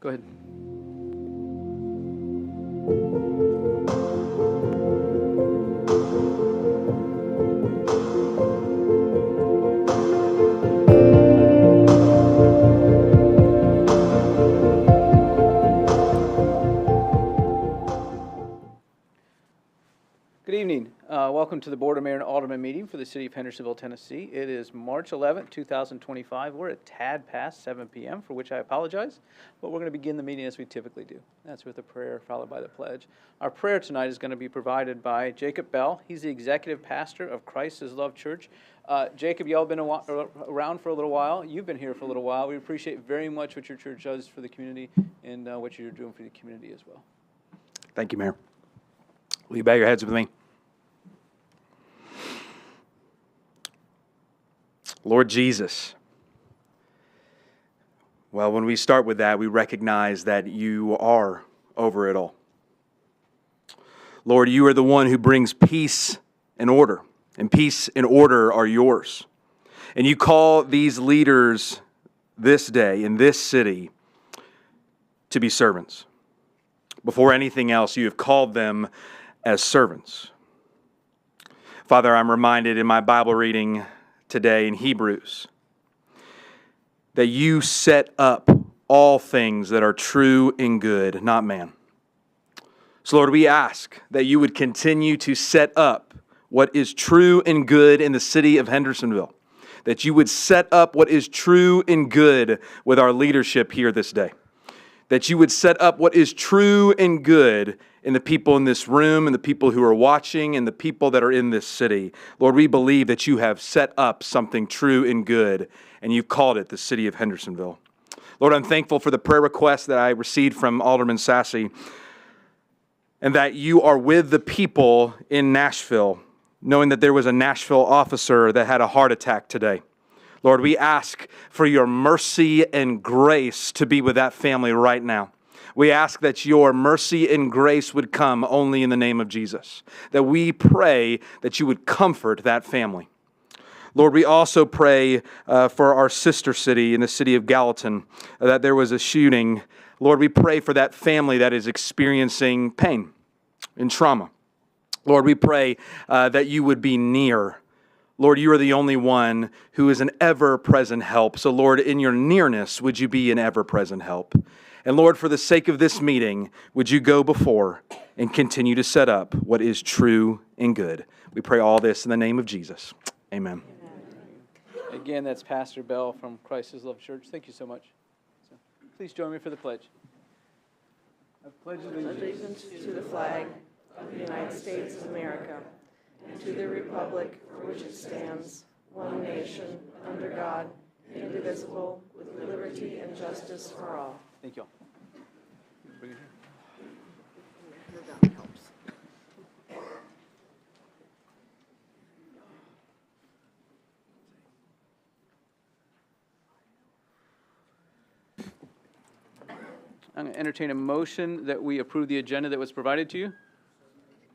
Go ahead. Good evening. Welcome to the Board of Mayor and Alderman meeting for the City of Hendersonville, Tennessee. It is March 11th, 2025. We're a tad past 7 p.m., for which I apologize, but we're going to begin the meeting as we typically do. That's with a prayer followed by the pledge. Our prayer tonight is going to be provided by Jacob Bell. He's the executive pastor of Christ is Love Church. Jacob, y'all been around for a little while. You've been here for a little while. We appreciate very much what your church does for the community and what you're doing for the community as well. Thank you, Mayor. Will you bow your heads with me? Lord Jesus, well, when we start with that, we recognize that you are over it all. Lord, you are the one who brings peace and order, and peace and order are yours. And you call these leaders this day in this city to be servants. Before anything else, you have called them as servants. Father, I'm reminded in my Bible reading today in Hebrews that you set up all things that are true and good, not man. So Lord, we ask that you would continue to set up what is true and good in the city of Hendersonville, that you would set up what is true and good with our leadership here this day, that you would set up what is true and good in the people in this room and the people who are watching and the people that are in this city. Lord, we believe that you have set up something true and good, and you've called it the city of Hendersonville. Lord, I'm thankful for the prayer request that I received from Alderman Sassy, and that you are with the people in Nashville, knowing that there was a Nashville officer that had a heart attack today. Lord, we ask for your mercy and grace to be with that family right now. We ask that your mercy and grace would come only in the name of Jesus. That we pray that you would comfort that family. Lord, we also pray for our sister city in the city of Gallatin, that there was a shooting. Lord, we pray for that family that is experiencing pain and trauma. Lord, we pray that you would be near. Lord, you are the only one who is an ever-present help. So, Lord, in your nearness, would you be an ever-present help? And Lord, for the sake of this meeting, would you go before and continue to set up what is true and good? We pray all this in the name of Jesus. Amen. Again, that's Pastor Bell from Christ is Love Church. Thank you so much. So, please join me for the pledge. I pledge allegiance to the flag of the United States of America and to the republic for which it stands, one nation, under God, indivisible, with liberty and justice for all. Thank you all. Bring it here. That helps. I'm going to entertain a motion that we approve the agenda that was provided to you.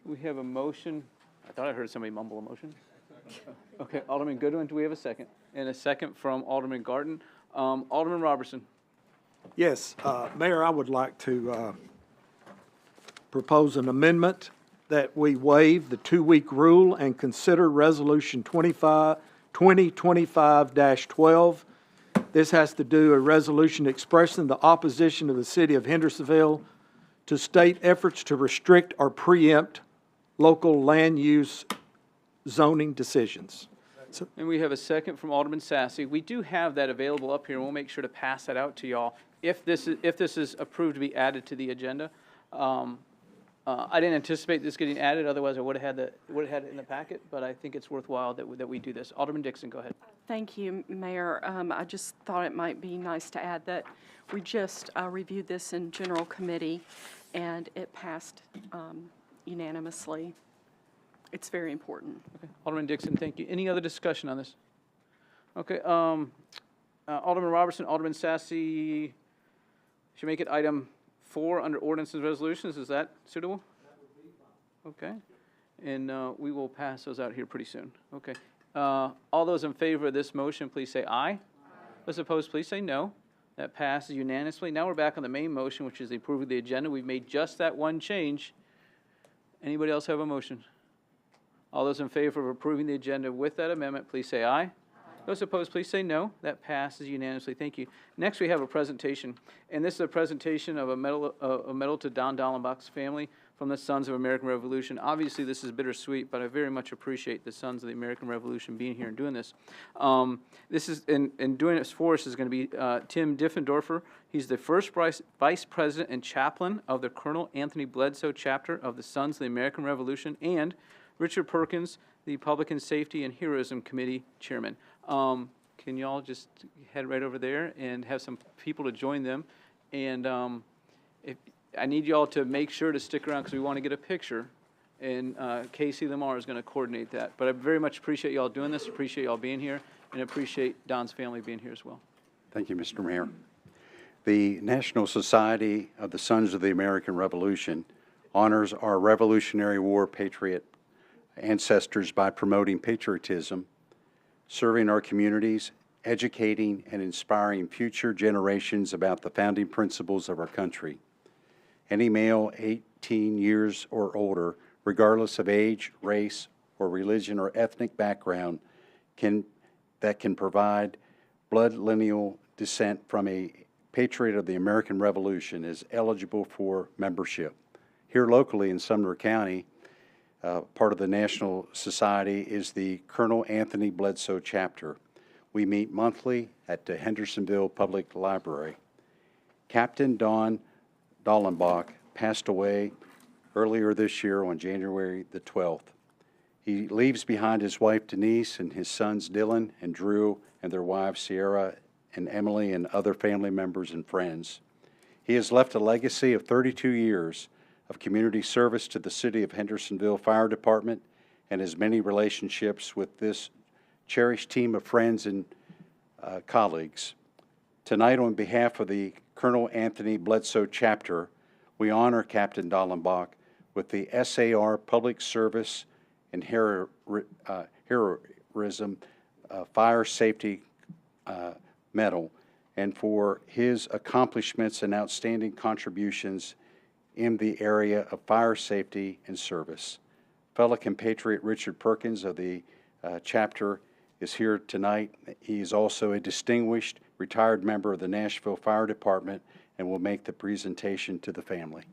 We have a motion. I thought I heard somebody mumble a motion. Okay, Alderman Goodwin, do we have a second? And a second from Alderman Garten. Alderman Robertson. Yes, Mayor, I would like to propose an amendment that we waive the 2-week rule and consider Resolution 2025-12. This has to do a resolution expressing the opposition of the city of Hendersonville to state efforts to restrict or preempt local land use zoning decisions. And we have a second from Alderman Sassy. We do have that available up here, and we'll make sure to pass that out to y'all if this is approved to be added to the agenda. I didn't anticipate this getting added, otherwise I would have had it in the packet, but I think it's worthwhile that we do this. Alderman Dixon, go ahead. Thank you, Mayor. I just thought it might be nice to add that we just reviewed this in General Committee, and it passed unanimously. It's very important. Okay. Alderman Dixon, thank you. Any other discussion on this? Okay. Alderman Robertson, Alderman Sassy, should make it item 4 under ordinances and resolutions. Is that suitable? That would be fine. Okay. And we will pass those out here pretty soon. Okay. All those in favor of this motion, please say aye. Aye. Those opposed, please say no. That passes unanimously. Now we're back on the main motion, which is the approval of the agenda. We've made just that one change. Anybody else have a motion? All those in favor of approving the agenda with that amendment, please say aye. Those opposed, please say no. That passes unanimously. Thank you. Next, we have a presentation, and this is a presentation of a medal to Don Dallenbach's family from the Sons of American Revolution. Obviously, this is bittersweet, but I very much appreciate the Sons of the American Revolution being here and doing this. This is, and doing this for us is going to be Tim Diffendorfer. He's the first vice president and chaplain of the Colonel Anthony Bledsoe chapter of the Sons of the American Revolution, and Richard Perkins, the Public Safety and Heroism Committee chairman. Can y'all just head right over there and have some people to join them? And if I need y'all to make sure to stick around because we want to get a picture. And Casey Lamar is going to coordinate that. But I very much appreciate y'all doing this, appreciate y'all being here, and appreciate Don's family being here as well. Thank you, Mr. Mayor. The National Society of the Sons of the American Revolution honors our Revolutionary War patriot ancestors by promoting patriotism, serving our communities, educating and inspiring future generations about the founding principles of our country. Any male 18 years or older, regardless of age, race, or religion or ethnic background, that can provide blood lineal descent from a patriot of the American Revolution is eligible for membership. Here locally in Sumner County, part of the National Society is the Colonel Anthony Bledsoe chapter. We meet monthly at the Hendersonville Public Library. Captain Don Dallenbach passed away earlier this year on January the 12th. He leaves behind his wife Denise and his sons Dylan and Drew and their wives Sierra and Emily and other family members and friends. He has left a legacy of 32 years of community service to the City of Hendersonville Fire Department and his many relationships with this cherished team of friends and colleagues. Tonight, on behalf of the Colonel Anthony Bledsoe chapter, we honor Captain Dallenbach with the SAR Public Service and Heroism Fire Safety Medal, and for his accomplishments and outstanding contributions in the area of fire safety and service. Fellow compatriot Richard Perkins of the chapter is here tonight. He is also a distinguished retired member of the Nashville Fire Department and will make the presentation to the family.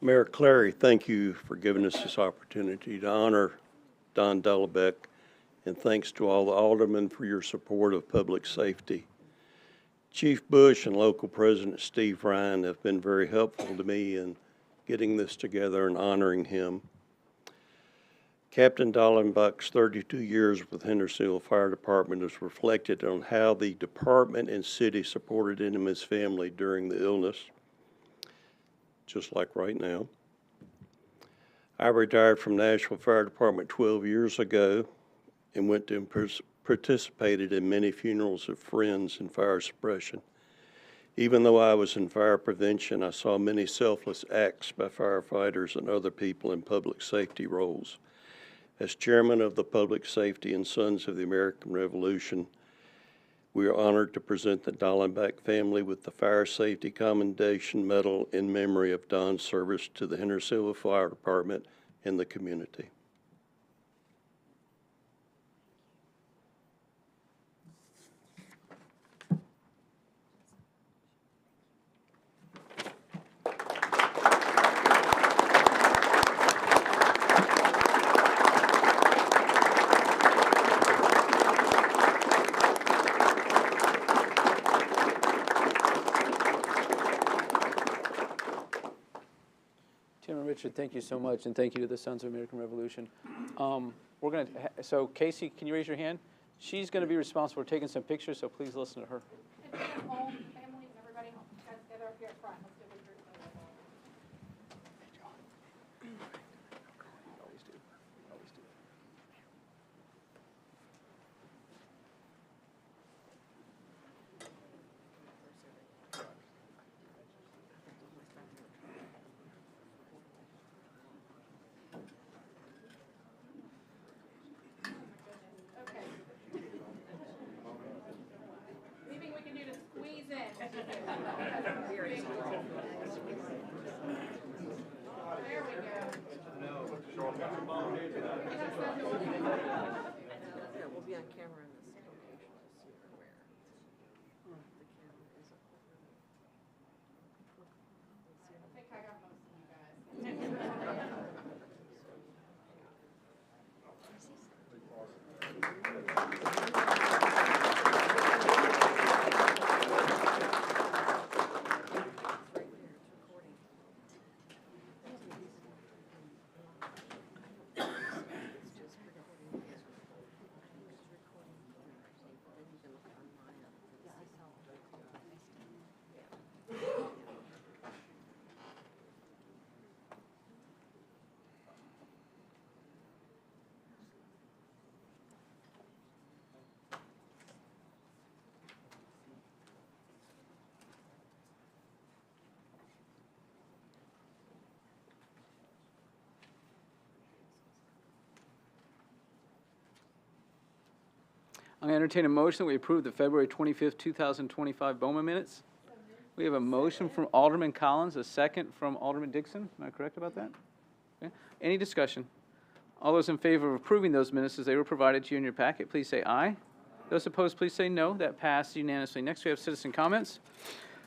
Mayor Clary, thank you for giving us this opportunity to honor Don Dallenbach, and thanks to all the aldermen for your support of public safety. Chief Bush and local President Steve Ryan have been very helpful to me in getting this together and honoring him. Captain Dallenbach's 32 years with Hendersonville Fire Department is reflected on how the department and city supported him and his family during the illness, just like right now. I retired from Nashville Fire Department 12 years ago and went to participated in many funerals of friends in fire suppression. Even though I was in fire prevention, I saw many selfless acts by firefighters and other people in public safety roles. As chairman of the Public Safety and Sons of the American Revolution, we are honored to present the Dallenbach family with the Fire Safety Commendation Medal in memory of Don's service to the Hendersonville Fire Department and the community. Tim and Richard, thank you so much, and thank you to the Sons of American Revolution. We're going to, so Casey, can you raise your hand? She's going to be responsible for taking some pictures, so please listen to her. And home, family, and everybody home. Guys, together up here at front. Let's do a group photo. Always do. Always do. We'll be on camera in this location, just so you're aware. The camera is I think I got most of you guys. I'm going to entertain a motion that we approve the February 25th, 2025 BOMA minutes. We have a motion from Alderman Collins, a second from Alderman Dixon. Am I correct about that? Okay. Any discussion? All those in favor of approving those minutes as they were provided to you in your packet, please say aye. Those opposed, please say no. That passed unanimously. Next, we have citizen comments.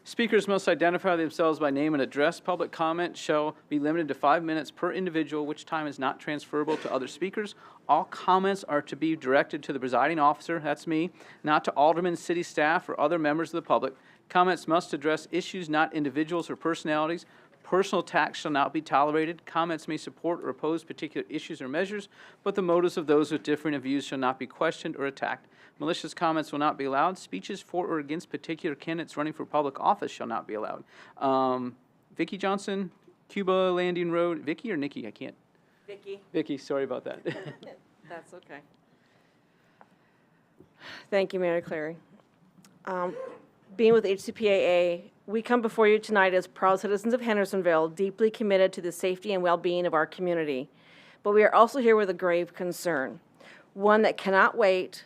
Speakers must identify themselves by name and address. Public comment shall be limited to 5 minutes per individual, which time is not transferable to other speakers. All comments are to be directed to the presiding officer, that's me, not to aldermen, city staff, or other members of the public. Comments must address issues, not individuals or personalities. Personal attacks shall not be tolerated. Comments may support or oppose particular issues or measures, but the motives of those with differing views shall not be questioned or attacked. Malicious comments will not be allowed. Speeches for or against particular candidates running for public office shall not be allowed. Vicki Johnson, Cuba Landing Road. Vicki or Nikki? I can't. Vicki. Vicki, sorry about that. That's okay. Thank you, Mayor Clary. Being with HCPAA, we come before you tonight as proud citizens of Hendersonville, deeply committed to the safety and well-being of our community. But we are also here with a grave concern, one that cannot wait,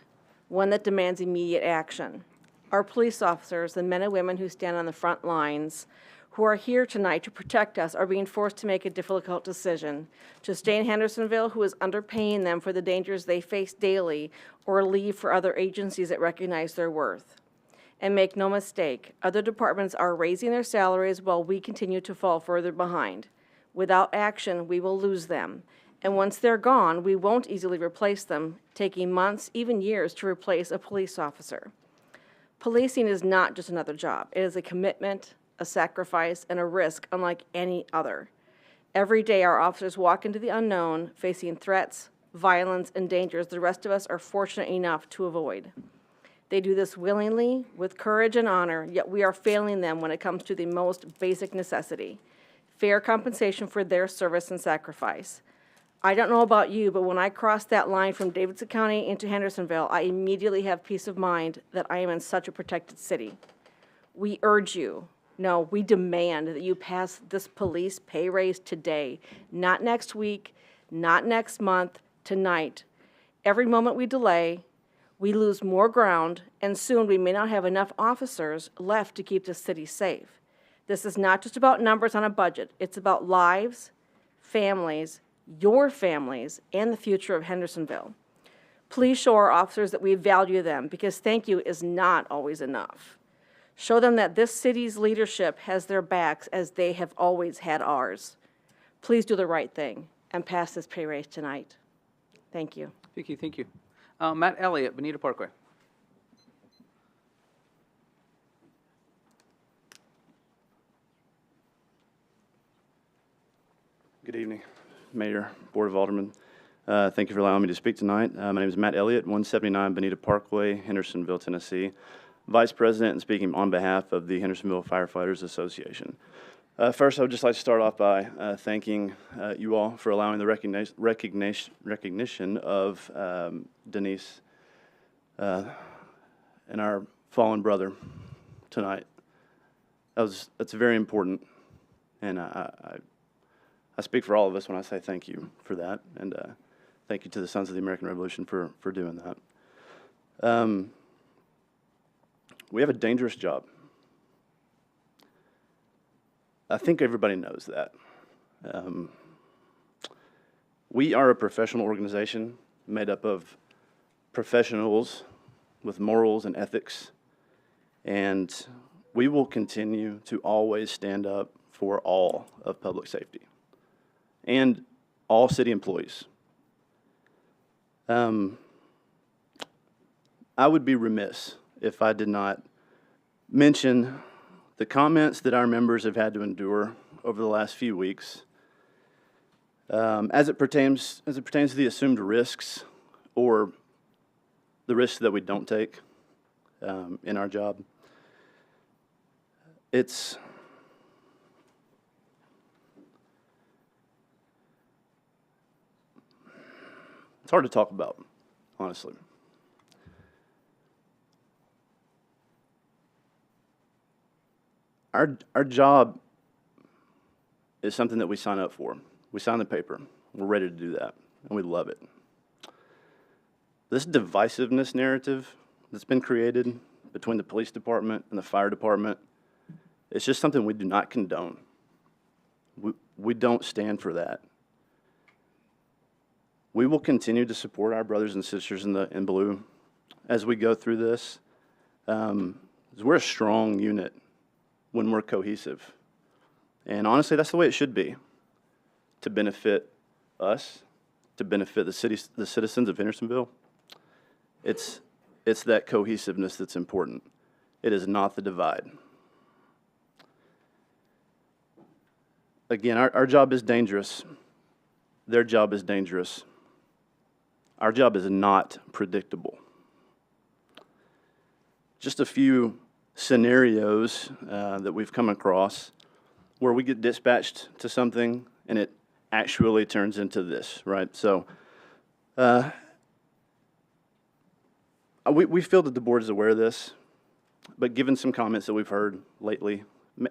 one that demands immediate action. Our police officers, the men and women who stand on the front lines, who are here tonight to protect us, are being forced to make a difficult decision to stay in Hendersonville, who is underpaying them for the dangers they face daily, or leave for other agencies that recognize their worth. And make no mistake, other departments are raising their salaries while we continue to fall further behind. Without action, we will lose them. And once they're gone, we won't easily replace them, taking months, even years, to replace a police officer. Policing is not just another job. It is a commitment, a sacrifice, and a risk unlike any other. Every day, our officers walk into the unknown, facing threats, violence, and dangers the rest of us are fortunate enough to avoid. They do this willingly, with courage and honor, yet we are failing them when it comes to the most basic necessity, fair compensation for their service and sacrifice. I don't know about you, but when I cross that line from Davidson County into Hendersonville, I immediately have peace of mind that I am in such a protected city. We urge you, no, we demand that you pass this police pay raise today, not next week, not next month, tonight. Every moment we delay, we lose more ground, and soon we may not have enough officers left to keep the city safe. This is not just about numbers on a budget. It's about lives, families, your families, and the future of Hendersonville. Please show our officers that we value them, because thank you is not always enough. Show them that this city's leadership has their backs as they have always had ours. Please do the right thing and pass this pay raise tonight. Thank you. Vicki, thank you. Matt Elliott, Bonita Parkway. Good evening, Mayor, Board of Aldermen. Thank you for allowing me to speak tonight. My name is Matt Elliott, 179 Bonita Parkway, Hendersonville, Tennessee, Vice President and speaking on behalf of the Hendersonville Firefighters Association. First, I would just like to start off by thanking you all for allowing the recognition of Denise and our fallen brother tonight. That's very important, and I speak for all of us when I say thank you for that, and thank you to the Sons of the American Revolution for doing that. We have a dangerous job. I think everybody knows that. We are a professional organization made up of professionals with morals and ethics, and we will continue to always stand up for all of public safety and all city employees. I would be remiss if I did not mention the comments that our members have had to endure over the last few weeks as it pertains to the assumed risks or the risks that we don't take in our job. It's hard to talk about, honestly. Our job is something that we sign up for. We sign the paper. We're ready to do that, and we love it. This divisiveness narrative that's been created between the police department and the fire department, it's just something we do not condone. We don't stand for that. We will continue to support our brothers and sisters in blue as we go through this. We're a strong unit when we're cohesive. And honestly, that's the way it should be, to benefit us, to benefit the citizens of Hendersonville. It's that cohesiveness that's important. It is not the divide. Again, our job is dangerous. Their job is dangerous. Our job is not predictable. Just a few scenarios that we've come across where we get dispatched to something and it actually turns into this, right? So we feel that the board is aware of this, but given some comments that we've heard lately,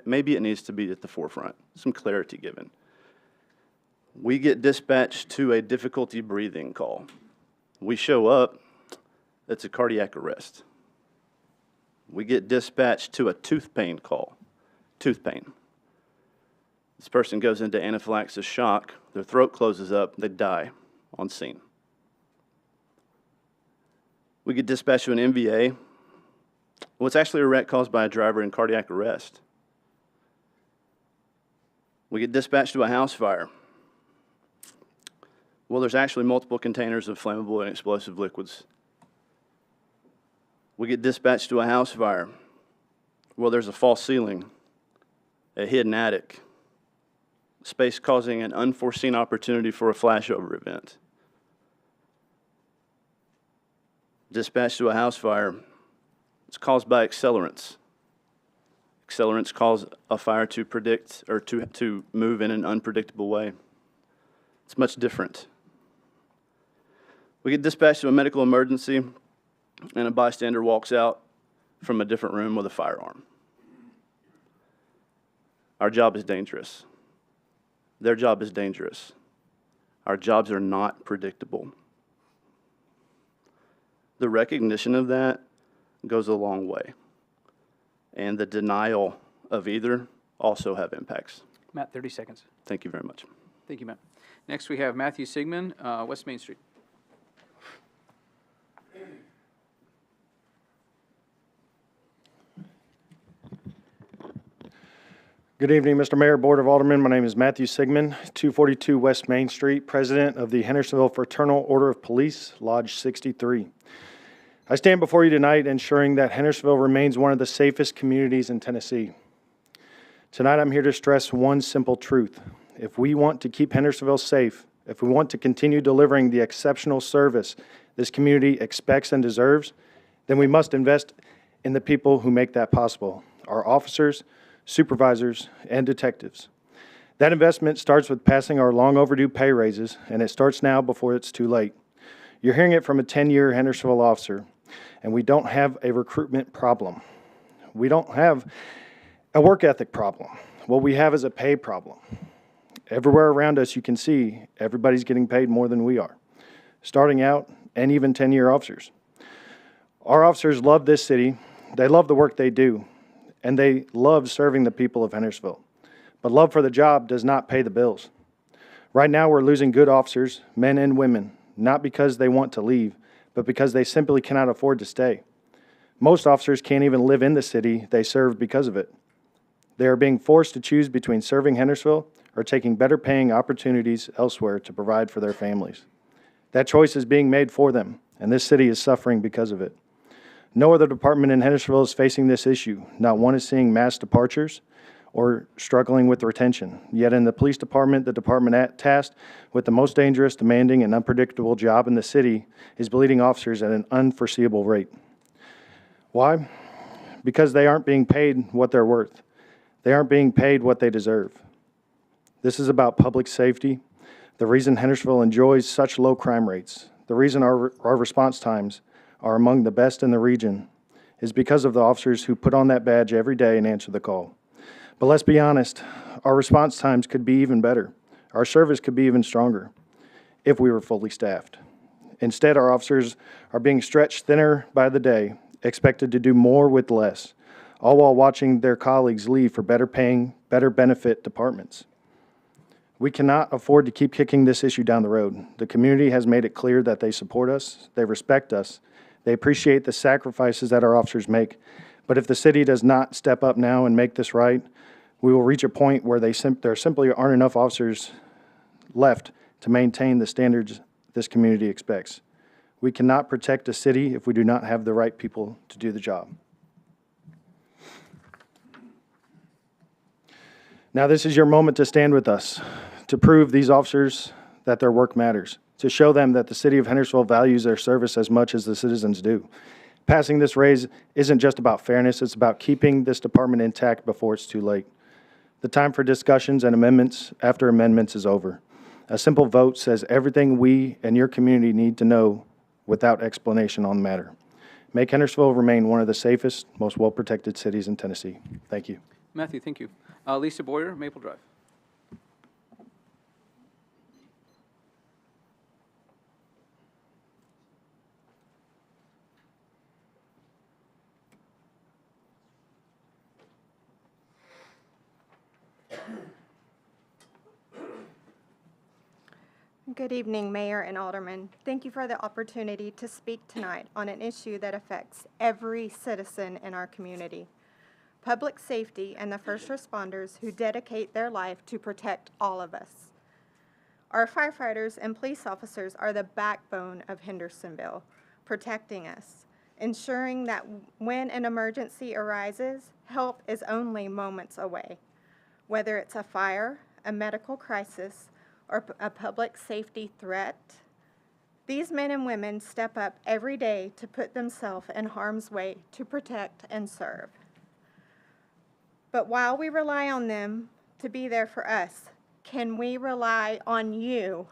maybe it needs to be at the forefront, some clarity given. We get dispatched to a difficulty breathing call. We show up, it's a cardiac arrest. We get dispatched to a tooth pain call, tooth pain. This person goes into anaphylaxis shock, their throat closes up, they die on scene. We get dispatched to an MVA. Well, it's actually a wreck caused by a driver in cardiac arrest. We get dispatched to a house fire. Well, there's actually multiple containers of flammable and explosive liquids. We get dispatched to a house fire. Well, there's a false ceiling, a hidden attic, space causing an unforeseen opportunity for a flashover event. Dispatched to a house fire, it's caused by accelerants. Accelerants cause a fire to predict or to move in an unpredictable way. It's much different. We get dispatched to a medical emergency and a bystander walks out from a different room with a firearm. Our job is dangerous. Their job is dangerous. Our jobs are not predictable. The recognition of that goes a long way. And the denial of either also have impacts. Matt, 30 seconds. Thank you very much. Thank you, Matt. Next, we have Matthew Sigmund, West Main Street. Good evening, Mr. Mayor, Board of Aldermen. My name is Matthew Sigmund, 242 West Main Street, President of the Hendersonville Fraternal Order of Police, Lodge 63. I stand before you tonight ensuring that Hendersonville remains one of the safest communities in Tennessee. Tonight I'm here to stress one simple truth. If we want to keep Hendersonville safe, if we want to continue delivering the exceptional service this community expects and deserves, then we must invest in the people who make that possible, our officers, supervisors, and detectives. That investment starts with passing our long overdue pay raises, and it starts now before it's too late. You're hearing it from a 10-year Hendersonville officer, and we don't have a recruitment problem. We don't have a work ethic problem. What we have is a pay problem. Everywhere around us you can see everybody's getting paid more than we are, starting out and even 10-year officers. Our officers love this city, they love the work they do, and they love serving the people of Hendersonville. But love for the job does not pay the bills. Right now, we're losing good officers, men and women, not because they want to leave, but because they simply cannot afford to stay. Most officers can't even live in the city they serve because of it. They are being forced to choose between serving Hendersonville or taking better paying opportunities elsewhere to provide for their families. That choice is being made for them, and this city is suffering because of it. No other department in Hendersonville is facing this issue. Not one is seeing mass departures or struggling with retention. Yet in the police department, the department tasked with the most dangerous, demanding, and unpredictable job in the city is bleeding officers at an unforeseeable rate. Why? Because they aren't being paid what they're worth. They aren't being paid what they deserve. This is about public safety. The reason Hendersonville enjoys such low crime rates, the reason our response times are among the best in the region, is because of the officers who put on that badge every day and answer the call. But let's be honest, our response times could be even better. Our service could be even stronger if we were fully staffed. Instead, our officers are being stretched thinner by the day, expected to do more with less, all while watching their colleagues leave for better paying, better benefit departments. We cannot afford to keep kicking this issue down the road. The community has made it clear that they support us, they respect us, they appreciate the sacrifices that our officers make. But if the city does not step up now and make this right, we will reach a point where there simply aren't enough officers left to maintain the standards this community expects. We cannot protect a city if we do not have the right people to do the job. Now, this is your moment to stand with us, to prove these officers that their work matters, to show them that the city of Hendersonville values their service as much as the citizens do. Passing this raise isn't just about fairness, it's about keeping this department intact before it's too late. The time for discussions and amendments after amendments is over. A simple vote says everything we and your community need to know without explanation on the matter. Make Hendersonville remain one of the safest, most well-protected cities in Tennessee. Thank you. Matthew, thank you. Lisa Boyer, Maple Drive. Good evening, Mayor and Aldermen. Thank you for the opportunity to speak tonight on an issue that affects every citizen in our community. Public safety and the first responders who dedicate their life to protect all of us. Our firefighters and police officers are the backbone of Hendersonville, protecting us, ensuring that when an emergency arises, help is only moments away. Whether it's a fire, a medical crisis, or a public safety threat, these men and women step up every day to put themselves in harm's way to protect and serve. But while we rely on them to be there for us, can we rely on you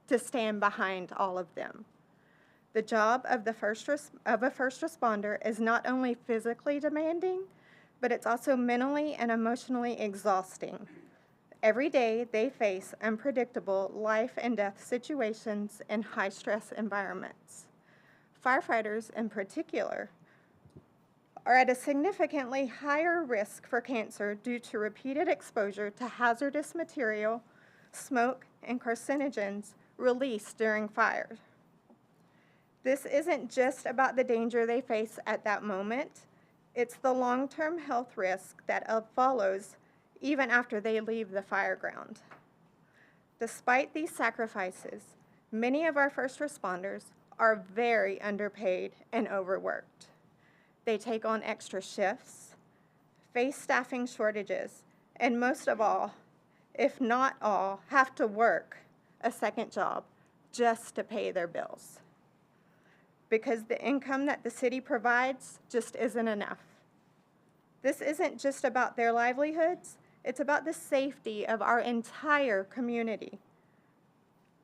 to stand behind all of them? The job of a first responder is not only physically demanding, but it's also mentally and emotionally exhausting. Every day, they face unpredictable life and death situations in high-stress environments. Firefighters, in particular, are at a significantly higher risk for cancer due to repeated exposure to hazardous material, smoke, and carcinogens released during fires. This isn't just about the danger they face at that moment. It's the long-term health risk that follows even after they leave the fire ground. Despite these sacrifices, many of our first responders are very underpaid and overworked. They take on extra shifts, face staffing shortages, and most of all, if not all, have to work a second job just to pay their bills, because the income that the city provides just isn't enough. This isn't just about their livelihoods, it's about the safety of our entire community.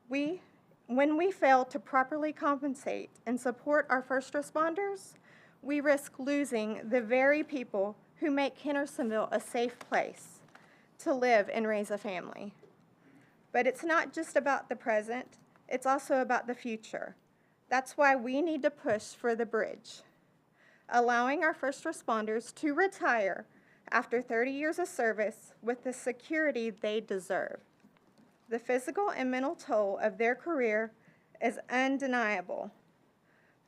When we fail to properly compensate and support our first responders, we risk losing the very people who make Hendersonville a safe place to live and raise a family. But it's not just about the present, it's also about the future. That's why we need to push for the bridge, allowing our first responders to retire after 30 years of service with the security they deserve. The physical and mental toll of their career is undeniable.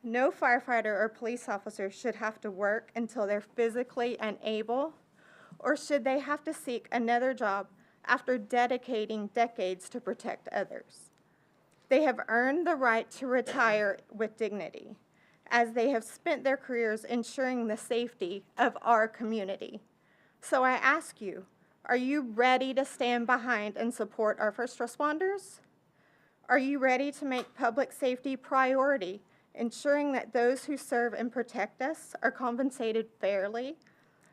No firefighter or police officer should have to work until they're physically unable, or should they have to seek another job after dedicating decades to protect others. They have earned the right to retire with dignity, as they have spent their careers ensuring the safety of our community. So I ask you, are you ready to stand behind and support our first responders? Are you ready to make public safety priority, ensuring that those who serve and protect us are compensated fairly,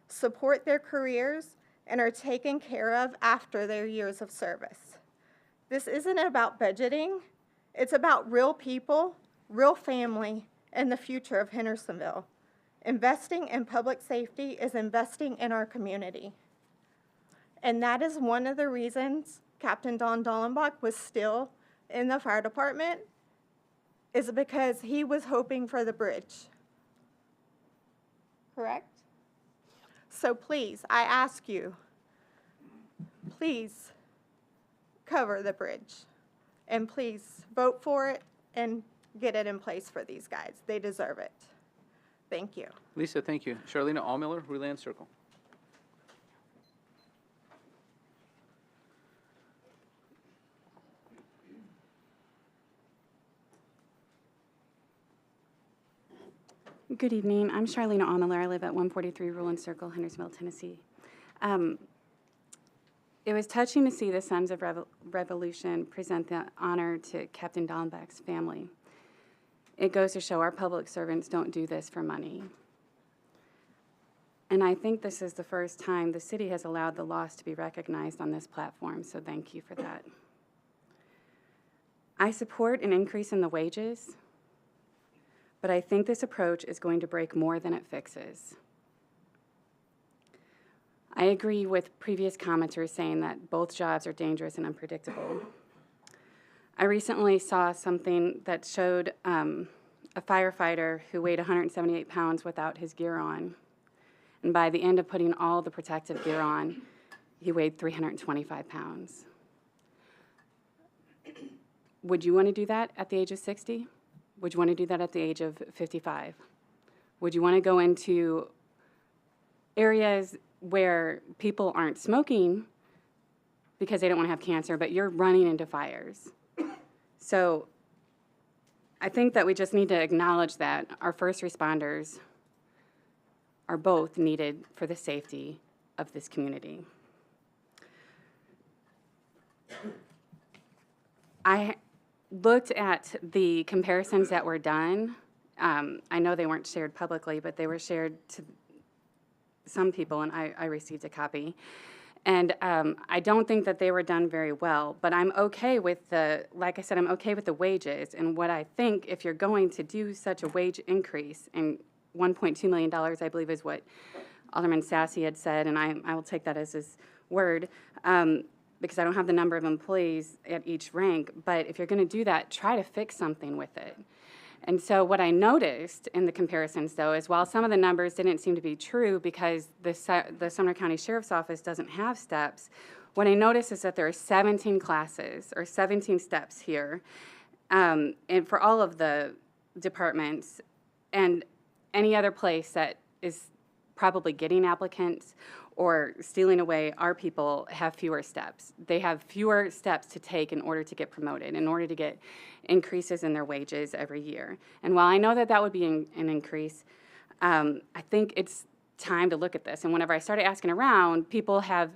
support their careers, and are taken care of after their years of service? This isn't about budgeting. It's about real people, real family, and the future of Hendersonville. Investing in public safety is investing in our community. And that is one of the reasons Captain Don Dollenbach was still in the fire department, is because he was hoping for the bridge. Correct? So please, I ask you, please cover the bridge. And please vote for it and get it in place for these guys. They deserve it. Thank you. Lisa, thank you. Charlena Allmiller, Ruland Circle. Good evening. I'm Charlena Allmiller. I live at 143 Ruland Circle, Hendersonville, Tennessee. It was touching to see the Sons of Revolution present the honor to Captain Dollenbach's family. It goes to show our public servants don't do this for money. And I think this is the first time the city has allowed the loss to be recognized on this platform, so thank you for that. I support an increase in the wages, but I think this approach is going to break more than it fixes. I agree with previous commenters saying that both jobs are dangerous and unpredictable. I recently saw something that showed a firefighter who weighed 178 pounds without his gear on. And by the end of putting all the protective gear on, he weighed 325 pounds. Would you want to do that at the age of 60? Would you want to do that at the age of 55? Would you want to go into areas where people aren't smoking because they don't want to have cancer, but you're running into fires? So I think that we just need to acknowledge that our first responders are both needed for the safety of this community. I looked at the comparisons that were done. I know they weren't shared publicly, but they were shared to some people, and I received a copy. And I don't think that they were done very well, but I'm okay with like I said, I'm okay with the wages. And what I think, if you're going to do such a wage increase, and $1.2 million, I believe, is what Alderman Sassy had said, and I will take that as his word, because I don't have the number of employees at each rank, but if you're going to do that, try to fix something with it. And so what I noticed in the comparisons, though, is while some of the numbers didn't seem to be true because the Sumner County Sheriff's Office doesn't have steps, what I noticed is that there are 17 classes or 17 steps here, and for all of the departments, and any other place that is probably getting applicants or stealing away our people have fewer steps. They have fewer steps to take in order to get promoted, in order to get increases in their wages every year. And while I know that that would be an increase, I think it's time to look at this. And whenever I started asking around, people have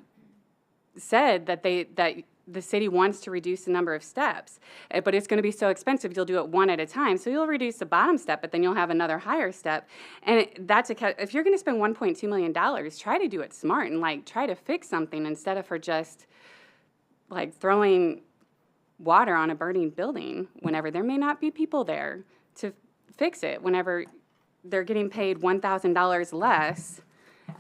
said that the city wants to reduce the number of steps, but it's going to be so expensive, you'll do it one at a time. So you'll reduce the bottom step, but then you'll have another higher step. And if you're going to spend $1.2 million, try to do it smart and try to fix something instead of for just throwing water on a burning building whenever there may not be people there to fix it, whenever they're getting paid $1,000 less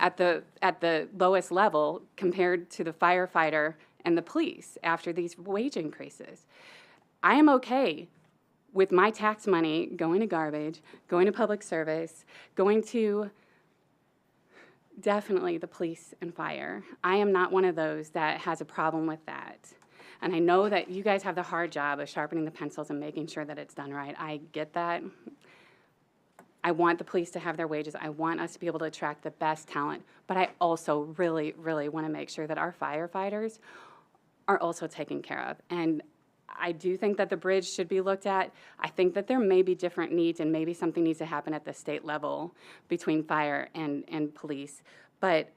at the lowest level compared to the firefighter and the police after these wage increases. I am okay with my tax money going to garbage, going to public service, going to definitely the police and fire. I am not one of those that has a problem with that. And I know that you guys have the hard job of sharpening the pencils and making sure that it's done right. I get that. I want the police to have their wages. I want us to be able to attract the best talent. But I also really, really want to make sure that our firefighters are also taken care of. And I do think that the bridge should be looked at. I think that there may be different needs, and maybe something needs to happen at the state level between fire and police. But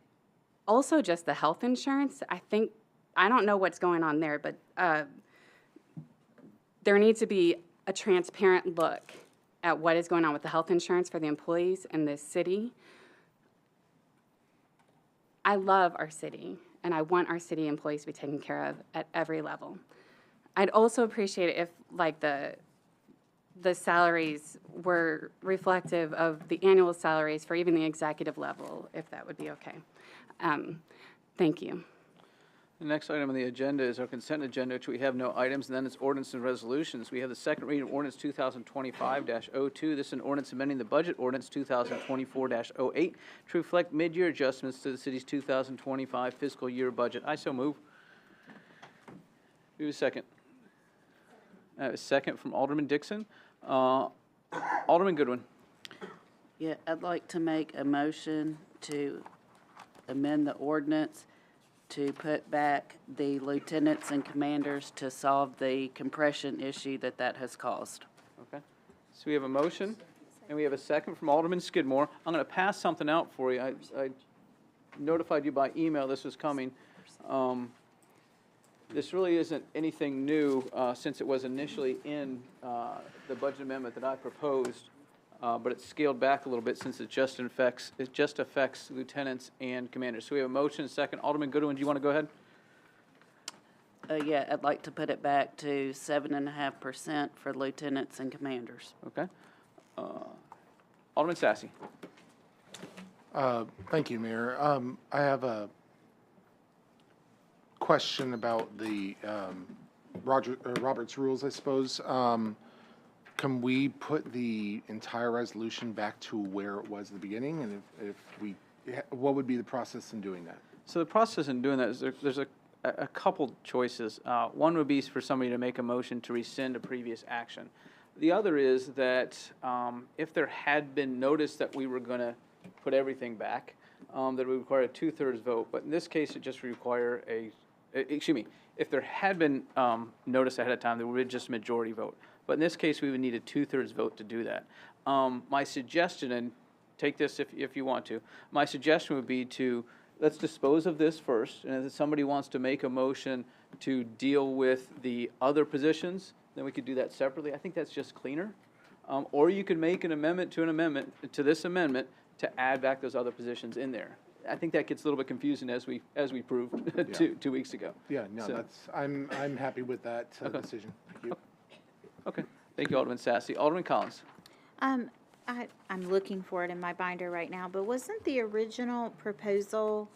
also just the health insurance, I don't know what's going on there, but there needs to be a transparent look at what is going on with the health insurance for the employees in this city. I love our city, and I want our city employees to be taken care of at every level. I'd also appreciate it if, like, the salaries were reflective of the annual salaries for even the executive level, if that would be okay. Thank you. The next item on the agenda is our consent agenda, which we have no items, and then it's ordinance and resolutions. We have the second reading of ordinance 2025-02. This is an ordinance amending the budget ordinance 2024-08 to reflect mid-year adjustments to the city's 2025 fiscal year budget. I so move. Do a second. I have a second from Alderman Dixon. Alderman Goodwin. Yeah, I'd like to make a motion to amend the ordinance to put back the lieutenants and commanders to solve the compression issue that has caused. Okay. So we have a motion, and we have a second from Alderman Skidmore. I'm going to pass something out for you. I notified you by email this was coming. This really isn't anything new since it was initially in the budget amendment that I proposed, but it's scaled back a little bit since it just affects lieutenants and commanders. So we have a motion and a second. Alderman Goodwin, do you want to go ahead? Yeah, I'd like to put it back to 7.5% for lieutenants and commanders. Okay. Alderman Sassy. Thank you, Mayor. I have a question about the Robert's rules, I suppose. Can we put the entire resolution back to where it was at the beginning? And if we, what would be the process in doing that? So the process in doing that is there's a couple choices. One would be for somebody to make a motion to rescind a previous action. The other is that if there had been notice that we were going to put everything back, that would require a 2/3 vote. But in this case, it just require if there had been notice ahead of time, there would be just a majority vote. But in this case, we would need a 2/3 vote to do that. My suggestion, and take this if you want to, my suggestion would be let's dispose of this first, and if somebody wants to make a motion to deal with the other positions, then we could do that separately. I think that's just cleaner. Or you could make an amendment to this amendment to add back those other positions in there. I think that gets a little bit confusing as we proved two weeks ago. Yeah, no, So, I'm happy with that decision. Thank you. Okay, thank you, Alderman Sassy. Alderman Collins. I'm looking for it in my binder right now, but wasn't the original proposal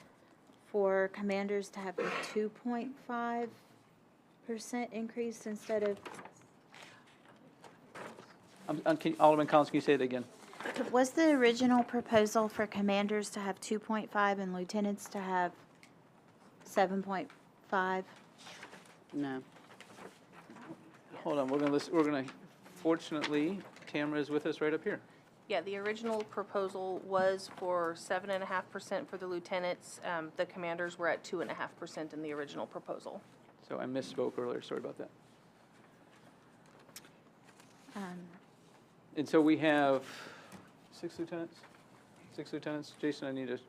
for commanders to have a 2.5% increase instead of? Alderman Collins, can you say it again? Was the original proposal for commanders to have 2.5 and lieutenants to have 7.5? No. Hold on, we're gonna, fortunately, Tamara is with us right up here. Yeah, the original proposal was for 7.5% for the lieutenants. The commanders were at 2.5% in the original proposal. So I misspoke earlier, sorry about that. And so we have 6 lieutenants? 6 lieutenants? Jason, I need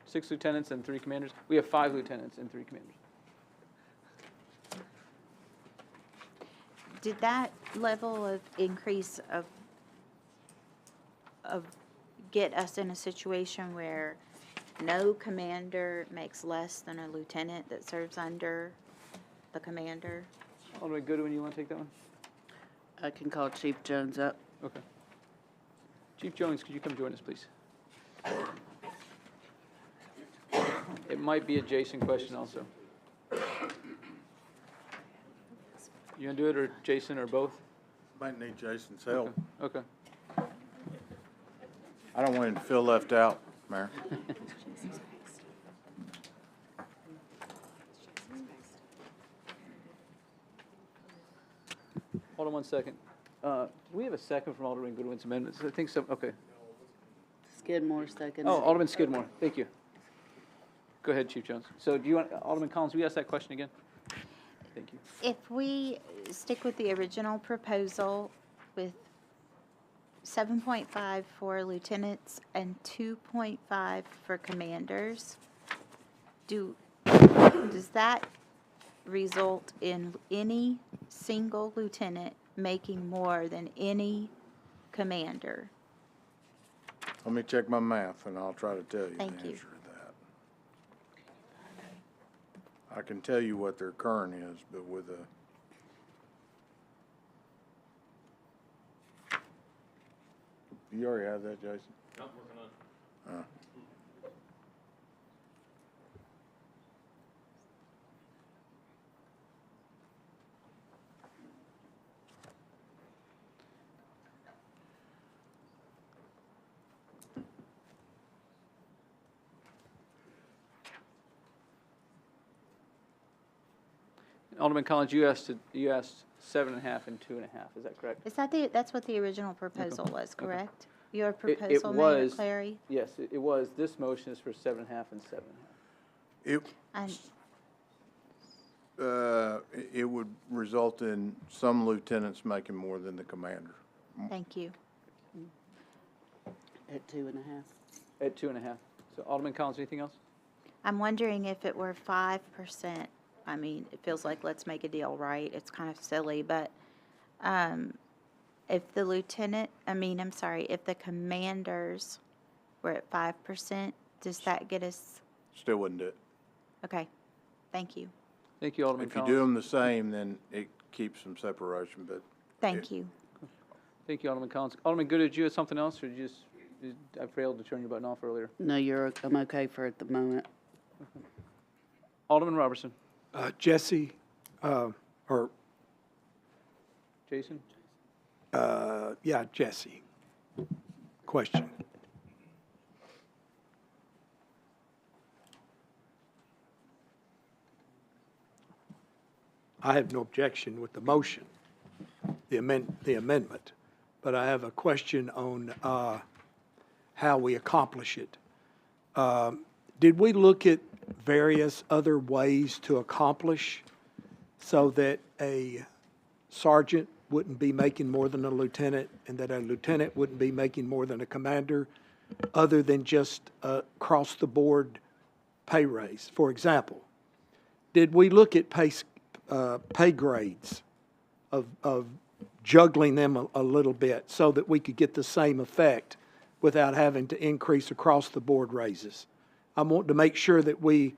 6 lieutenants and 3 commanders? We have 5 lieutenants and 3 commanders. Did that level of increase of get us in a situation where no commander makes less than a lieutenant that serves under the commander? Alderman Goodwin, you want to take that one? I can call Chief Jones up. Okay. Chief Jones, could you come join us, please? It might be a Jason question also. You gonna do it, or Jason, or both? Might need Jason's help. Okay. I don't want him to feel left out, Mayor. Hold on one second. Do we have a second from Alderman Goodwin's amendments? I think so, okay. Skidmore, second. Oh, Alderman Skidmore, thank you. Go ahead, Chief Jones. So do you want, Alderman Collins, will you ask that question again? Thank you. If we stick with the original proposal with 7.5 for lieutenants and 2.5 for commanders, does that result in any single lieutenant making more than any commander? Let me check my math, and I'll try to tell you the Thank answer you. to that. I can tell you what their current is, but with a... You already have that, Jason? No, I'm working on it. Alderman Collins, you asked 7.5 and 2.5, is that correct? Is that that's what the original proposal was, correct? Your It proposal, Mayor was, Clary? yes, it was. This motion is for 7.5 and 7.5. It would result in some lieutenants making more than the commander. Thank you. At 2.5. At 2.5. So Alderman Collins, anything else? I'm wondering if it were 5%. I mean, it feels like let's make a deal, right? It's kind of silly, but if the if the commanders were at 5%, does that get us? Still wouldn't do it. Okay, thank you. Thank you, Alderman If you Collins. do them the same, then it keeps some separation, but... Thank you. Thank you, Alderman Collins. Alderman Good, did you have something else, or I failed to turn your button off earlier? No, I'm okay for at the moment. Alderman Robertson. Jesse, or, Jason? yeah, Jesse. Question. I have no objection with the motion, the amendment, but I have a question on how we accomplish it. Did we look at various other ways to accomplish so that a sergeant wouldn't be making more than a lieutenant and that a lieutenant wouldn't be making more than a commander, other than just across-the-board pay raise? For example, did we look at pay grades of juggling them a little bit so that we could get the same effect without having to increase across-the-board raises? I want to make sure that we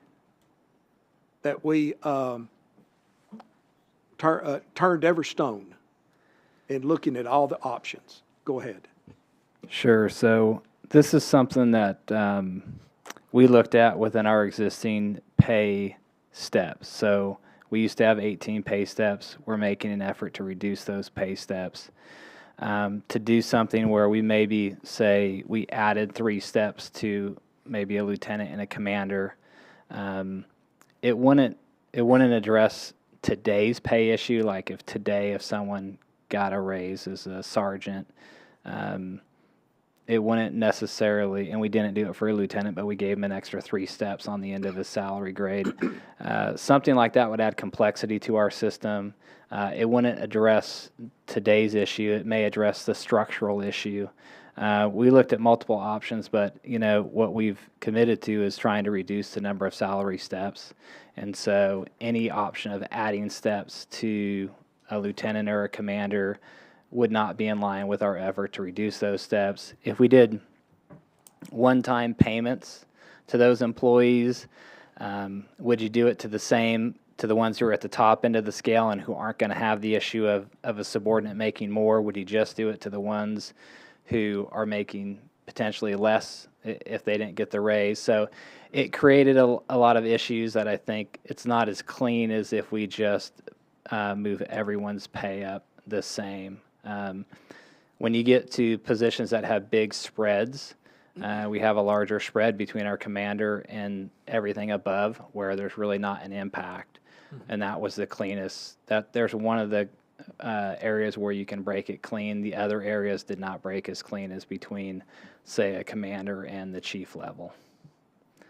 turned every stone in looking at all the options. Go ahead. Sure. So this is something that we looked at within our existing pay steps. So we used to have 18 pay steps. We're making an effort to reduce those pay steps. To do something where we maybe say we added 3 steps to maybe a lieutenant and a commander, it wouldn't address today's pay issue. Like if someone got a raise as a sergeant, it wouldn't necessarily, and we didn't do it for a lieutenant, but we gave him an extra 3 steps on the end of his salary grade. Something like that would add complexity to our system. It wouldn't address today's issue. It may address the structural issue. We looked at multiple options, but what we've committed to is trying to reduce the number of salary steps. And so any option of adding steps to a lieutenant or a commander would not be in line with our effort to reduce those steps. If we did one-time payments to those employees, would you do it to the ones who are at the top end of the scale and who aren't going to have the issue of a subordinate making more? Would you just do it to the ones who are making potentially less if they didn't get the raise? So it created a lot of issues that I think it's not as clean as if we just move everyone's pay up the same. When you get to positions that have big spreads, we have a larger spread between our commander and everything above where there's really not an impact. And that was the cleanest. There's one of the areas where you can break it clean. The other areas did not break as clean as between, say, a commander and the chief level.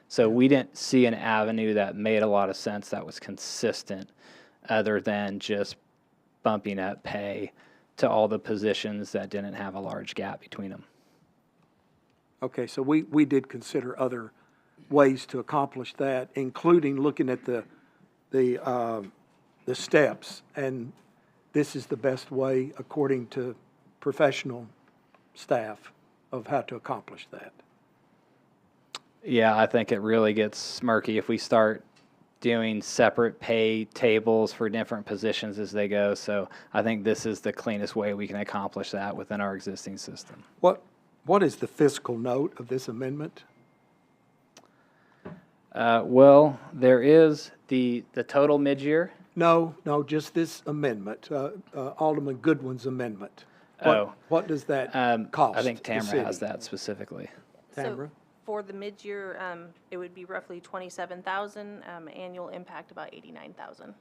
So we didn't see an avenue that made a lot of sense that was consistent other than just bumping up pay to all the positions that didn't have a large gap between them. Okay, so we did consider other ways to accomplish that, including looking at the steps, and this is the best way, according to professional staff, of how to accomplish that. Yeah, I think it really gets murky if we start doing separate pay tables for different positions as they go. So I think this is the cleanest way we can accomplish that within our existing system. What is the fiscal note of this amendment? Well, there is the total mid-year. No, just this amendment, Alderman Goodwin's amendment. What does that cost? I think the Tamara city? has that specifically. Tamara? So for the mid-year, it would be roughly 27,000, annual impact about 89,000.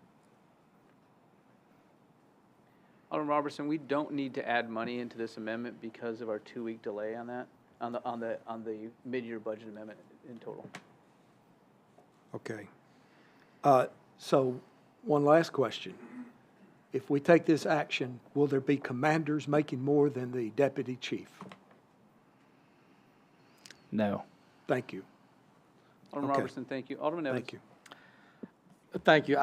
Alderman Robertson, we don't need to add money into this amendment because of our 2-week delay on that, on the mid-year budget amendment in total. Okay. So, one last question. If we take this action, will there be commanders making more than the deputy chief? No. Thank you. Alderman Robertson, thank you. Alderman Evans. Thank you. Thank you.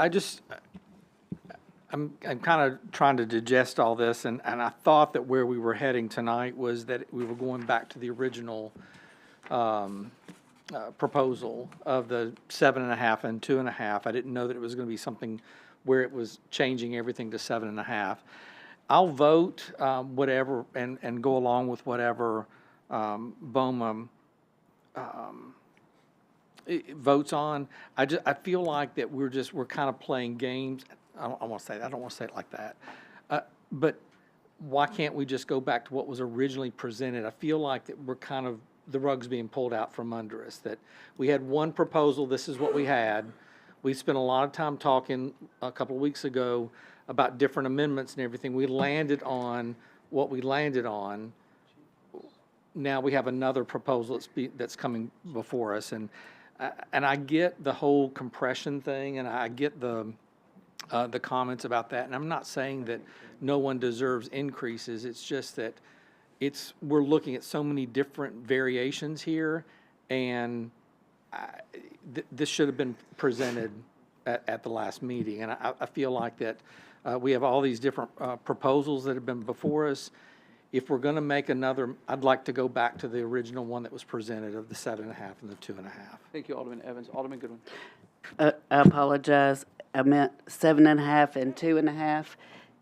I'm kind of trying to digest all this, and I thought that where we were heading tonight was that we were going back to the original proposal of the 7.5 and 2.5. I didn't know that it was going to be something where it was changing everything to 7.5. I'll vote whatever and go along with whatever BOMA votes on. I feel like that we're kind of playing games. I don't want to say it like that. But why can't we just go back to what was originally presented? I feel like that we're kind of, the rug's being pulled out from under us, that we had one proposal, this is what we had. We spent a lot of time talking a couple of weeks ago about different amendments and everything. We landed on what we landed on. Now we have another proposal that's coming before us, and I get the whole compression thing, and I get the comments about that, and I'm not saying that no one deserves increases. It's just that we're looking at so many different variations here, and this should have been presented at the last meeting. And I feel like that we have all these different proposals that have been before us. If we're going to make another, I'd like to go back to the original one that was presented of the 7.5 and the 2.5. Thank you, Alderman Evans. Alderman Goodwin. I apologize. I meant 7.5 and 2.5.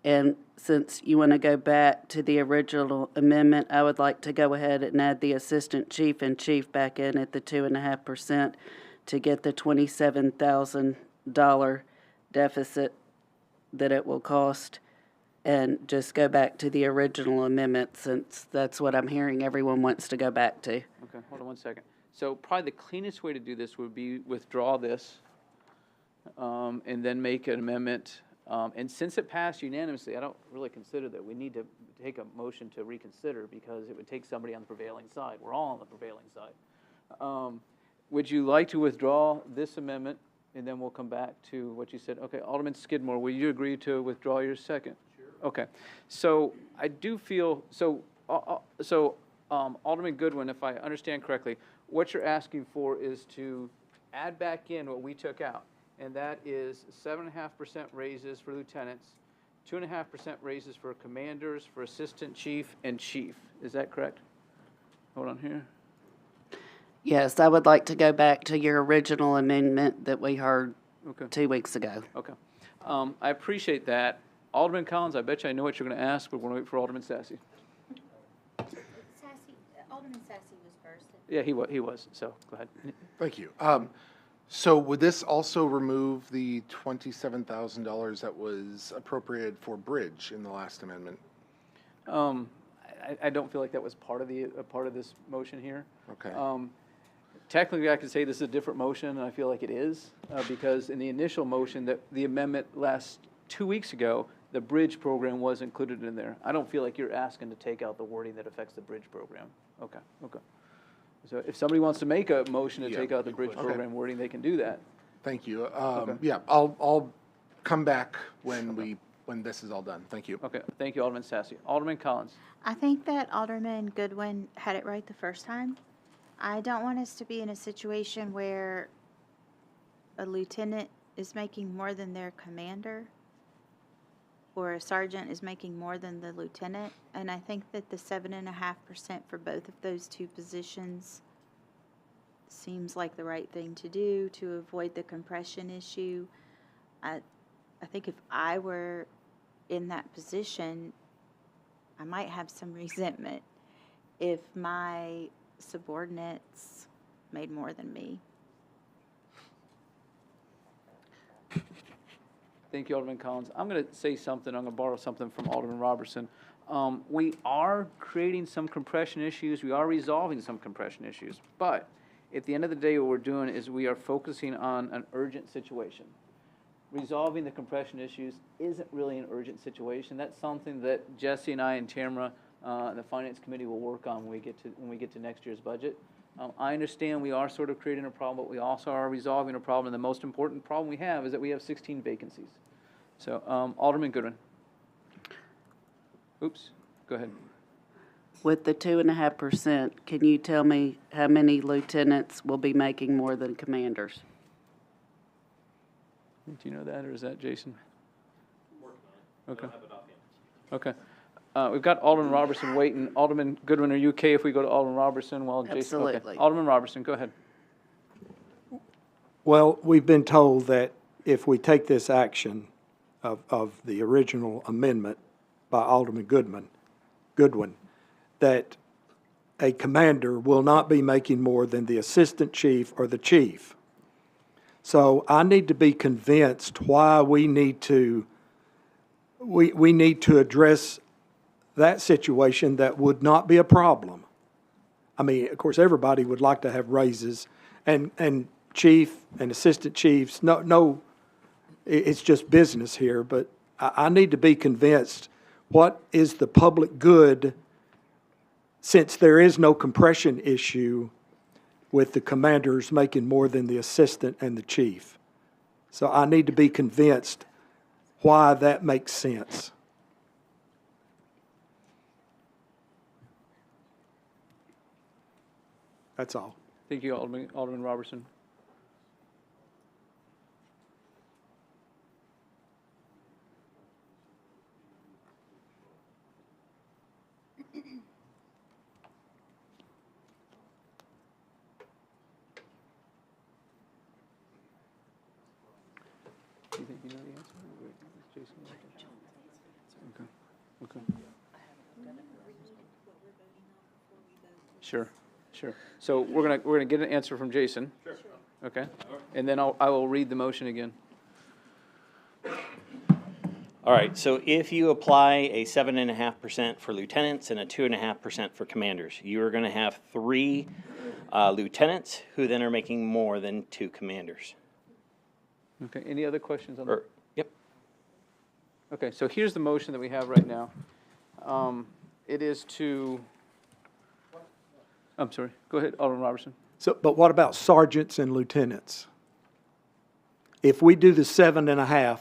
And since you want to go back to the original amendment, I would like to go ahead and add the assistant chief and chief back in at the 2.5% to get the $27,000 deficit that it will cost, and just go back to the original amendment, since that's what I'm hearing everyone wants to go back to. Okay, hold on one second. So probably the cleanest way to do this would be withdraw this and then make an amendment. And since it passed unanimously, I don't really consider that we need to take a motion to reconsider, because it would take somebody on the prevailing side. We're all on the prevailing side. Would you like to withdraw this amendment, and then we'll come back to what you said? Okay, Alderman Skidmore, will you agree to withdraw your second? Sure. Okay, so I do feel, Alderman Goodwin, if I understand correctly, what you're asking for is to add back in what we took out, and that is 7.5% raises for lieutenants, 2.5% raises for commanders, for assistant chief, and chief. Is that correct? Hold on here. Yes, I would like to go back to your original amendment that we heard 2 weeks ago. Okay. I appreciate that. Alderman Collins, I bet you I know what you're going to ask, but we're going to wait for Alderman Sassy. Alderman Sassy was first. Yeah, he was, so go ahead. Thank you. So would this also remove the $27,000 that was appropriated for bridge in the last amendment? I don't feel like that was part of this motion here. Okay. Technically, I could say this is a different motion, and I feel like it is, because in the initial motion, the amendment last 2 weeks ago, the bridge program was included in there. I don't feel like you're asking to take out the wording that affects the bridge program. Okay, okay. So if somebody wants to make a motion to Yeah, take out the bridge okay. program wording, they can do that. Thank you. Okay. Yeah, I'll come back when this is all done. Thank you. Okay, thank you, Alderman Sassy. Alderman Collins. I think that Alderman Goodwin had it right the first time. I don't want us to be in a situation where a lieutenant is making more than their commander, or a sergeant is making more than the lieutenant. And I think that the 7.5% for both of those two positions seems like the right thing to do to avoid the compression issue. I think if I were in that position, I might have some resentment if my subordinates made more than me. Thank you, Alderman Collins. I'm going to say something, I'm going to borrow something from Alderman Robertson. We are creating some compression issues, we are resolving some compression issues, but at the end of the day, what we're doing is we are focusing on an urgent situation. Resolving the compression issues isn't really an urgent situation. That's something that Jesse and I and Tamara and the Finance Committee will work on when we get to next year's budget. I understand we are sort of creating a problem, but we also are resolving a problem, and the most important problem we have is that we have 16 vacancies. So, Alderman Goodwin. Oops, go ahead. With the 2.5%, can you tell me how many lieutenants will be making more than commanders? Do you know that, or is that Jason? Okay. Okay. We've got Alderman Robertson waiting. Alderman Goodwin, are you okay if we go to Alderman Robertson while Jason? Absolutely. Okay. Alderman Robertson, go ahead. Well, we've been told that if we take this action of the original amendment by Alderman Goodwin, that a commander will not be making more than the assistant chief or the chief. So I need to be convinced why we need to address that situation that would not be a problem. I mean, of course, everybody would like to have raises, and chief and assistant chiefs, no, it's just business here, but I need to be convinced what is the public good, since there is no compression issue with the commanders making more than the assistant and the chief. So I need to be convinced why that makes sense. That's all. Thank you, Alderman Robertson. Do you think you know the answer? Or is Jason okay. Okay. Sure, sure. So we're gonna get an answer from Jason. Sure. Okay. And then I will read the motion again. All right, so if you apply a 7.5% for lieutenants and a 2.5% for commanders, you are gonna have 3 lieutenants who then are making more than 2 commanders. Okay, any other questions on that? Yep. Okay, so here's the motion that we have right now. It is to, I'm sorry, go ahead, Alderman Robertson. So, but what about sergeants and lieutenants? If we do the 7.5,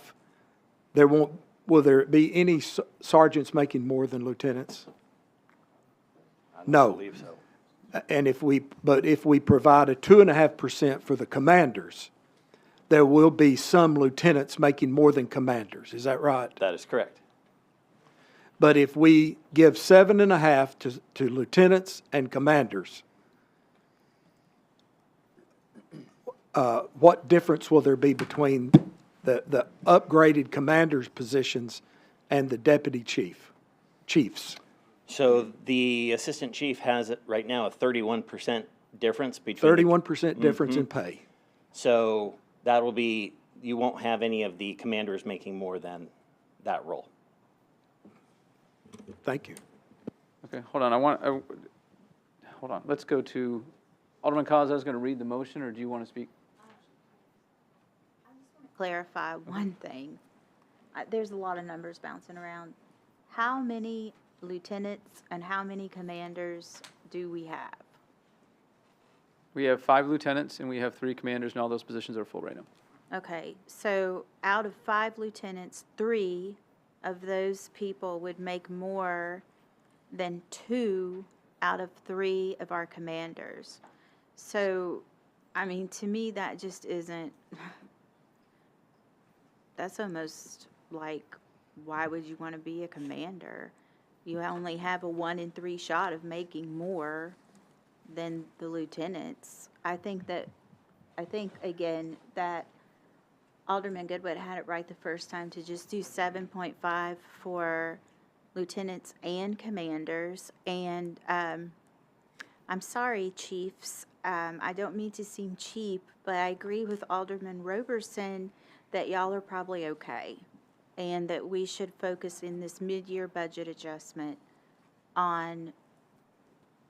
will there be any sergeants making more than lieutenants? No. believe so. And if we provide a 2.5% for the commanders, there will be some lieutenants making more than commanders. Is that right? That is correct. But if we give 7.5 to lieutenants and commanders, what difference will there be between the upgraded commanders' positions and the deputy chiefs? So the assistant chief has right now a 31% difference between 31% difference in pay. So that will be, you won't have any of the commanders making more than that role. Thank you. Okay, hold on, hold on, let's go to, Alderman Collins, I was going to read the motion, or do you want to speak? Clarify one thing. there's a lot of numbers bouncing around. How many lieutenants and how many commanders do we have? We have 5 lieutenants and we have 3 commanders, and all those positions are full right now. Okay, so out of 5 lieutenants, 3 of those people would make more than 2 out of 3 of our commanders. So, I mean, to me, that just isn't, that's almost like, why would you want to be a commander? You only have a 1 in 3 shot of making more than the lieutenants. I think, again, that Alderman Goodwin had it right the first time to just do 7.5 for lieutenants and commanders. And I'm sorry, chiefs, I don't mean to seem cheap, but I agree with Alderman Roberson that y'all are probably okay, and that we should focus in this mid-year budget adjustment on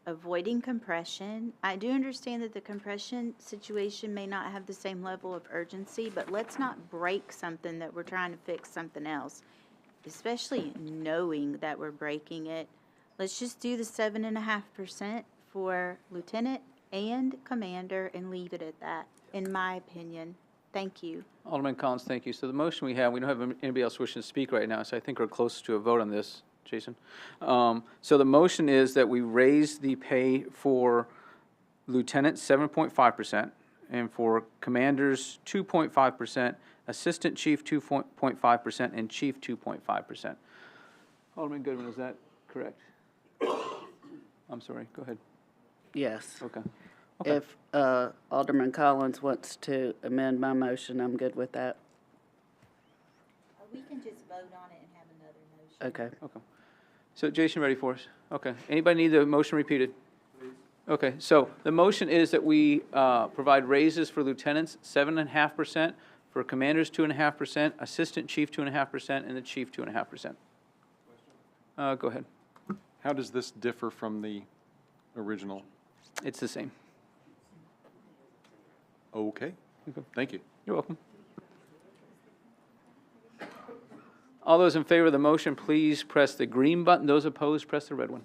avoiding compression. I do understand that the compression situation may not have the same level of urgency, but let's not break something that we're trying to fix something else, especially knowing that we're breaking it. Let's just do the 7.5% for lieutenant and commander and leave it at that, in my opinion. Thank you. Alderman Collins, thank you. So the motion we don't have anybody else wishing to speak right now, so I think we're close to a vote on this, Jason. So the motion is that we raise the pay for lieutenants 7.5%, and for commanders 2.5%, assistant chief 2.5%, and chief 2.5%. Alderman Goodwin, is that correct? I'm sorry, go ahead. Yes. Okay. If Alderman Collins wants to amend my motion, I'm good with that. We can just vote on it and have another motion. Okay. Okay. So Jason, ready for us? Okay. Anybody need the motion repeated? Okay, so the motion is that we provide raises for lieutenants 7.5%, for commanders 2.5%, assistant chief 2.5%, and the chief 2.5%. Go ahead. How does this differ from the original? It's the same. Okay. Thank you. You're welcome. All those in favor of the motion, please press the green button. Those opposed, press the red one.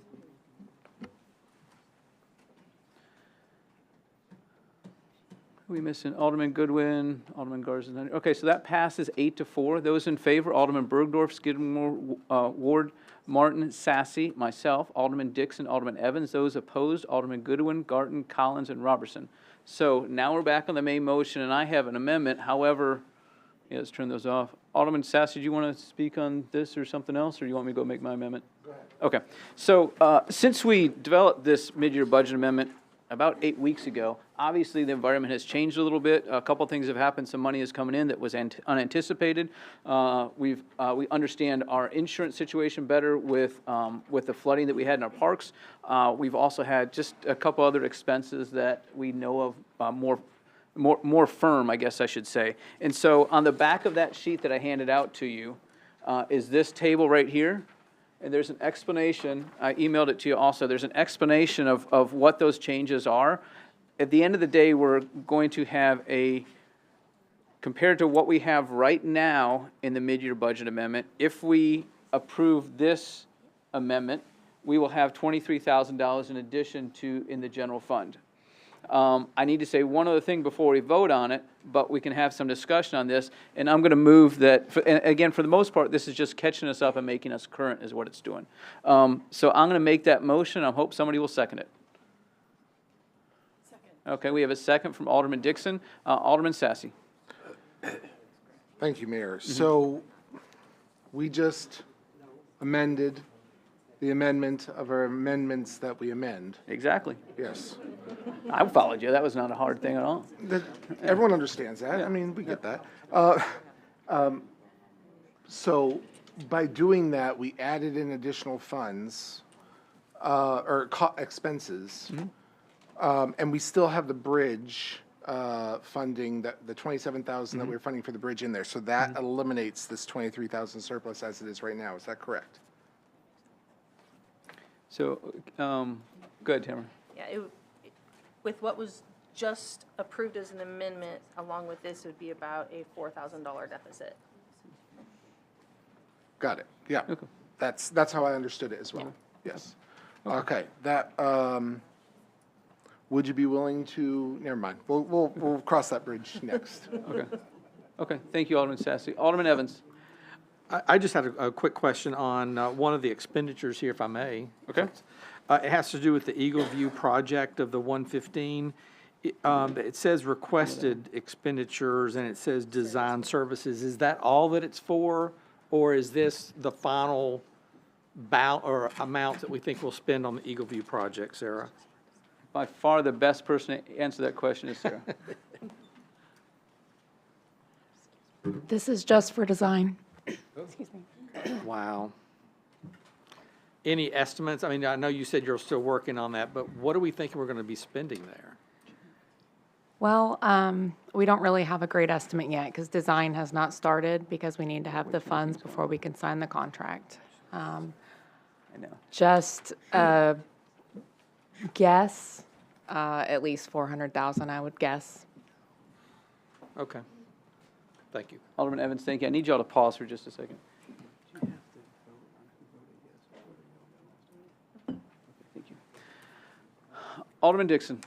Who are we missing? Alderman Goodwin, Alderman Garza. Okay, so that passes 8-4. Those in favor, Alderman Bergdorf, Skidmore, Ward, Martin, Sassy, myself, Alderman Dixon, Alderman Evans. Those opposed, Alderman Goodwin, Garton, Collins, and Robertson. So now we're back on the main motion, and I have an amendment. However, let's turn those off. Alderman Sassy, do you want to speak on this or something else, or do you want me to go make my amendment? Go ahead. Okay. So since we developed this mid-year budget amendment about 8 weeks ago, obviously the environment has changed a little bit. A couple things have happened. Some money is coming in that was unanticipated. We understand our insurance situation better with the flooding that we had in our parks. We've also had just a couple other expenses that we know of more firm, I guess I should say. And so on the back of that sheet that I handed out to you is this table right here. And there's an explanation, I emailed it to you also, there's an explanation of what those changes are. At the end of the day, we're going to have compared to what we have right now in the mid-year budget amendment, if we approve this amendment, we will have $23,000 in addition in the general fund. I need to say one other thing before we vote on it, but we can have some discussion on this, and I'm going to move that, and again, for the most part, this is just catching us up and making us current is what it's doing. So I'm going to make that motion. I hope somebody will second it. Second. Okay, we have a second from Alderman Dixon. Alderman Sassy. Thank you, Mayor. So we just amended the amendment of our amendments that we amend. Exactly. Yes. I followed you. That was not a hard thing at all. Everyone understands that. I mean, we get that. So by doing that, we added in additional funds or expenses, and we still have the bridge funding, the $27,000 that we're funding for the bridge in there. So that eliminates this $23,000 surplus as it is right now. Is that correct? So, go ahead, Tamara. Yeah, with what was just approved as an amendment, along with this, would be about a $4,000 deficit. Got it, yeah. Okay. That's how I understood it as well, yes. Okay, that, would you be willing to, never mind, we'll cross that bridge next. Okay. Okay, thank you, Alderman Sassy. Alderman Evans? I just had a quick question on one of the expenditures here, if I may. Okay. It has to do with the Eagle View project of the 115. It says requested expenditures, and it says design services. Is that all that it's for, or is this the final or amount that we think we'll spend on the Eagle View project, Sarah? By far the best person to answer that question is Sarah. This is just for design. Excuse me. Wow. Any estimates? I mean, I know you said you're still working on that, but what are we thinking we're going to be spending there? Well, we don't really have a great estimate yet because design has not started because we need to have the funds before we can sign the contract. I know. Just a guess, at least 400,000, I would guess. Okay. Thank you. Alderman Evans, thank you. I need y'all to pause for just a second. Thank you. Alderman Dixon.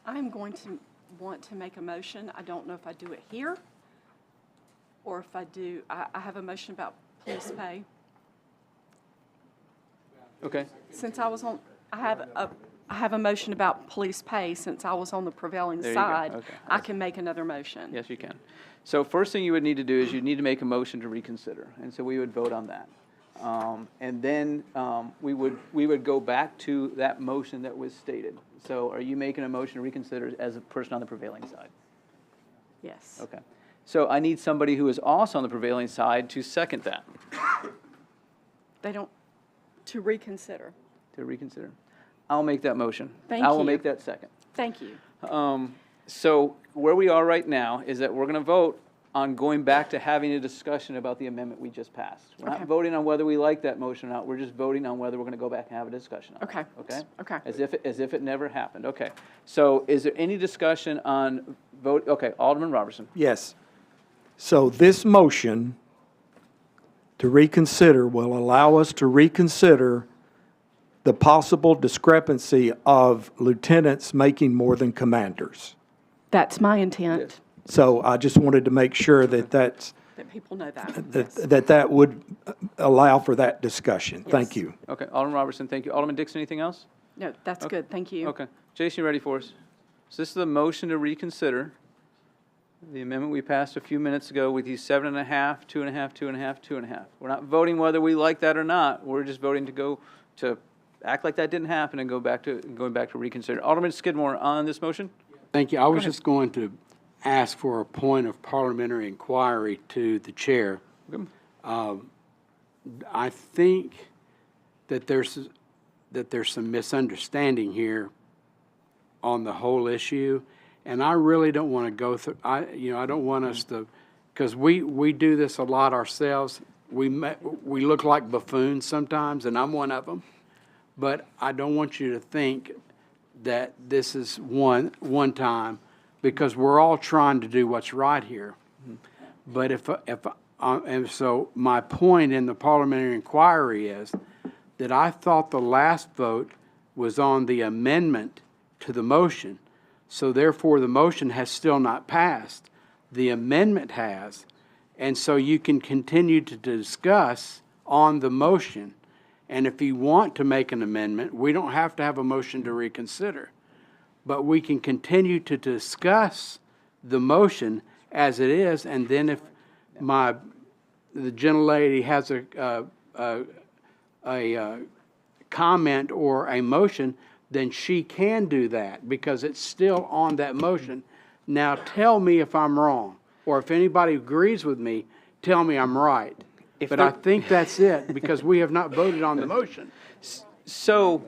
I'm going to want to make a motion. I don't know if I do it here or if I do, I have a motion about police pay. Okay. Since I was on, I have a motion about police pay since I was on the prevailing There you go. side. Okay. I can make another motion. Yes, you can. So first thing you would need to do is you need to make a motion to reconsider, and so we would vote on that. And then we would go back to that motion that was stated. So are you making a motion to reconsider as a person on the prevailing side? Yes. Okay. So I need somebody who is also on the prevailing side to second that. They don't, to reconsider. To reconsider. I'll make that motion. Thank I will you. make that second. Thank you. So where we are right now is that we're going to vote on going back to having a discussion about the amendment we just passed. We're Okay. not voting on whether we like that motion or not. We're just voting on whether we're going to go back and have a discussion on Okay. it. Okay? Okay. As if it never happened. Okay. So is there any discussion on vote? Okay, Alderman Robertson. Yes. So this motion to reconsider will allow us to reconsider the possible discrepancy of lieutenants making more than commanders. That's my intent, So I just wanted to make sure that that people know that. Yes. that would allow for that discussion. Thank you. Okay, Alderman Robertson, thank you. Alderman Dixon, anything else? No, that's Okay. good. Thank you. Okay. Jason, you ready for us? So this is the motion to reconsider the amendment we passed a few minutes ago with these 7.5, 2.5, 2.5, 2.5. We're not voting whether we like that or not. We're just voting to go to act like that didn't happen and going back to reconsider. Alderman Skidmore on this motion? Thank you. I was just going to ask for a point of parliamentary inquiry to the chair. I think that there's some misunderstanding here on the whole issue, and I really don't want to go through. I don't want us to, because we do this a lot ourselves. We look like buffoons sometimes, and I'm one of them. But I don't want you to think that this is one time, because we're all trying to do what's right here. But and so my point in the parliamentary inquiry is that I thought the last vote was on the amendment to the motion. So therefore, the motion has still not passed. The amendment has. And so you can continue to discuss on the motion. And if you want to make an amendment, we don't have to have a motion to reconsider. But we can continue to discuss the motion as it is, and then if the gentlelady has a comment or a motion, then she can do that because it's still on that motion. Now tell me if I'm wrong, or if anybody agrees with me, tell me I'm right. But I think that's it, because we have not voted on the motion. So,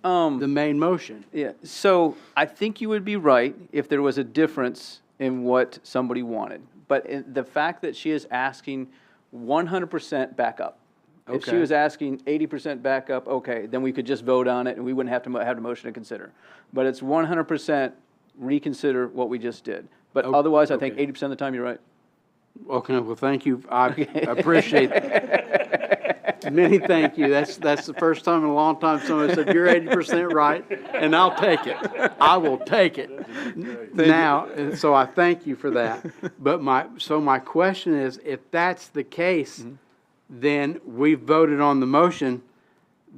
the main motion. yeah, so I think you would be right if there was a difference in what somebody wanted. But the fact that she is asking 100% backup. If she Okay. was asking 80% backup, okay, then we could just vote on it and we wouldn't have to have a motion to consider. But it's 100% reconsider what we just did. But otherwise, I think 80% of the time you're right. Okay, well, thank you. I appreciate Many thank you. That's the first time in a long time someone said, you're 80% right, and I'll take it. I will take it. Now, and so I thank you for that. But my question is, if that's the case, then we voted on the motion,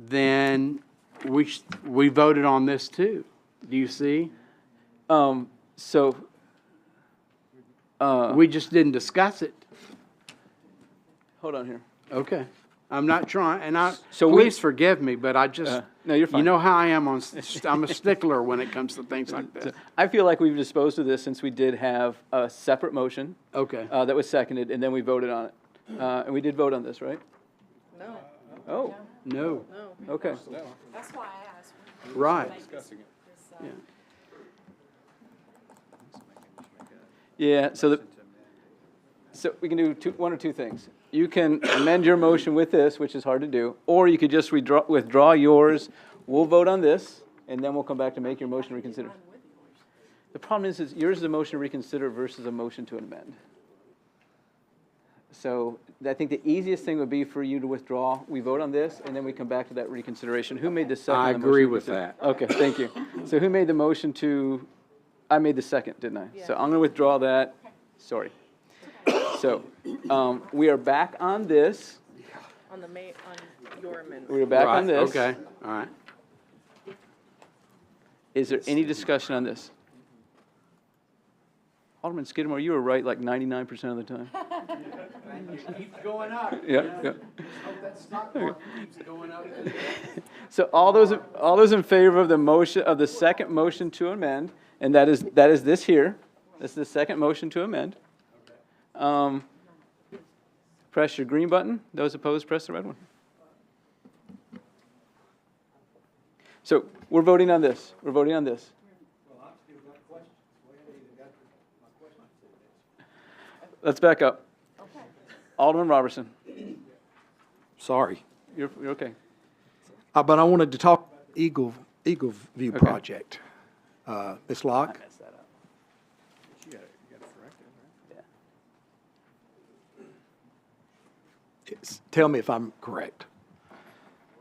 then we voted on this too. Do you see? We just didn't discuss it. Hold on here. Okay. I'm not trying, and So please forgive me, but I just, no, you're fine. you know how I am I'm a stickler when it comes to things like this. I feel like we've disposed of this since we did have a separate motion. Okay. That was seconded, and then we voted on it. And we did vote on this, right? No. Oh, No. okay. That's why I asked. Right. Yeah, so we can do one or two things. You can amend your motion with this, which is hard to do, or you could just withdraw yours. We'll vote on this, and then we'll come back to make your motion to reconsider. The problem is yours is a motion to reconsider versus a motion to amend. So I think the easiest thing would be for you to withdraw. We vote on this, and then we come back to that reconsideration. Who made the second? I on the motion agree to with reconsider? that. Okay, thank you. So who made the motion to, I made the second, didn't I? So I'm going to withdraw that. Sorry. So we are back on this. On your amendment. We're back on this. Okay, all right. Is there any discussion on this? Alderman Skidmore, you were right like 99% of the time. Keeps going up. Yeah. That stock market keeps going up. So all those in favor of the motion, of the second motion to amend, and that is this here. This is the second motion to amend. Press your green button. Those opposed, press the red one. So we're voting on this. We're voting on this. Let's back up. Alderman Robertson. Sorry. You're okay. But I wanted to talk Eagle View project. Ms. Locke? Tell me if I'm correct.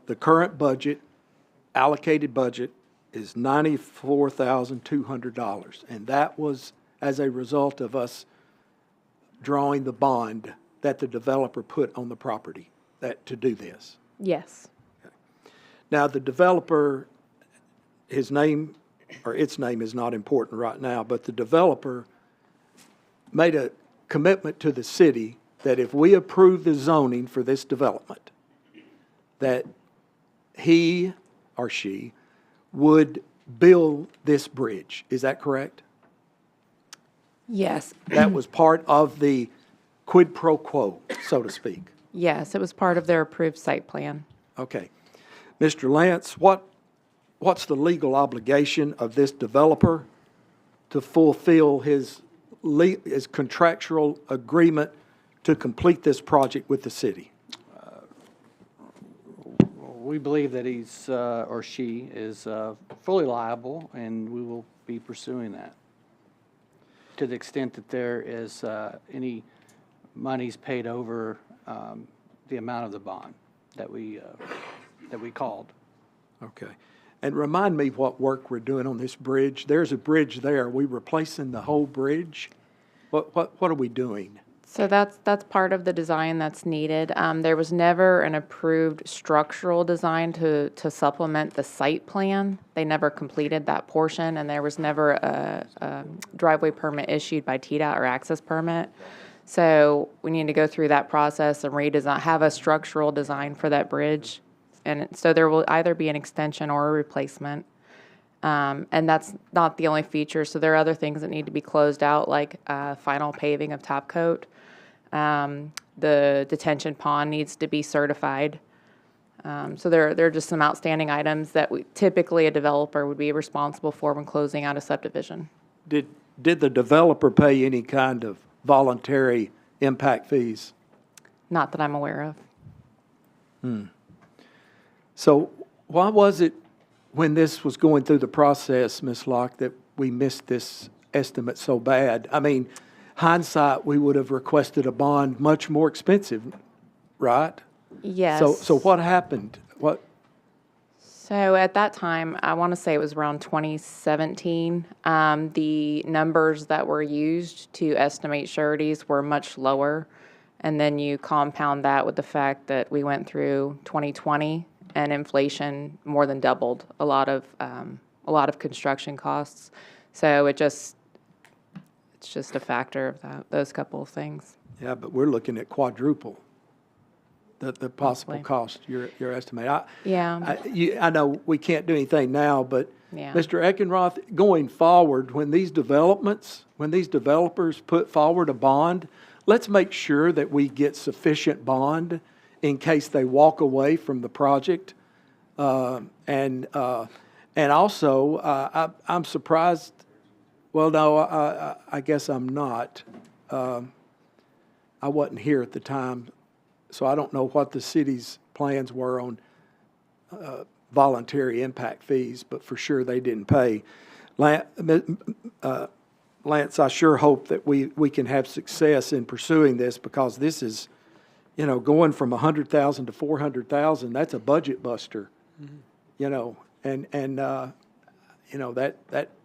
The current budget, allocated budget, is $94,200, and that was as a result of us drawing the bond that the developer put on the property to do this. Yes. Now, the developer, his name, or its name is not important right now, but the developer made a commitment to the city that if we approve the zoning for this development, that he or she would build this bridge. Is that correct? Yes. That was part of the quid pro quo, so to speak. Yes, it was part of their approved site plan. Okay. Mr. Lance, what's the legal obligation of this developer to fulfill his contractual agreement to complete this project with the city? We believe that he's, or she is fully liable, and we will be pursuing that to the extent that there is any monies paid over the amount of the bond that we called. Okay. And remind me what work we're doing on this bridge. There's a bridge there. Are we replacing the whole bridge? What are we doing? So that's part of the design that's needed. There was never an approved structural design to supplement the site plan. They never completed that portion, and there was never a driveway permit issued by TDOT or access permit. So we need to go through that process and redesign, have a structural design for that bridge. And so there will either be an extension or a replacement. And that's not the only feature. So there are other things that need to be closed out, like final paving of top coat. The detention pond needs to be certified. So there are just some outstanding items that typically a developer would be responsible for when closing out a subdivision. Did the developer pay any kind of voluntary impact fees? Not that I'm aware of. So why was it when this was going through the process, Ms. Locke, that we missed this estimate so bad? I mean, hindsight, we would have requested a bond much more expensive, right? Yes. So what happened? What? So at that time, I want to say it was around 2017, the numbers that were used to estimate sureties were much lower. And then you compound that with the fact that we went through 2020 and inflation more than doubled a lot of construction costs. So it's just a factor of those couple of things. Yeah, but we're looking at quadruple the possible Possibly. cost, your estimate. Yeah. I know we can't do anything now, but Yeah. Mr. Eckenroth, going forward, when these developers put forward a bond, let's make sure that we get sufficient bond in case they walk away from the project. And also, I'm surprised, well, no, I guess I'm not. I wasn't here at the time, so I don't know what the city's plans were on voluntary impact fees, but for sure they didn't pay. Lance, I sure hope that we can have success in pursuing this, because this is, going from 100,000 to 400,000, that's a budget buster, and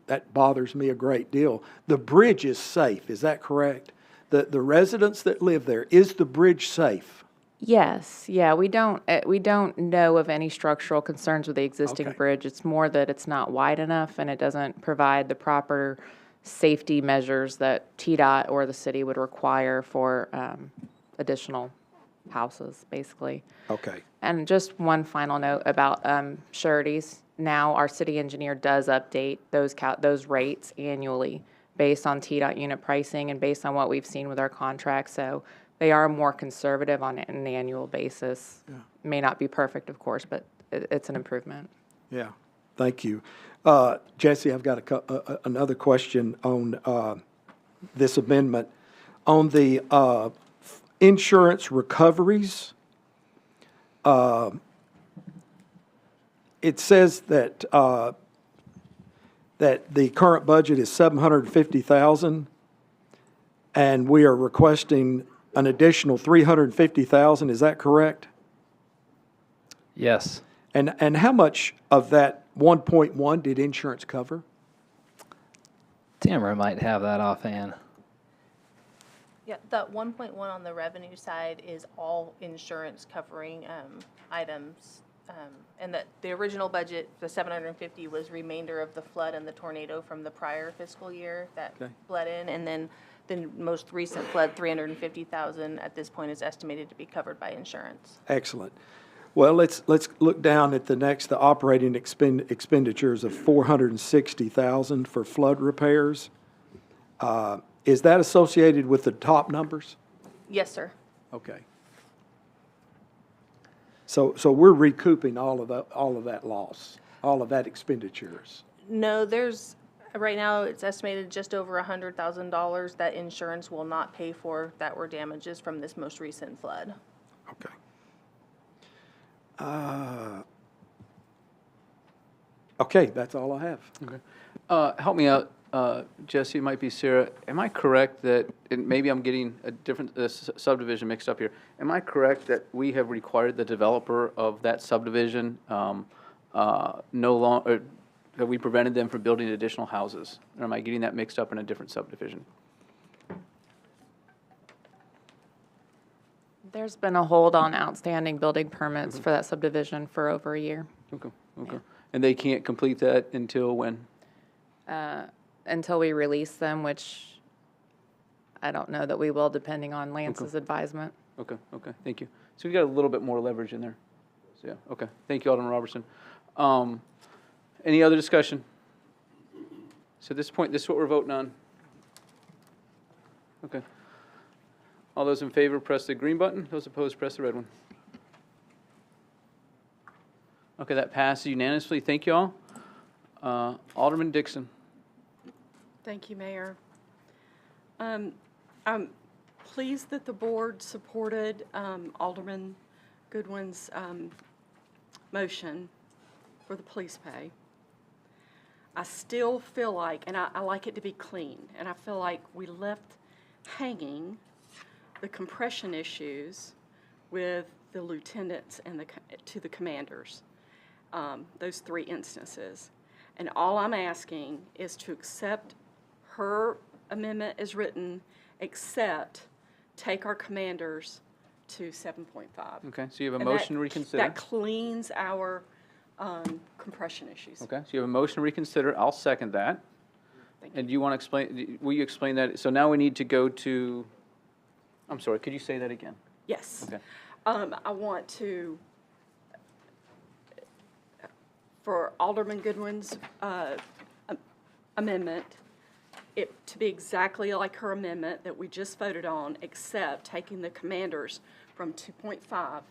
that bothers me a great deal. The bridge is safe, is that correct? The residents that live there, is the bridge safe? Yes, yeah, we don't know of any structural concerns with the existing Okay. bridge. It's more that it's not wide enough and it doesn't provide the proper safety measures that TDOT or the city would require for additional houses, basically. Okay. And just one final note about sureties. Now, our city engineer does update those rates annually based on TDOT unit pricing and based on what we've seen with our contracts. So they are more conservative on an annual basis. Yeah. May not be perfect, of course, but it's an improvement. Yeah, thank you. Jesse, I've got another question on this amendment. On the insurance recoveries, it says that the current budget is $750,000, and we are requesting an additional $350,000. Is that correct? Yes. And how much of that 1.1 did insurance cover? Tamara might have that offhand. Yeah, that 1.1 on the revenue side is all insurance covering items. And that the original budget, the 750, was remainder of the flood and the tornado from the prior fiscal year that bled in. And then the most recent flood, 350,000 at this point, is estimated to be covered by insurance. Excellent. Well, let's look down at the operating expenditures of $460,000 for flood repairs. Is that associated with the top numbers? Yes, sir. Okay. So we're recouping all of that loss, all of that expenditures. No, right now it's estimated just over $100,000 that insurance will not pay for that were damages from this most recent flood. Okay. Okay, that's all I have. Okay. Help me out, Jesse, it might be Sarah. Am I correct that, and maybe I'm getting a different subdivision mixed up here. Am I correct that we have required the developer of that subdivision that we prevented them from building additional houses? Or am I getting that mixed up in a different subdivision? There's been a hold on outstanding building permits for that subdivision for over a year. Okay, okay. And they can't complete that until when? Until we release them, which I don't know that we will, depending on Lance's advisement. Okay, okay, thank you. So we got a little bit more leverage in there. So, yeah, okay. Thank you, Alderman Robertson. Any other discussion? So at this point, this is what we're voting on. Okay. All those in favor, press the green button. Those opposed, press the red one. Okay, that passes unanimously. Thank you all. Alderman Dixon. Thank you, Mayor. I'm pleased that the board supported Alderman Goodwin's motion for the police pay. I still feel like, and I like it to be clean, and I feel like we left hanging the compression issues with the lieutenants and to the commanders, those 3 instances. And all I'm asking is to accept her amendment as written, except take our commanders to 7.5. Okay, so you have a And motion to reconsider. That cleans our compression issues. Okay, so you have a motion to reconsider. I'll second that. And do you want to explain, will you explain that? So now we need to go to, I'm sorry, could you say that again? Yes. Okay. I want to, for Alderman Goodwin's amendment, it to be exactly like her amendment that we just voted on, except taking the commanders from 2.5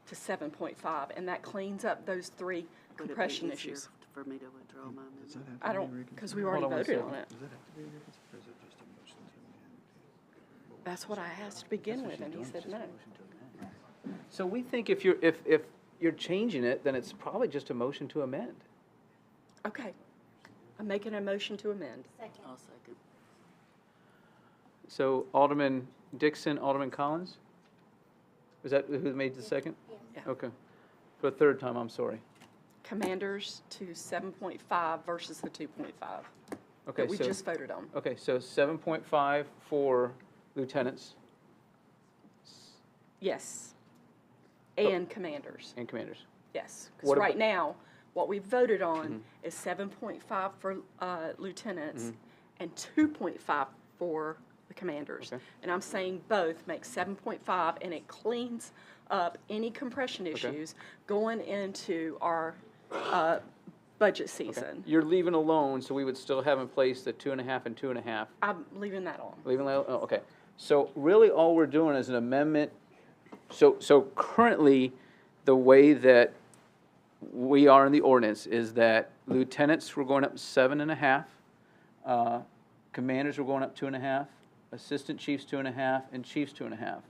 to 7.5, and that cleans up those 3 compression issues. For me to withdraw my amendment? I don't, because we already voted on it. That's what I asked to begin with, and he said no. So we think if you're changing it, then it's probably just a motion to amend. Okay. I'm making a motion to amend. I'll second. So Alderman Dixon, Alderman Collins? Is that who made the second? Yeah. Okay. For a third time, I'm sorry. Commanders to 7.5 versus the 2.5 Okay, that we so- just voted on. Okay, so 7.5 for lieutenants Yes. And commanders. and commanders. Yes. What Because ab- right now, what we voted on is 7.5 for lieutenants and 2.5 for the commanders. Okay. And I'm saying both make 7.5, and it cleans up any compression issues going into our budget season. You're leaving alone, so we would still have in place the 2.5 and 2.5. I'm leaving that on. Leaving that, oh, okay. So really all we're doing is an amendment. So currently, the way that we are in the ordinance is that lieutenants were going up 7.5, commanders were going up 2.5, assistant chiefs 2.5, and chiefs 2.5.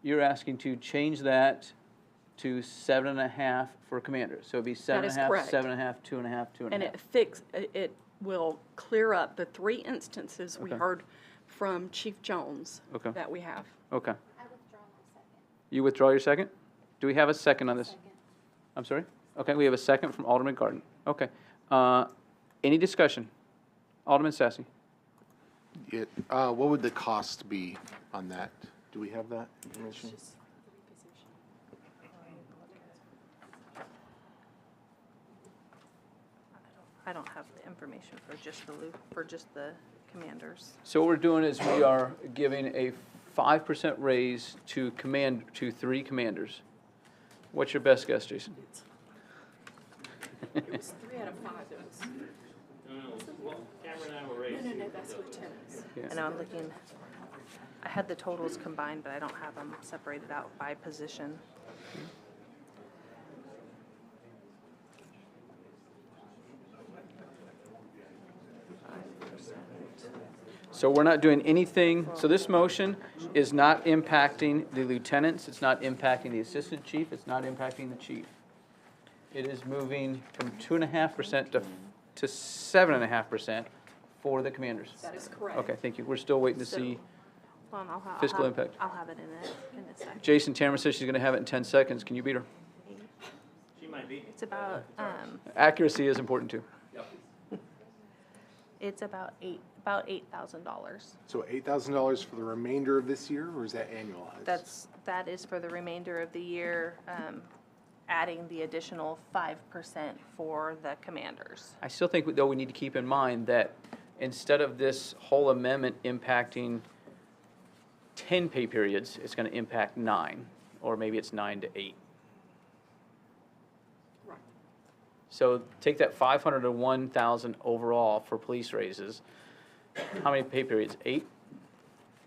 You're asking to change that to 7.5 for commanders. So it'd be That is 7.5, correct. 7.5, 2.5, 2.5. And it will clear up the 3 instances we Okay. heard from Chief Jones Okay. that we have. Okay. You withdraw your second? Do we have a second on this? I'm sorry? Okay, we have a second from Alderman Garden. Okay. Any discussion? Alderman Sassy? What would the cost be on that? Do we have that information? I don't have the information for just the commanders. So what we're doing is we are giving a 5% raise to 3 commanders. What's your best guess, Jason? It was 3 out of 5 that was. Cameron and I were raised. No, that's lieutenants. And I'm looking, I had the totals combined, but I don't have them separated out by position. So we're not doing anything, so this motion is not impacting the lieutenants, it's not impacting the assistant chief, it's not impacting the chief. It is moving from 2.5% to 7.5% for the commanders. That is correct. Okay, thank you. We're still waiting to So- see Hold on, fiscal impact. I'll have it in a second. Jason Tamara says she's going to have it in 10 seconds. Can you beat her? She might be. It's about, Accuracy is important too. it's about $8,000. So $8,000 for the remainder of this year, or is that annualized? That is for the remainder of the year, adding the additional 5% for the commanders. I still think, though, we need to keep in mind that instead of this whole amendment impacting 10 pay periods, it's going to impact 9, or maybe it's 9 to 8. Right. So take that 500 to 1,000 overall for police raises. How many pay periods? 8?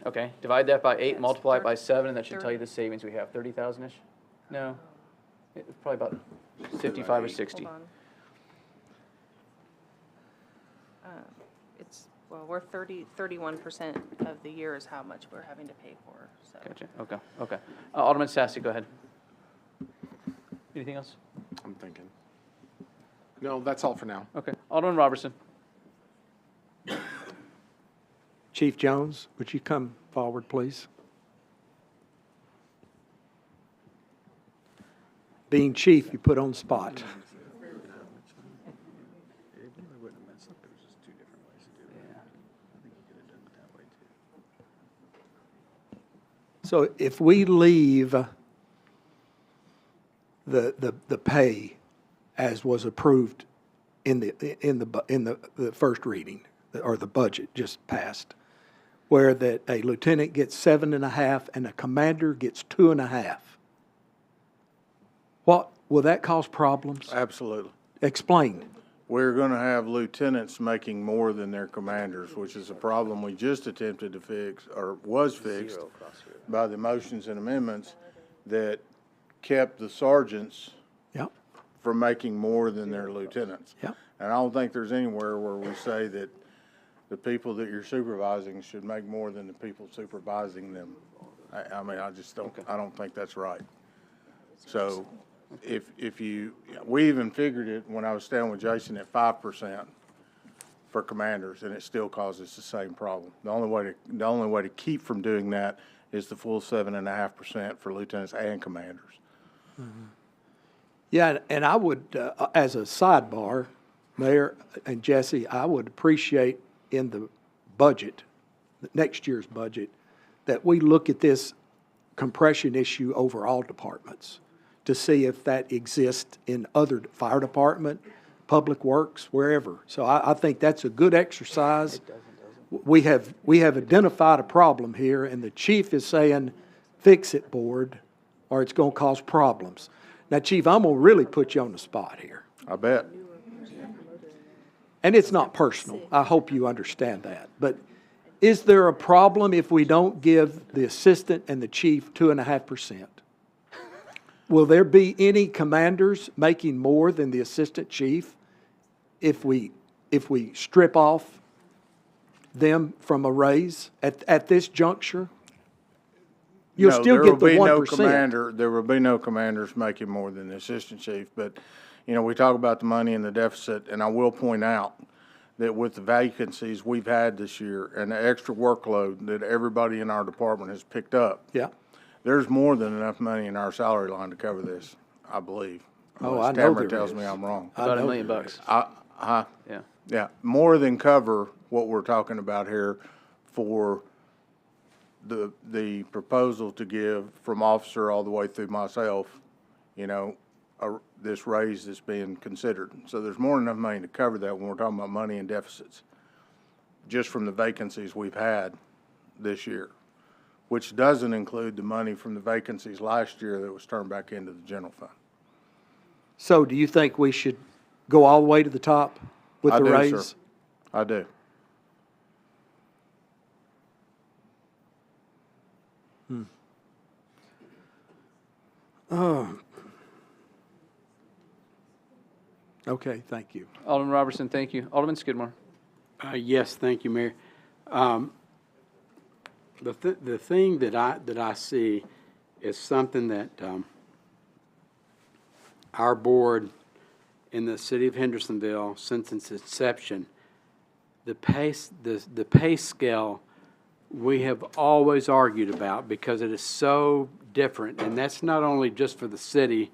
Okay, divide that by 8, multiply it by 7, and that should tell you the savings we have. 30,000-ish? No, it's probably about 55 or 60. Hold on. Well, we're 31% of the year is how much we're having to pay for, so. Gotcha, okay. Alderman Sassy, go ahead. Anything else? I'm thinking. No, that's all for now. Okay, Alderman Robertson. Chief Jones, would you come forward, please? Being chief, you put on the spot. So if we leave the pay as was approved in the first reading, or the budget just passed, where that a lieutenant gets 7.5 and a commander gets 2.5, what, will that cause problems? Absolutely. Explain. We're going to have lieutenants making more than their commanders, which is a problem we just attempted to fix, or was fixed by the motions and amendments that kept the sergeants Yep. from making more than their lieutenants. Yep. And I don't think there's anywhere where we say that the people that you're supervising should make more than the people supervising them. I mean, I just don't, I don't think that's right. So if you, we even figured it when I was staying with Jason at 5% for commanders, and it still causes the same problem. The only way to keep from doing that is the full 7.5% for lieutenants and commanders. Mm-hmm. Yeah, and I would, as a sidebar, Mayor and Jesse, I would appreciate in the budget, next year's budget, that we look at this compression issue over all departments to see if that exists in other fire department, public works, wherever. So I think that's a good exercise. We have identified a problem here, and the chief is saying, fix it, board, or it's going to cause problems. Now, Chief, I'm going to really put you on the spot here. I bet. And it's not personal. I hope you understand that. But is there a problem if we don't give the assistant and the chief 2.5%? Will there be any commanders making more than the assistant chief if we strip off them from a raise at this juncture? You'll still get the 1%. There will be no commanders making more than the assistant chief, but, you know, we talk about the money and the deficit, and I will point out that with the vacancies we've had this year and the extra workload that everybody in our department has picked up. Yeah. There's more than enough money in our salary line to cover this, I believe. Oh, Unless I know Tamara there tells is. me I'm wrong. About $1 million. Yeah. Yeah, more than cover what we're talking about here for the proposal to give from officer all the way through myself, you know, this raise that's being considered. So there's more than enough money to cover that when we're talking about money and deficits, just from the vacancies we've had this year, which doesn't include the money from the vacancies last year that was turned back into the general fund. So do you think we should go all the way to the top with the raise? Sir. I do. Okay, thank you. Alderman Robertson, thank you. Alderman Skidmore. Yes, thank you, Mayor. The thing that I see is something that our board in the city of Hendersonville, since its inception, the pay scale we have always argued about because it is so different, and that's not only just for the city.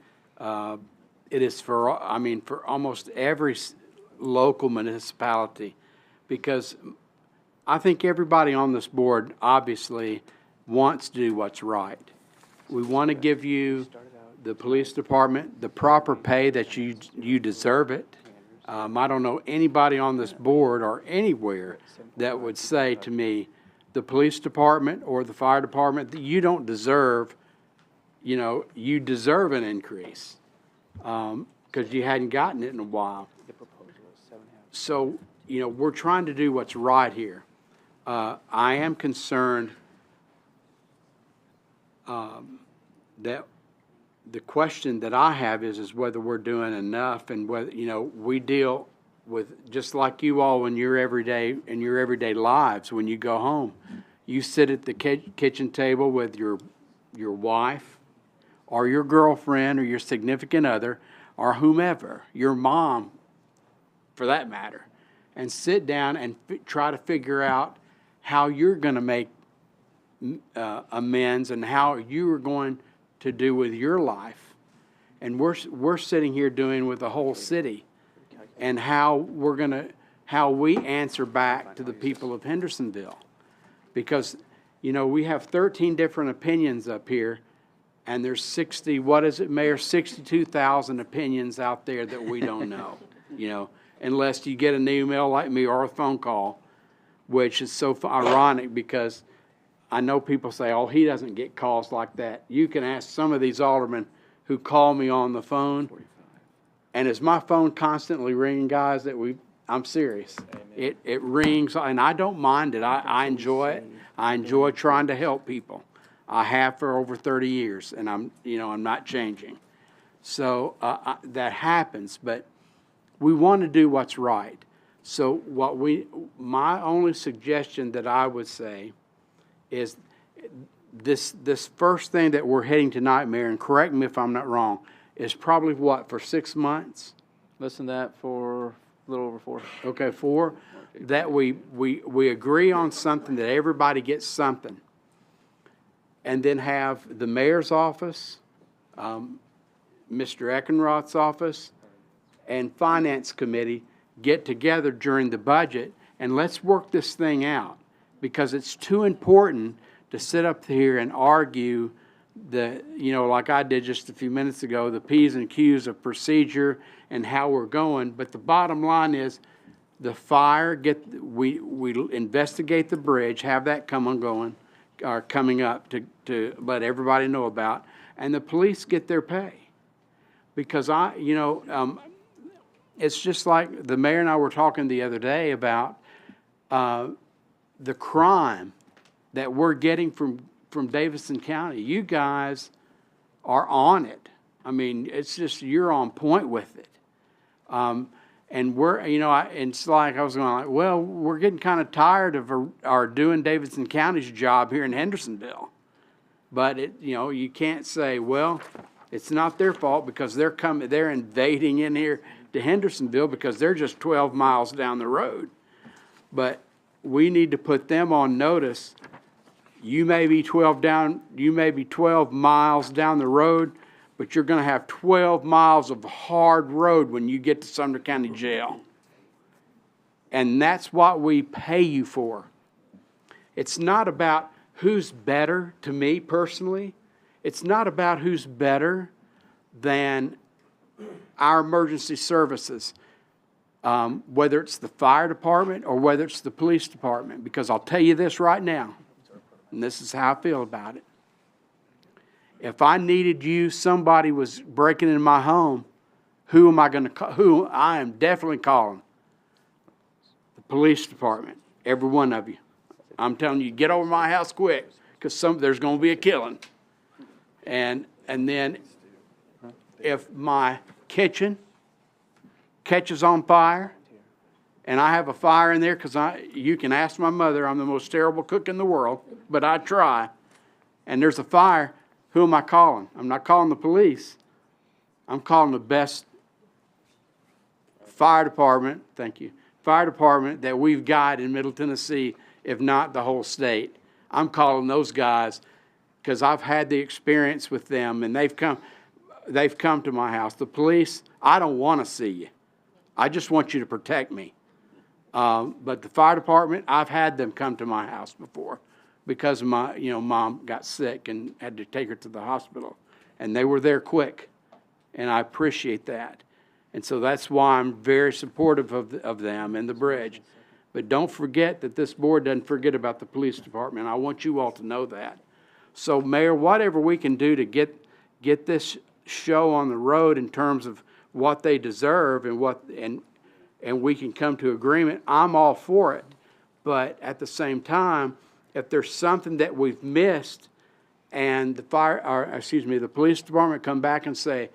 It is for, I mean, for almost every local municipality, because I think everybody on this board obviously wants to do what's right. We want to give you, the police department, the proper pay that you deserve it. I don't know anybody on this board or anywhere that would say to me, the police department or the fire department, that you don't deserve, you know, you deserve an increase. Because you hadn't gotten it in a while. So, you know, we're trying to do what's right here. I am concerned that the question that I have is whether we're doing enough, and whether, you know, we deal with, just like you all in your everyday lives, when you go home, you sit at the kitchen table with your wife, or your girlfriend, or your significant other, or whomever, your mom, for that matter, and sit down and try to figure out how you're going to make amends and how you are going to do with your life. And we're sitting here doing with the whole city and how we answer back to the people of Hendersonville. Because, you know, we have 13 different opinions up here, and there's 62,000 opinions out there that we don't know, you know, unless you get an email like me or a phone call, which is so ironic because I know people say, oh, he doesn't get calls like that. You can ask some of these aldermen who call me on the phone, and is my phone constantly ringing, guys, I'm serious. It rings, and I don't mind it. I enjoy it. I enjoy trying to help people. I have for over 30 years, and I'm not changing. So that happens, but we want to do what's right. So my only suggestion that I would say is this first thing that we're heading tonight, Mayor, and correct me if I'm not wrong, is probably what, for 6 months? Less than that for a little over 4. Okay, 4. That we agree on something, that everybody gets something. And then have the mayor's office, Mr. Eckenroth's office, and finance committee get together during the budget and let's work this thing out, because it's too important to sit up here and argue like I did just a few minutes ago, the P's and Q's of procedure and how we're going. But the bottom line is the fire, we investigate the bridge, have that coming up to let everybody know about, and the police get their pay. Because it's just like the mayor and I were talking the other day about the crime that we're getting from Davidson County. You guys are on it. I mean, it's just, you're on point with it. And we're, it's like I was going like, well, we're getting kind of tired of our doing Davidson County's job here in Hendersonville. But you can't say, well, it's not their fault because they're invading in here to Hendersonville because they're just 12 miles down the road. But we need to put them on notice. You may be 12 miles down the road, but you're going to have 12 miles of hard road when you get to Sumner County Jail. And that's what we pay you for. It's not about who's better, to me personally. It's not about who's better than our emergency services, whether it's the fire department or whether it's the police department. Because I'll tell you this right now, and this is how I feel about it. If I needed you, somebody was breaking into my home, who am I going to call? Who I am definitely calling? The police department, every one of you. I'm telling you, get over my house quick, because there's going to be a killing. And then if my kitchen catches on fire, and I have a fire in there, because you can ask my mother, I'm the most terrible cook in the world, but I try, and there's a fire, who am I calling? I'm not calling the police. I'm calling the best fire department, thank you, fire department that we've got in Middle Tennessee, if not the whole state. I'm calling those guys because I've had the experience with them, and they've come to my house. The police, I don't want to see you. I just want you to protect me. But the fire department, I've had them come to my house before because my mom got sick and had to take her to the hospital, and they were there quick, and I appreciate that. And so that's why I'm very supportive of them and the bridge. But don't forget that this board doesn't forget about the police department. I want you all to know that. So, Mayor, whatever we can do to get this show on the road in terms of what they deserve and we can come to agreement, I'm all for it. But at the same time, if there's something that we've missed and the police department come back and say,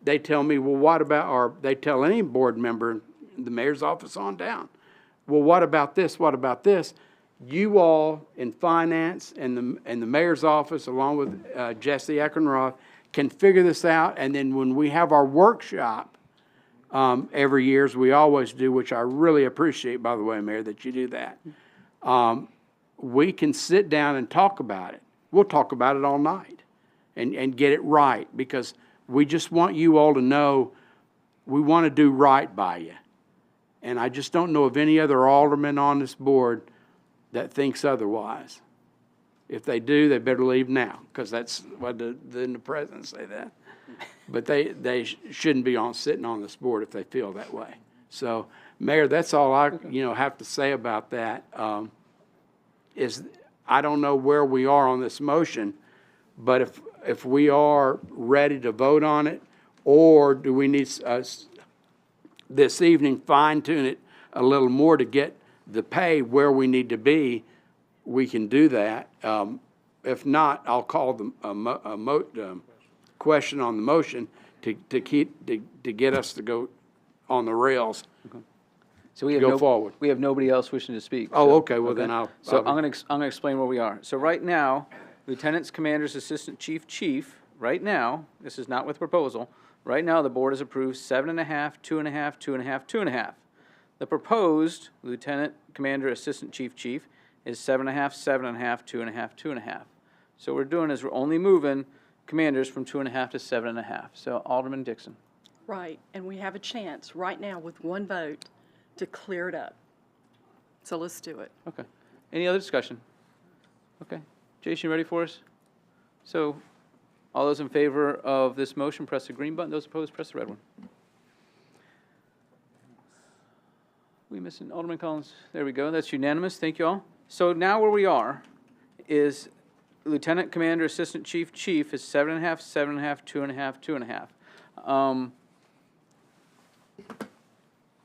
they tell me, well, what about, or they tell any board member in the mayor's office on down, well, what about this? What about this? You all in finance and the mayor's office, along with Jesse Eckenroth, can figure this out. And then when we have our workshop every year, as we always do, which I really appreciate, by the way, Mayor, that you do that, we can sit down and talk about it. We'll talk about it all night and get it right, because we just want you all to know, we want to do right by you. And I just don't know of any other alderman on this board that thinks otherwise. If they do, they better leave now, because that's what didn't the president say that? But they shouldn't be sitting on this board if they feel that way. So, Mayor, that's all I have to say about that. Is I don't know where we are on this motion, but if we are ready to vote on it, or do we need this evening fine tune it a little more to get the pay where we need to be, we can do that. If not, I'll call the question on the motion to get us to go on the rails. So we have go forward. We have nobody else wishing to speak. Oh, so- okay, well then I'll. I'm gonna explain where we are. So right now, lieutenants, commanders, assistant chief, right now, this is not with proposal, right now, the board has approved 7.5, 2.5, 2.5, 2.5. The proposed lieutenant, commander, assistant chief is 7.5, 7.5, 2.5, 2.5. So what we're doing is we're only moving commanders from 2.5 to 7.5. So Alderman Dixon. Right, and we have a chance right now with one vote to clear it up. So let's do it. Okay. Any other discussion? Okay. Jason, you ready for us? So all those in favor of this motion, press the green button. Those opposed, press the red one. We missing Alderman Collins? There we go. That's unanimous. Thank you all. So now where we are is Lieutenant Commander, Assistant Chief is 7.5, 7.5, 2.5, 2.5.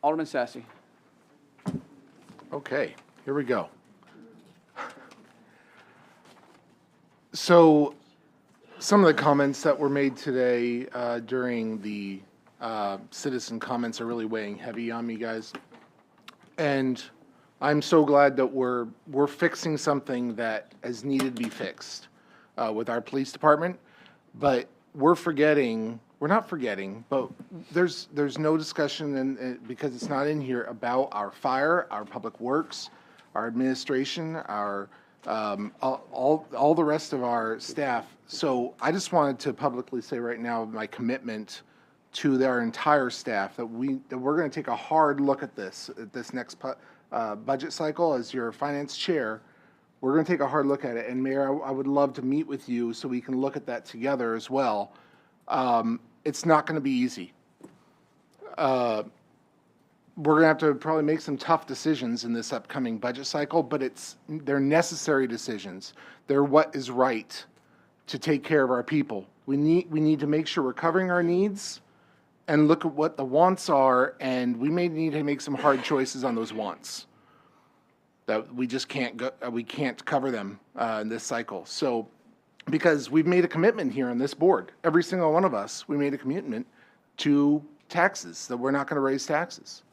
Alderman Sassy. Okay, here we go. So some of the comments that were made today during the citizen comments are really weighing heavy on me, guys. And I'm so glad that we're fixing something that has needed to be fixed with our police department. But we're not forgetting, but there's no discussion, and because it's not in here, about our fire, our public works, our administration, our all the rest of our staff. So I just wanted to publicly say right now my commitment to our entire staff that we're going to take a hard look at this next budget cycle. As your finance chair, we're going to take a hard look at it. And Mayor, I would love to meet with you so we can look at that together as well. It's not going to be easy. We're going to have to probably make some tough decisions in this upcoming budget cycle, but they're necessary decisions. They're what is right to take care of our people. We need to make sure we're covering our needs and look at what the wants are, and we may need to make some hard choices on those wants that we just can't cover them in this cycle. So, because we've made a commitment here on this board, every single one of us, we made a commitment to taxes, that we're not going to raise taxes.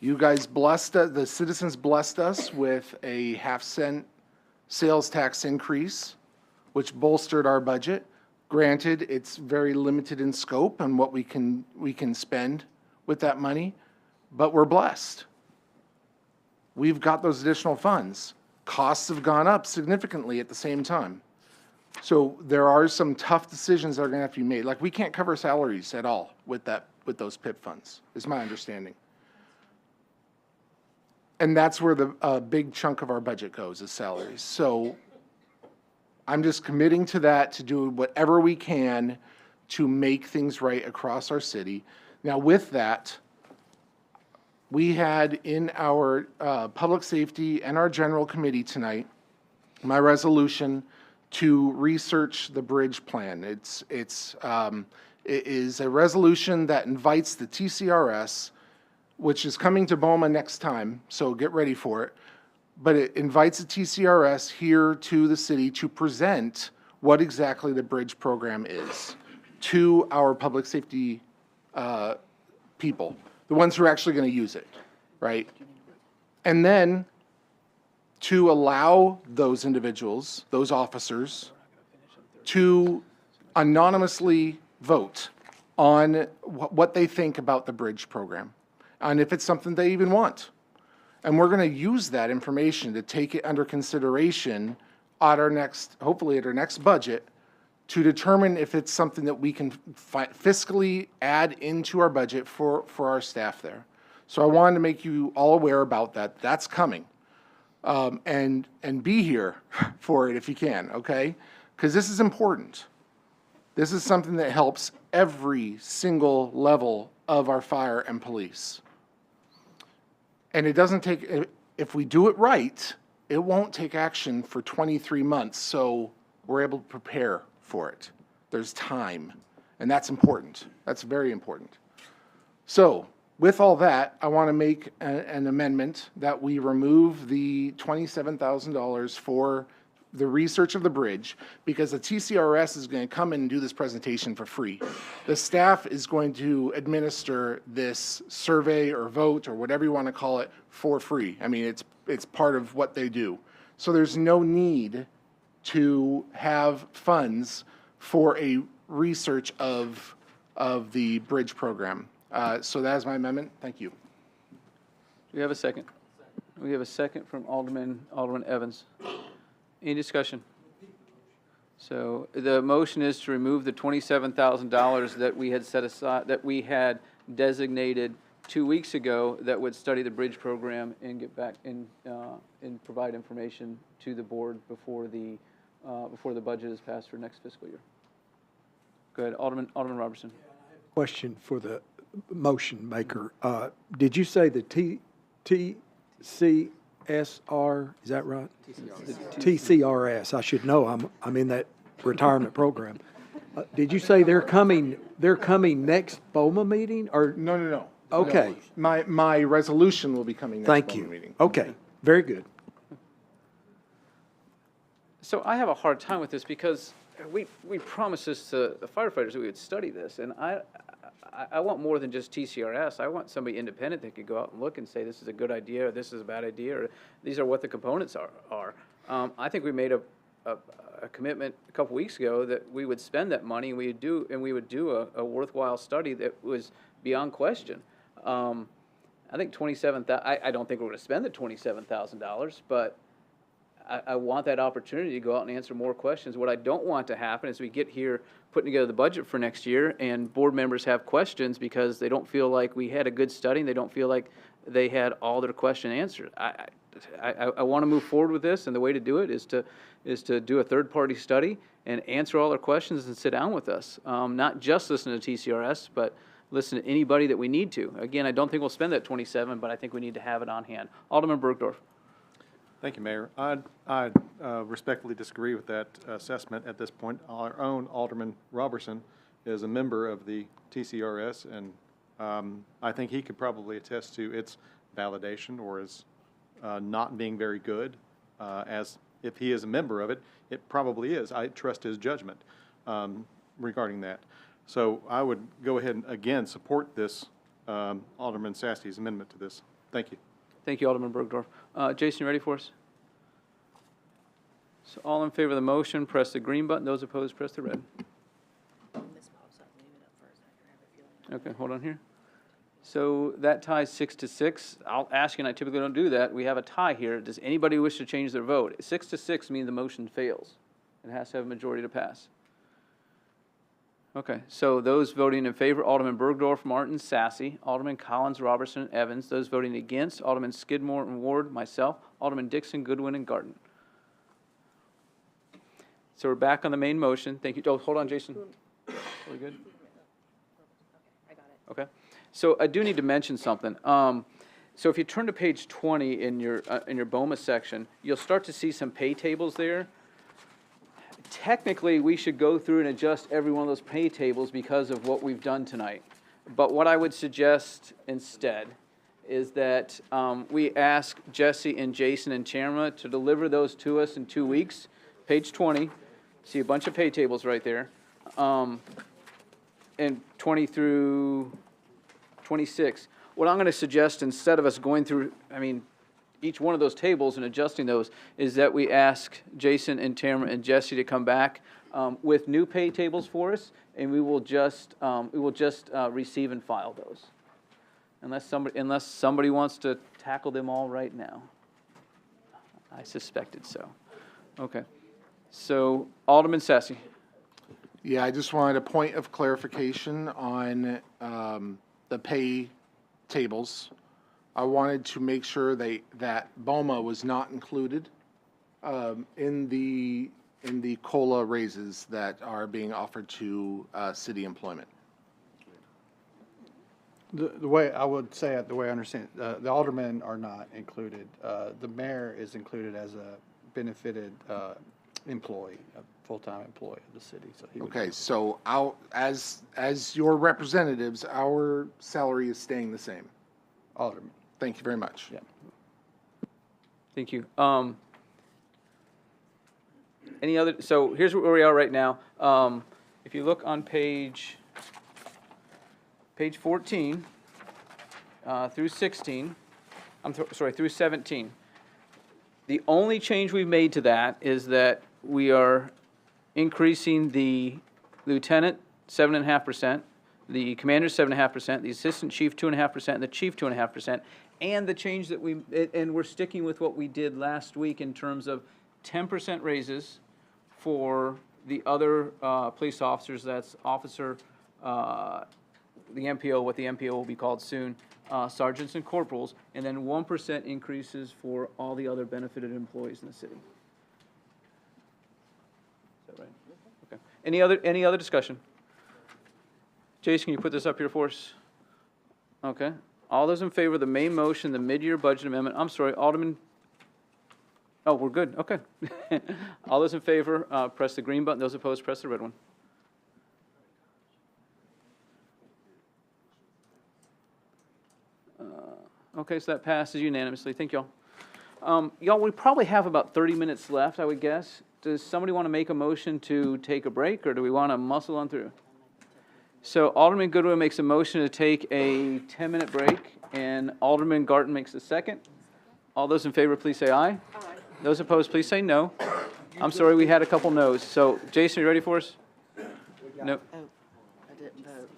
You guys blessed us, the citizens blessed us with a 0.5-cent sales tax increase, which bolstered our budget. Granted, it's very limited in scope and what we can spend with that money, but we're blessed. We've got those additional funds. Costs have gone up significantly at the same time. So there are some tough decisions that are going to have to be made. Like, we can't cover salaries at all with those PIP funds, is my understanding. And that's where the big chunk of our budget goes, is salaries. So I'm just committing to that, to do whatever we can to make things right across our city. Now, with that, we had in our public safety and our general committee tonight, my resolution to research the bridge plan. It is a resolution that invites the TCRS, which is coming to BOMA next time, so get ready for it. But it invites the TCRS here to the city to present what exactly the bridge program is to our public safety people, the ones who are actually going to use it, right? And then to allow those individuals, those officers, to anonymously vote on what they think about the bridge program, and if it's something they even want. And we're going to use that information to take it under consideration at our next, hopefully at our next budget, to determine if it's something that we can fiscally add into our budget for our staff there. So I wanted to make you all aware about that. That's coming. And be here for it if you can, okay? Because this is important. This is something that helps every single level of our fire and police. And it doesn't take, if we do it right, it won't take action for 23 months, so we're able to prepare for it. There's time, and that's important. That's very important. So, with all that, I want to make an amendment that we remove the $27,000 for the research of the bridge, because the TCRS is going to come in and do this presentation for free. The staff is going to administer this survey or vote or whatever you want to call it for free. I mean, it's part of what they do. So there's no need to have funds for a research of the bridge program. So that is my amendment. Thank you. Do we have a second? We have a second from Alderman Evans. Any discussion? So the motion is to remove the $27,000 that we had set aside, that we had designated 2 weeks ago, that would study the bridge program and get back and provide information to the board before the budget is passed for next fiscal year. Go ahead, Alderman Robertson. Question for the motion maker. Did you say the TCSR, is that right? TCRS. I should know. I'm in that retirement program. Did you say they're coming next BOMA meeting, or? No. Okay. No. My resolution will be coming next Thank BOMA you. meeting. Okay. Very good. So I have a hard time with this because we promised this to the firefighters that we would study this, and I want more than just TCRS. I want somebody independent that could go out and look and say this is a good idea, or this is a bad idea, or these are what the components are. I think we made a commitment a couple weeks ago that we would spend that money and we would do a worthwhile study that was beyond question. I think I don't think we're going to spend the $27,000, but I want that opportunity to go out and answer more questions. What I don't want to happen is we get here putting together the budget for next year and board members have questions because they don't feel like we had a good study and they don't feel like they had all their questions answered. I want to move forward with this, and the way to do it is to do a third-party study and answer all their questions and sit down with us. Not just listen to TCRS, but listen to anybody that we need to. Again, I don't think we'll spend that 27, but I think we need to have it on hand. Alderman Bergdorf. Thank you, Mayor. I respectfully disagree with that assessment at this point. Our own Alderman Robertson is a member of the TCRS, and I think he could probably attest to its validation or its not being very good. As if he is a member of it, it probably is. I trust his judgment regarding that. So I would go ahead and again support this Alderman Sasse's amendment to this. Thank you. Thank you, Alderman Bergdorf. Jason, you ready for us? So all in favor of the motion, press the green button. Those opposed, press the red. Okay, hold on here. So that ties 6-6. I'll ask you, and I typically don't do that. We have a tie here. Does anybody wish to change their vote? 6-6 means the motion fails. It has to have a majority to pass. Okay, so those voting in favor, Alderman Bergdorf, Martin, Sasse, Alderman Collins, Robertson, Evans. Those voting against, Alderman Skidmore and Ward, myself, Alderman Dixon, Goodwin, and Garden. So we're back on the main motion. Thank you. Oh, hold on, Jason. Are we good? I got it. Okay. So I do need to mention something. So if you turn to page 20 in your BOMA section, you'll start to see some pay tables there. Technically, we should go through and adjust every one of those pay tables because of what we've done tonight. But what I would suggest instead is that we ask Jesse and Jason and Tamara to deliver those to us in 2 weeks. Page 20, see a bunch of pay tables right there. And 20 through 26. What I'm going to suggest, instead of us going through, each one of those tables and adjusting those, is that we ask Jason and Tamara and Jesse to come back with new pay tables for us, and we will just receive and file those, unless somebody wants to tackle them all right now. I suspected so. Okay. So Alderman Sasse. Yeah, I just wanted a point of clarification on the pay tables. I wanted to make sure that BOMA was not included in the COLA raises that are being offered to city employment. The way I would say it, the way I understand it, the aldermen are not included. The mayor is included as a benefited employee, a full-time employee of the city. So he would Okay, so as your representatives, our salary is staying the same. alderman. Thank you very much. Yeah. Thank you. Any other, so here's where we are right now. If you look on page 14 through 16, through 17. The only change we've made to that is that we are increasing the lieutenant 7.5%, the commander 7.5%, the assistant chief 2.5%, and the chief 2.5%. And the change that and we're sticking with what we did last week in terms of 10% raises for the other police officers. That's officer, the MPO, what the MPO will be called soon, sergeants and corporals, and then 1% increases for all the other benefited employees in the city. Is that right? Okay. Any other discussion? Jason, can you put this up here for us? Okay. All those in favor of the main motion, the mid-year budget amendment, I'm sorry, Alderman, oh, we're good, okay. All those in favor, press the green button. Those opposed, press the red one. Okay, so that passes unanimously. Thank y'all. Y'all, we probably have about 30 minutes left, I would guess. Does somebody want to make a motion to take a break, or do we want to muscle on through? So Alderman Goodwin makes a motion to take a 10-minute break, and Alderman Garten makes a second. All those in favor, please say aye. Aye. Those opposed, please say no. I'm sorry, we had a couple no's. So, Jason, are you ready for us? No. Oh, I didn't vote.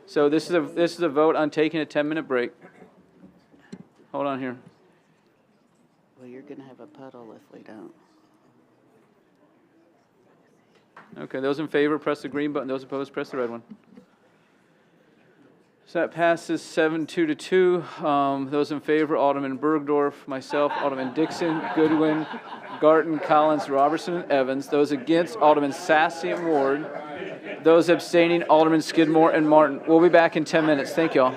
So this is a vote on taking a 10-minute break. Hold on here. Well, you're going to have a puddle if we don't. Okay, those in favor, press the green button. Those opposed, press the red one. So that passes 7-2 to 2. Those in favor, Alderman Bergdorf, myself, Alderman Dixon, Goodwin, Garten, Collins, Robertson, and Evans. Those against, Alderman Sassy and Ward. Those abstaining, Alderman Skidmore and Martin. We'll be back in 10 minutes. Thank you all.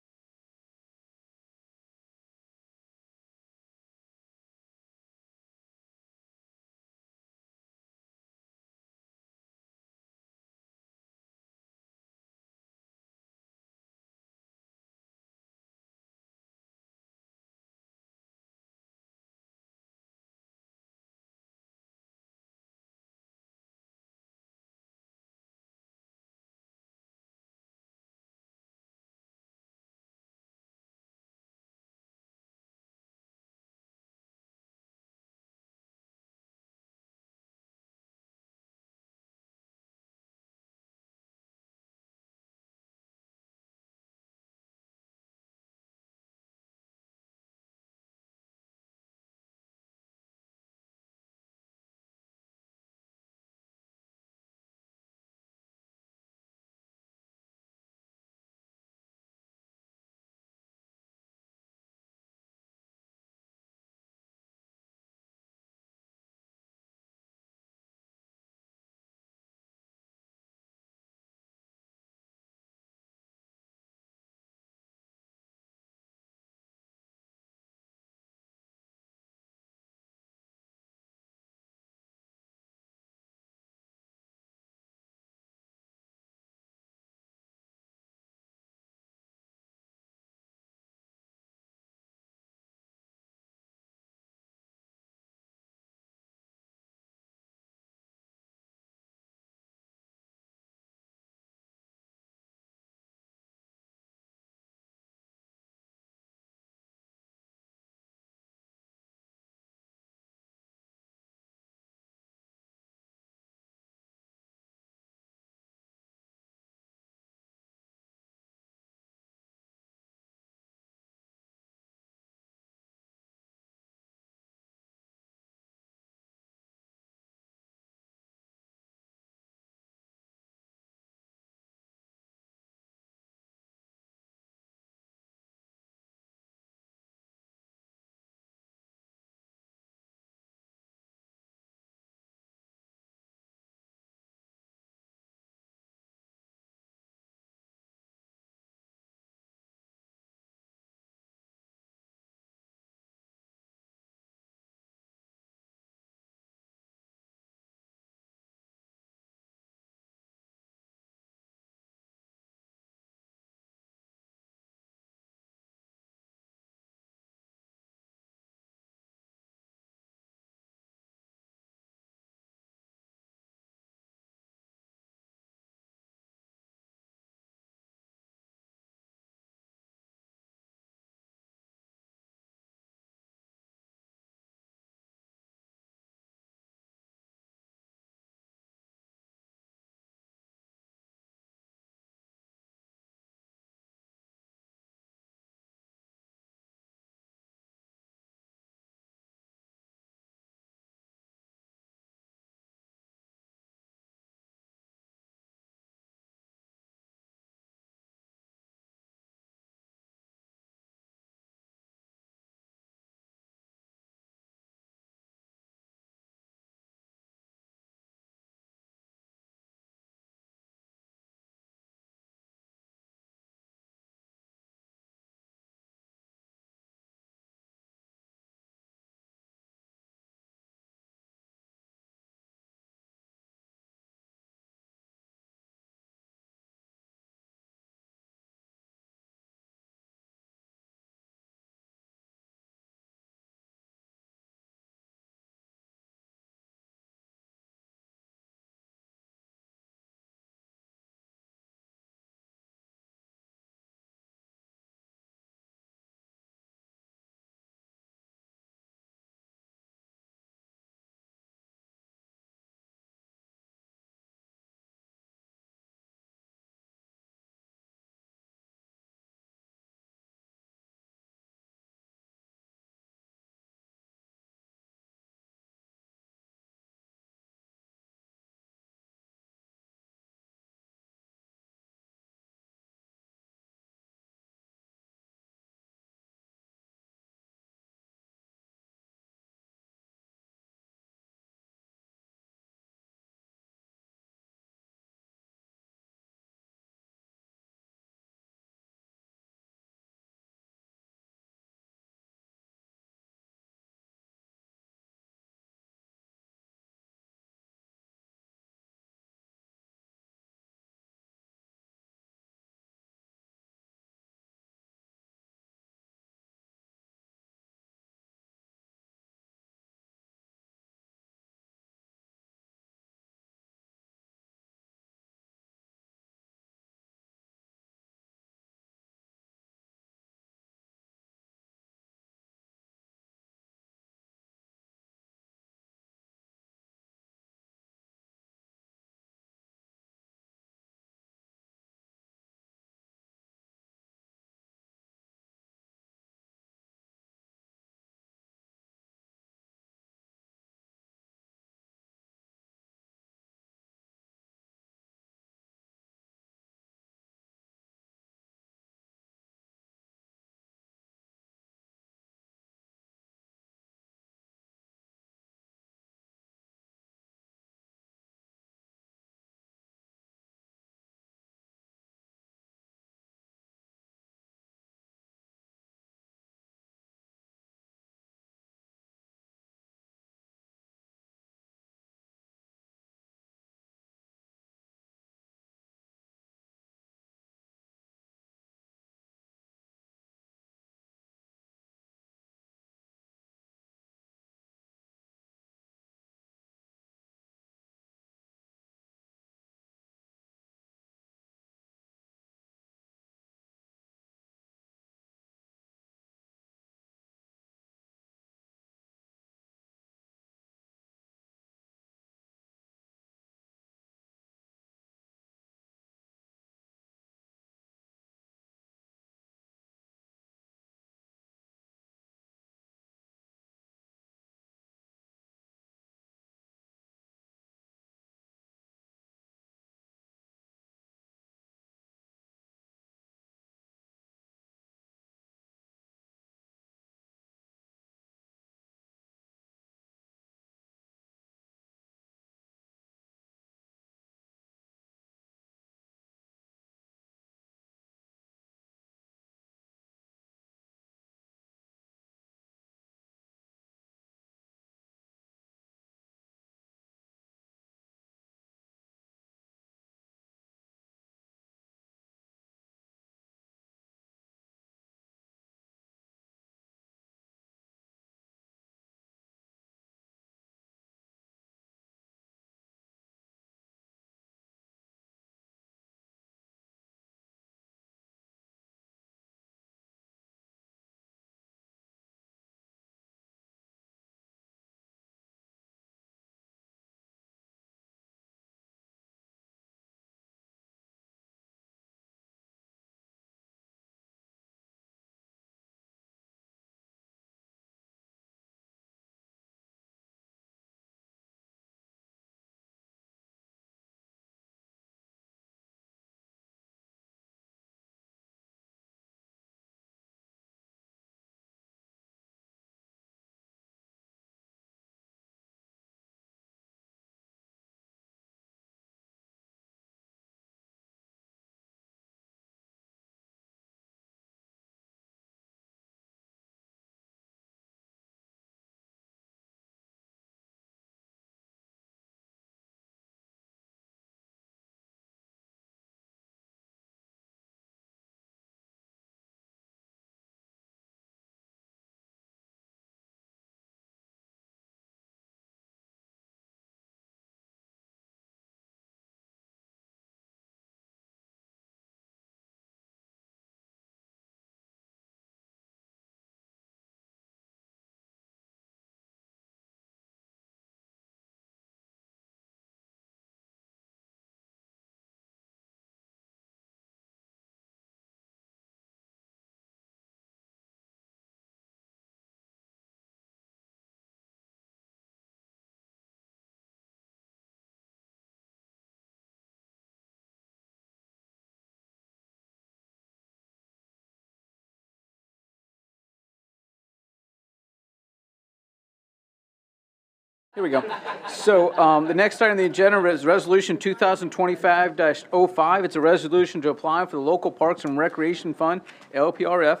Here we go. So the next item on the agenda is Resolution 2025-05. It's a resolution to apply for the Local Parks and Recreation Fund, LPRF,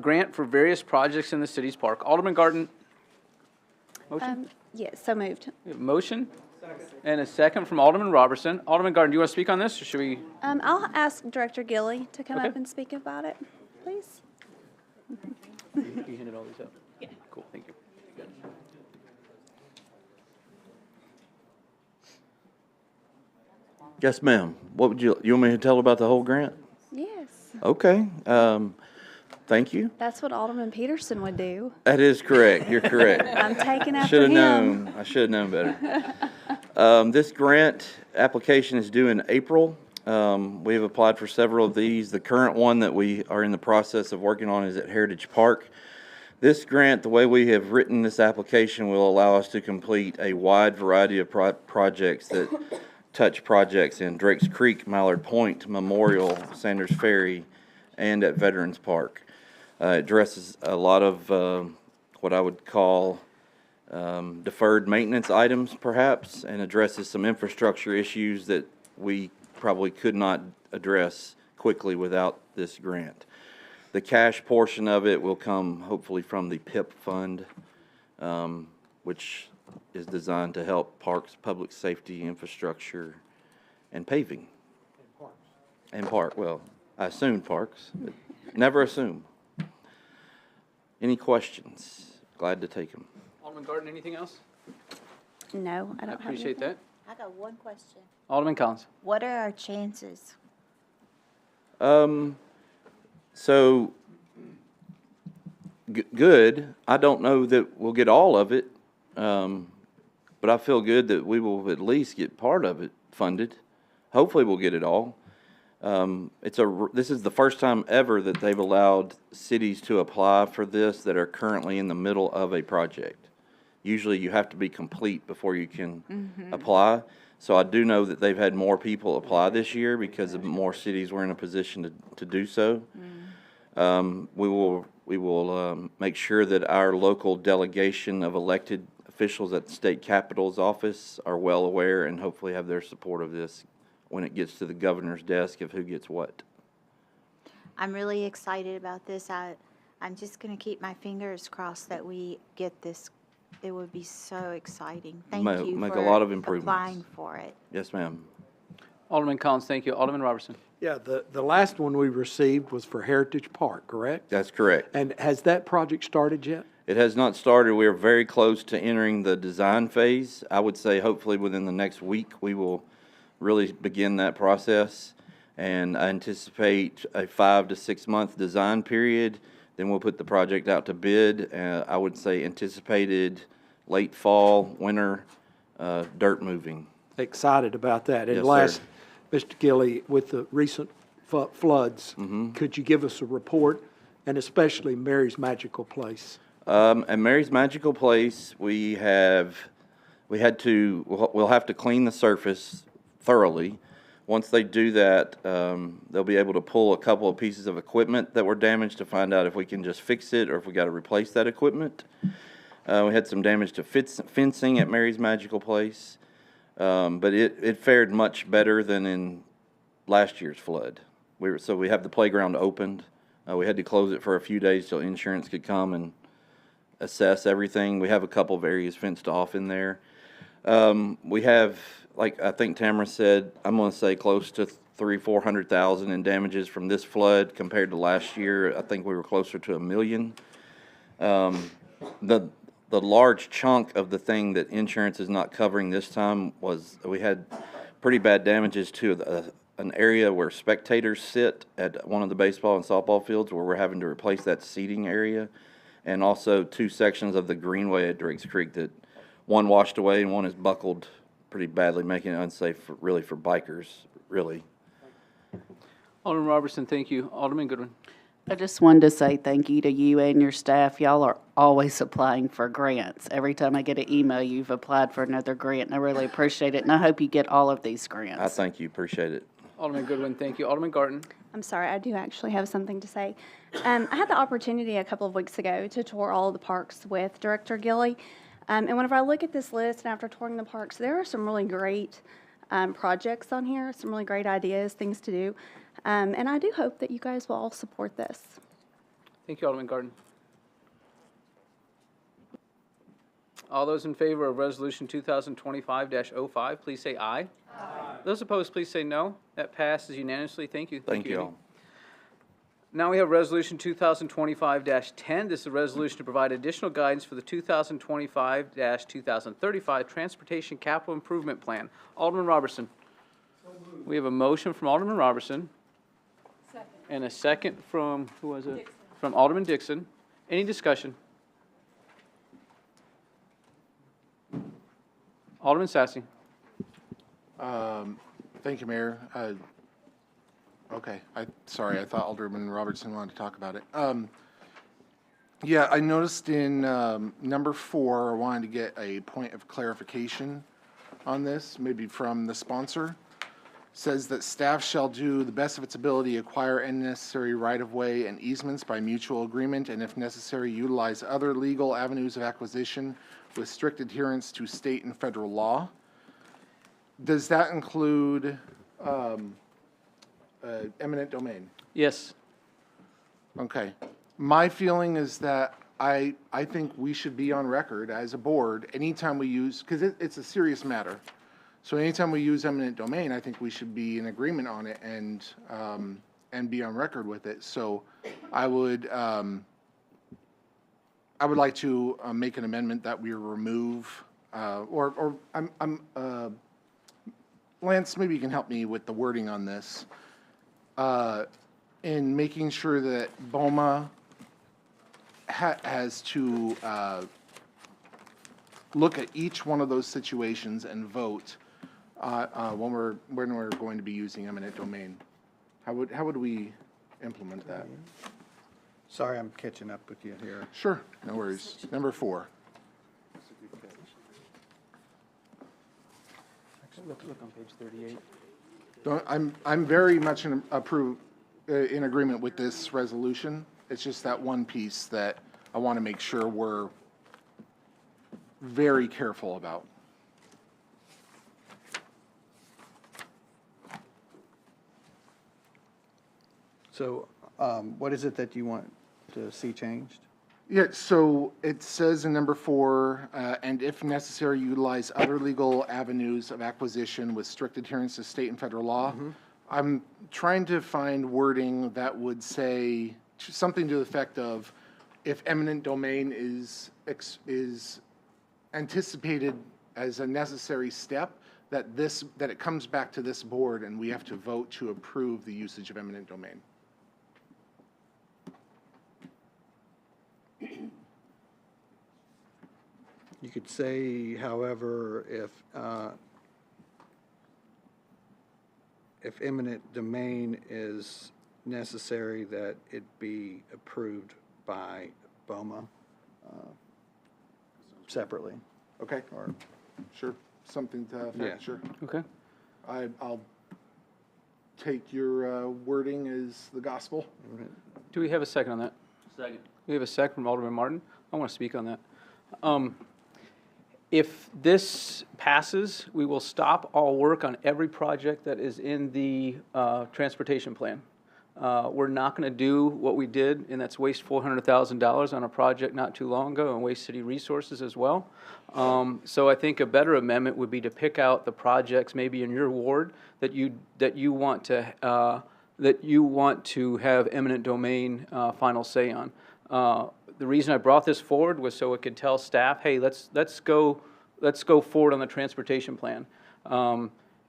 grant for various projects in the city's park. Alderman Garden. Motion? Yes, so moved. Motion? And a second from Alderman Robertson. Alderman Garden, do you want to speak on this, or should we? I'll ask Director Gilly to come Okay. up and speak about it, please. You handed all these out? Yeah. Cool, thank you. Yes, ma'am. What would you want me to tell about the whole grant? Yes, Okay. Thank you. that's what Alderman Peterson would do. That is correct. You're correct. I'm taking after Should have him. known. I should have known better. This grant application is due in April. We have applied for several of these. The current one that we are in the process of working on is at Heritage Park. This grant, the way we have written this application, will allow us to complete a wide variety of projects that touch projects in Drakes Creek, Mallard Point, Memorial, Sanders Ferry, and at Veterans Park. It addresses a lot of what I would call deferred maintenance items, perhaps, and addresses some infrastructure issues that we probably could not address quickly without this grant. The cash portion of it will come hopefully from the PIP fund, which is designed to help parks, public safety, infrastructure, and paving. And park, well, I assume parks, but never assume. Any questions? Glad to take them. Alderman Garden, anything else? No, I I don't have appreciate anything. that. I got one question. Alderman Collins. What are our chances? So, good. I don't know that we'll get all of it, but I feel good that we will at least get part of it funded. Hopefully we'll get it all. This is the first time ever that they've allowed cities to apply for this that are currently in the middle of a project. Usually you have to be complete before you can apply. So I do know that they've had more people apply this year because more cities were in a position to do so. We will make sure that our local delegation of elected officials at the state capitol's office are well aware and hopefully have their support of this when it gets to the governor's desk of who gets what. I'm really excited about this. I'm just going to keep my fingers crossed that we get this. It would be so exciting. Thank you Make for a lot of improvements. applying for it. Yes, ma'am. Alderman Collins, thank you. Alderman Robertson. Yeah, the last one we received was for Heritage Park, correct? That's correct. And has that project started yet? It has not started. We are very close to entering the design phase. I would say hopefully within the next week we will really begin that process. And I anticipate a 5 to 6 month design period. Then we'll put the project out to bid. I would say anticipated late fall, winter, dirt moving. Excited about that. And Yes, last, sir. Mr. Gilly, with the recent floods, could you give us a report, and especially Mary's Magical Place? At Mary's Magical Place, we'll have to clean the surface thoroughly. Once they do that, they'll be able to pull a couple of pieces of equipment that were damaged to find out if we can just fix it or if we got to replace that equipment. We had some damage to fencing at Mary's Magical Place, but it fared much better than in last year's flood. So we have the playground opened. We had to close it for a few days till insurance could come and assess everything. We have a couple of areas fenced off in there. We have, like I think Tamara said, I'm going to say close to $300,000-400,000 in damages from this flood compared to last year. I think we were closer to $1 million. The large chunk of the thing that insurance is not covering this time was we had pretty bad damages to an area where spectators sit at one of the baseball and softball fields where we're having to replace that seating area, and also 2 sections of the greenway at Drakes Creek that one washed away and one is buckled pretty badly, making it unsafe for bikers, really. Alderman Robertson, thank you. Alderman Goodwin. I just wanted to say thank you to you and your staff. Y'all are always applying for grants. Every time I get an email, you've applied for another grant, and I really appreciate it, and I hope you get all of these grants. I thank you, appreciate it. Alderman Goodwin, thank you. Alderman Garten. I'm sorry, I do actually have something to say. I had the opportunity a couple of weeks ago to tour all of the parks with Director Gilly. And whenever I look at this list and after touring the parks, there are some really great projects on here, some really great ideas, things to do. And I do hope that you guys will all support this. Thank you, Alderman Garden. All those in favor of Resolution 2025-05, please say aye. Aye. Those opposed, please say no. That passes unanimously. Thank you. Thank you Amy. all. Now we have Resolution 2025-10. This is a resolution to provide additional guidance for the 2025-2035 Transportation Capital Improvement Plan. Alderman Robertson. We have a motion from Alderman Robertson. Second. And a second from, who was it? Dixon. From Alderman Dixon. Any discussion? Alderman Sassy. Thank you, Mayor. Okay, sorry, I thought Alderman Robertson wanted to talk about it. Yeah, I noticed in number 4, I wanted to get a point of clarification on this, maybe from the sponsor. Says that staff shall do the best of its ability acquire any necessary right-of-way and easements by mutual agreement, and if necessary, utilize other legal avenues of acquisition with strict adherence to state and federal law. Does that include eminent domain? Yes. Okay. My feeling is that I think we should be on record as a board anytime we use, because it's a serious matter. So anytime we use eminent domain, I think we should be in agreement on it and be on record with it. So I would like to make an amendment that we remove, Lance, maybe you can help me with the wording on this. In making sure that BOMA has to look at each one of those situations and vote when we're going to be using eminent domain. How would we implement that? Sorry, I'm catching up with you here. Sure, no worries. Number 4. Look on page 38. I'm very much in agreement with this resolution. It's just that one piece that I want to make sure we're very careful about. So what is it that you want to see changed? Yeah, so it says in number 4, and if necessary, utilize other legal avenues of acquisition with strict adherence to state and federal law. Mm-hmm. I'm trying to find wording that would say something to the effect of, if eminent domain is anticipated as a necessary step, that it comes back to this board and we have to vote to approve the usage of eminent domain. You could say, however, if eminent domain is necessary, that it be approved by BOMA separately. Okay. Or sure, something to that effect. Yeah. Sure. Okay. I'll take your wording as the gospel. Do we have a second on that? Second. We have a second from Alderman Martin. I want to speak on that. If this passes, we will stop all work on every project that is in the transportation plan. We're not going to do what we did, and that's waste $400,000 on a project not too long ago and waste city resources as well. So I think a better amendment would be to pick out the projects maybe in your ward that you want to have eminent domain final say on. The reason I brought this forward was so it could tell staff, hey, let's go forward on the transportation plan.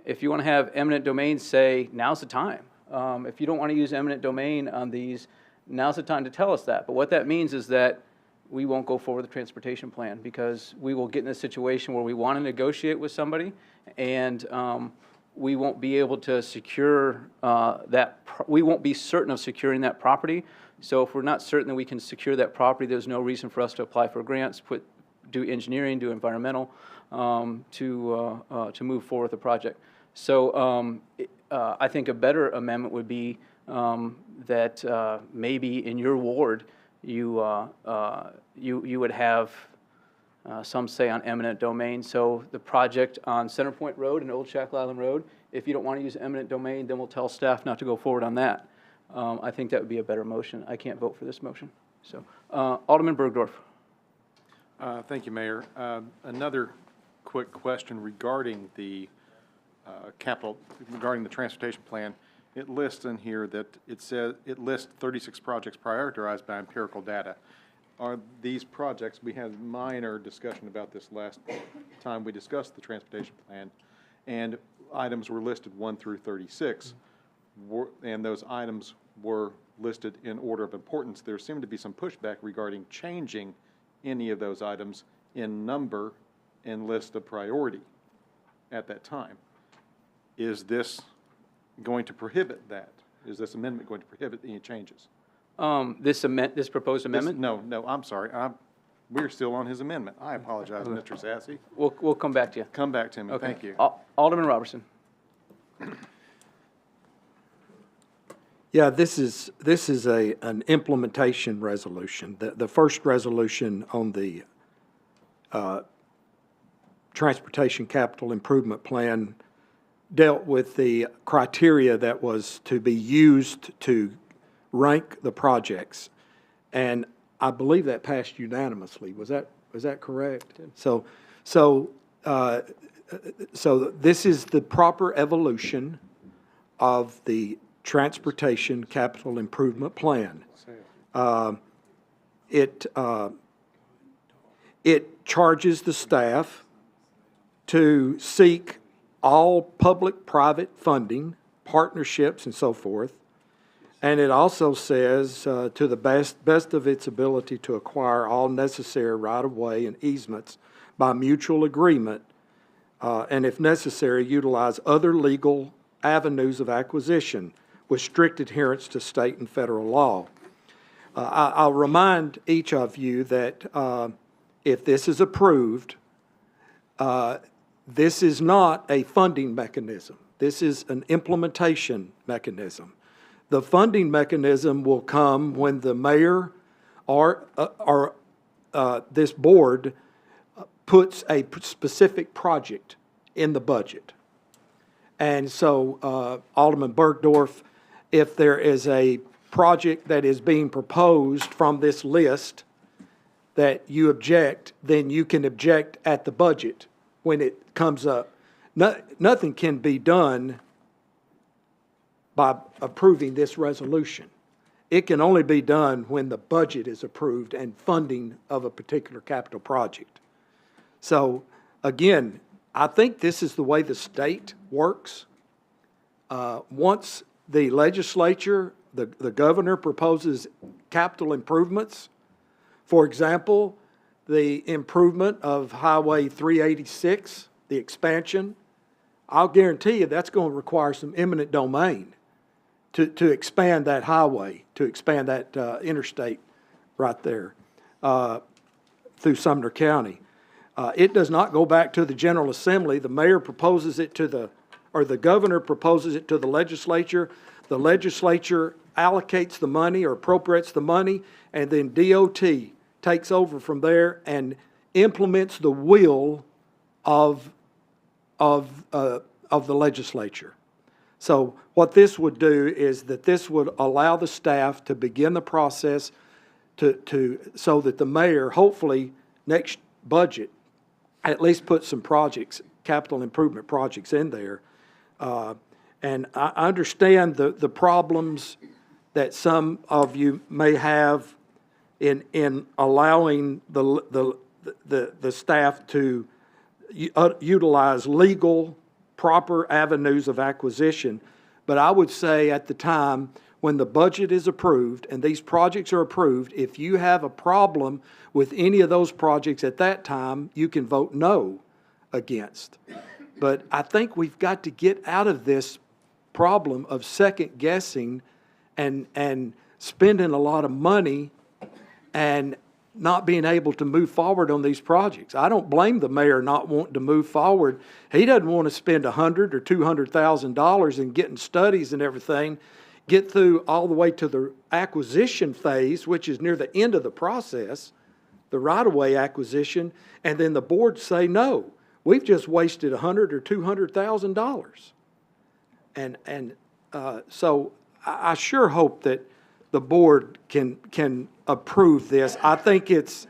If you want to have eminent domain say, now's the time. If you don't want to use eminent domain on these, now's the time to tell us that. But what that means is that we won't go forward with the transportation plan because we will get in a situation where we want to negotiate with somebody and we won't be able to secure we won't be certain of securing that property. So if we're not certain that we can secure that property, there's no reason for us to apply for grants, do engineering, do environmental, to move forward with the project. So I think a better amendment would be that maybe in your ward you would have Some say on eminent domain. So the project on Center Point Road and Old Shackle Island Road, if you don't want to use eminent domain, then we'll tell staff not to go forward on that. I think that would be a better motion. I can't vote for this motion. So, Alderman Bergdorf. Thank you, Mayor. Another quick question regarding the regarding the transportation plan. It lists in here that it lists 36 projects prioritized by empirical data. Are these projects, we had minor discussion about this last time we discussed the transportation plan, and items were listed 1 through 36, and those items were listed in order of importance. There seemed to be some pushback regarding changing any of those items in number and list of priority at that time. Is this going to prohibit that? Is this amendment going to prohibit any changes? This proposed amendment? No, I'm sorry. We're still on his amendment. I apologize, Mr. Sassy. We'll come back to you. Come back to me. Okay. Thank you. Alderman Robertson. Yeah, this is an implementation resolution. The first resolution on the Transportation Capital Improvement Plan dealt with the criteria that was to be used to rank the projects, and I believe that passed unanimously. Was that correct? So this is the proper evolution of the Transportation Capital Improvement Plan. It charges the staff to seek all public-private funding, partnerships, and so forth. And it also says to the best of its ability to acquire all necessary right-of-way and easements by mutual agreement, and if necessary, utilize other legal avenues of acquisition with strict adherence to state and federal law. I'll remind each of you that if this is approved, this is not a funding mechanism. This is an implementation mechanism. The funding mechanism will come when the mayor or this board puts a specific project in the budget. And so, Alderman Bergdorf, if there is a project that is being proposed from this list that you object, then you can object at the budget when it comes up. Nothing can be done by approving this resolution. It can only be done when the budget is approved and funding of a particular capital project. So, again, I think this is the way the state works. Once the legislature, the governor proposes capital improvements, for example, the improvement of Highway 386, the expansion, I'll guarantee you that's going to require some eminent domain to expand that highway, to expand that interstate right there through Sumner County. It does not go back to the General Assembly. The mayor proposes it or the governor proposes it to the legislature. The legislature allocates the money or appropriates the money, and then DOT takes over from there and implements the will of the legislature. So what this would do is that this would allow the staff to begin the process so that the mayor, hopefully next budget, at least put some projects, capital improvement projects in there. And I understand the problems that some of you may have in allowing the staff to utilize legal, proper avenues of acquisition. But I would say at the time when the budget is approved and these projects are approved, if you have a problem with any of those projects at that time, you can vote no against. But I think we've got to get out of this problem of second guessing and spending a lot of money and not being able to move forward on these projects. I don't blame the mayor not wanting to move forward. He doesn't want to spend $100,000 or $200,000 in getting studies and everything, get through all the way to the acquisition phase, which is near the end of the process, the right-of-way acquisition, and then the board say, no, we've just wasted $100,000 or $200,000. And so I sure hope that the board can approve this. I think it's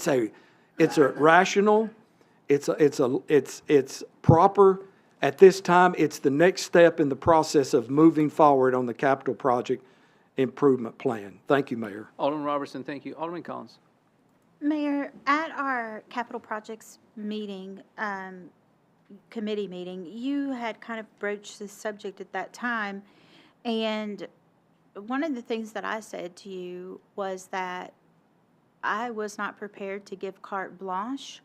a rational, it's proper. At this time, it's the next step in the process of moving forward on the capital project improvement plan. Thank you, Mayor. Alderman Robertson, thank you. Alderman Collins. Mayor, at our capital projects meeting, committee meeting, you had kind of broached this subject at that time, and one of the things that I said to you was that I was not prepared to give carte blanche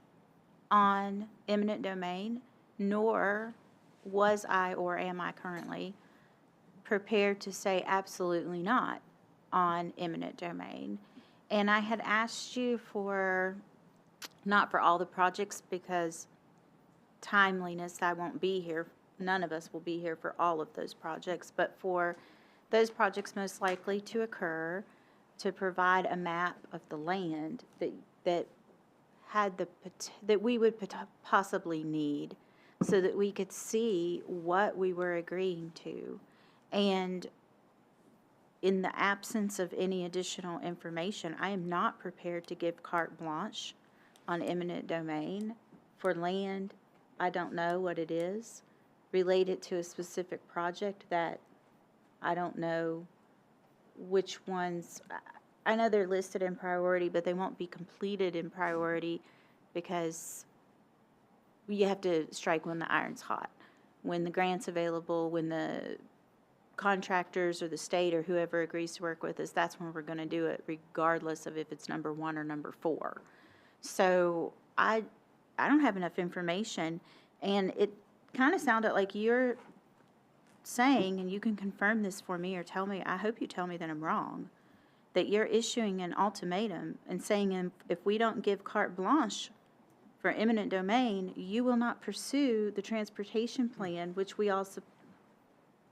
on eminent domain, nor was I, or am I currently, prepared to say absolutely not on eminent domain. And I had asked you for, not for all the projects because timeliness, I won't be here, none of us will be here for all of those projects, but for those projects most likely to occur, to provide a map of the land that had that we would possibly need, so that we could see what we were agreeing to. And in the absence of any additional information, I am not prepared to give carte blanche on eminent domain for land I don't know what it is, related to a specific project that I don't know which ones. I know they're listed in priority, but they won't be completed in priority because you have to strike when the iron's hot. When the grant's available, when the contractors or the state or whoever agrees to work with us, that's when we're going to do it, regardless of if it's number 1 or number 4. So I don't have enough information, and it kind of sounded like you're saying, and you can confirm this for me or tell me, I hope you tell me that I'm wrong, that you're issuing an ultimatum and saying if we don't give carte blanche for eminent domain, you will not pursue the transportation plan, which we all,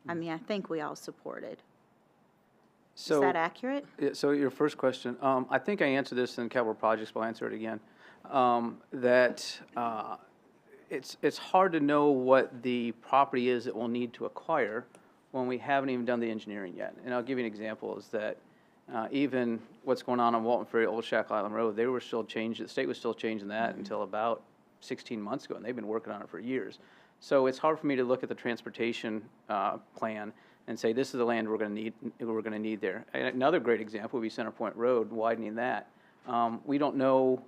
I think we all supported. So, is that accurate? So your first question, I think I answered this in capital projects, but I'll answer it again. It's hard to know what the property is that we'll need to acquire when we haven't even done the engineering yet. And I'll give you an example is that even what's going on Walton Ferry, Old Shack Island Road, they were still changing, the state was still changing that until about 16 months ago, and they've been working on it for years. So it's hard for me to look at the transportation plan and say this is the land we're going to need there. And another great example would be Center Point Road, widening that. We don't know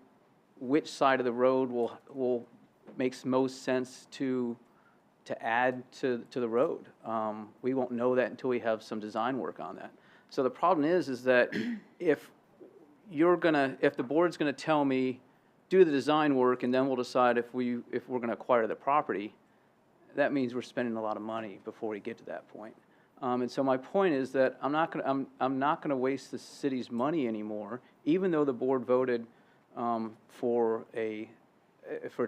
which side of the road will makes most sense to add to the road. We won't know that until we have some design work on that. So the problem is that if the board's gonna tell me, do the design work and then we'll decide if we're gonna acquire the property, that means we're spending a lot of money before we get to that point. And so my point is that I'm not gonna waste the city's money anymore, even though the board voted for a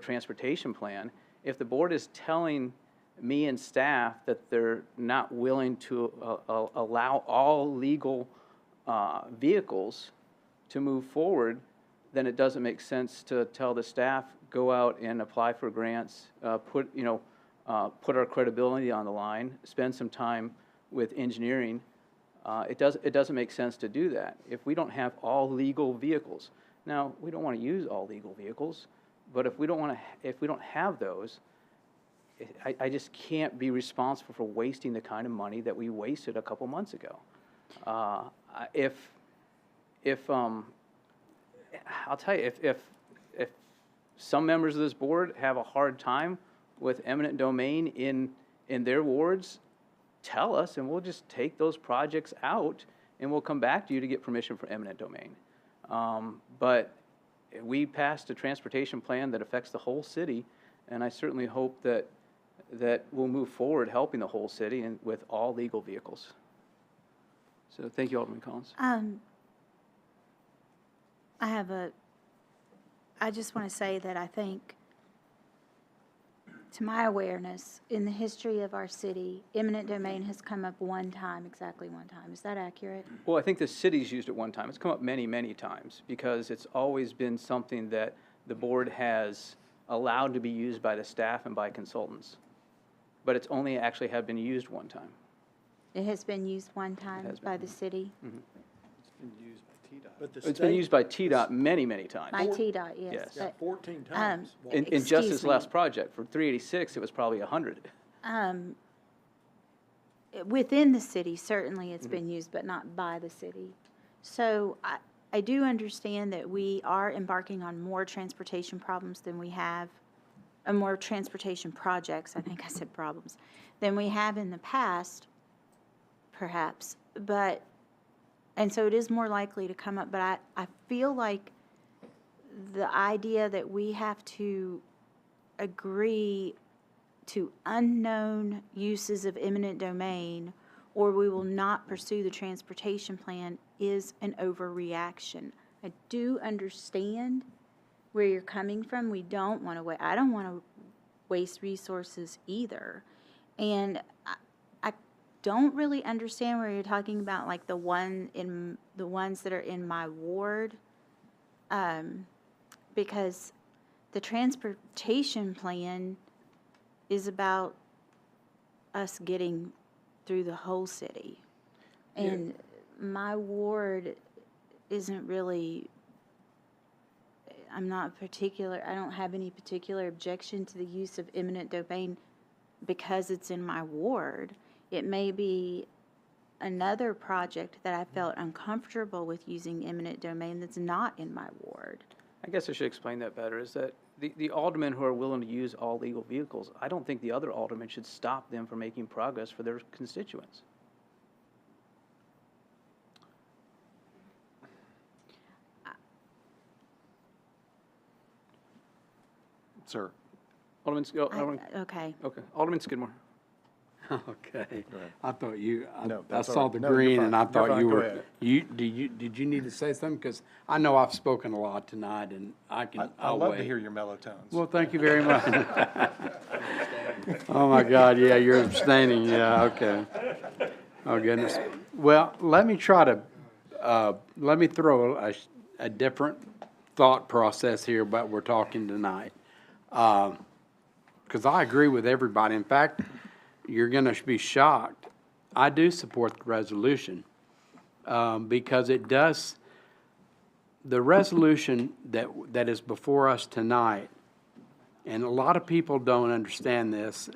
transportation plan. If the board is telling me and staff that they're not willing to allow all legal vehicles to move forward, then it doesn't make sense to tell the staff, go out and apply for grants, put our credibility on the line, spend some time with engineering. It doesn't make sense to do that if we don't have all legal vehicles. Now, we don't want to use all legal vehicles, but if we don't have those, I just can't be responsible for wasting the kind of money that we wasted a couple months ago. I'll tell you, if some members of this board have a hard time with eminent domain in their wards, tell us, and we'll just take those projects out, and we'll come back to you to get permission for eminent domain. But we passed a transportation plan that affects the whole city, and I certainly hope that we'll move forward helping the whole city and with all legal vehicles. So thank you, Alderman Collins. I just want to say that I think To my awareness, in the history of our city, eminent domain has come up one time, exactly one time. Is that accurate? Well, I think the city's used it one time. It's come up many, many times because it's always been something that the board has allowed to be used by the staff and by consultants. But it's only actually have been used one time. It has been used one time by the city? It's been used by TDOT many, many times. By TDOT, yes. Yes. but, 14 times. In just excuse this me. last project, for 386, it was probably 100. Within the city, certainly it's been used, but not by the city. So I do understand that we are embarking on more transportation problems than we have, more transportation projects, I think I said problems, than we have in the past, perhaps. And so it is more likely to come up, but I feel like the idea that we have to agree to unknown uses of eminent domain, or we will not pursue the transportation plan, is an overreaction. I do understand where you're coming from. We don't want to I don't want to waste resources either. And I don't really understand where you're talking about, like the ones that are in my ward, because the transportation plan is about us getting through the whole city. And my ward isn't really, I don't have any particular objection to the use of eminent domain because it's in my ward. It may be another project that I felt uncomfortable with using eminent domain that's not in my ward. I guess I should explain that better, is that the aldermen who are willing to use all legal vehicles, I don't think the other aldermen should stop them from making progress for their constituents. Sir. Alderman, Okay. Okay, Alderman Skidmore. Okay. I thought No, I that's all saw right. the No, you're green fine. and I You're thought fine. you Go were, ahead. did you need to say something? Because I know I've spoken a lot tonight and I'd love to hear your mellow tones. Well, thank you very much. Oh, my God, yeah, you're abstaining, yeah, okay. Oh, goodness. Well, let me try to, let me throw a different thought process here about what we're talking tonight. Because I agree with everybody. In fact, you're going to be shocked. I do support the resolution because it does, the resolution that is before us tonight, and a lot of people don't understand this,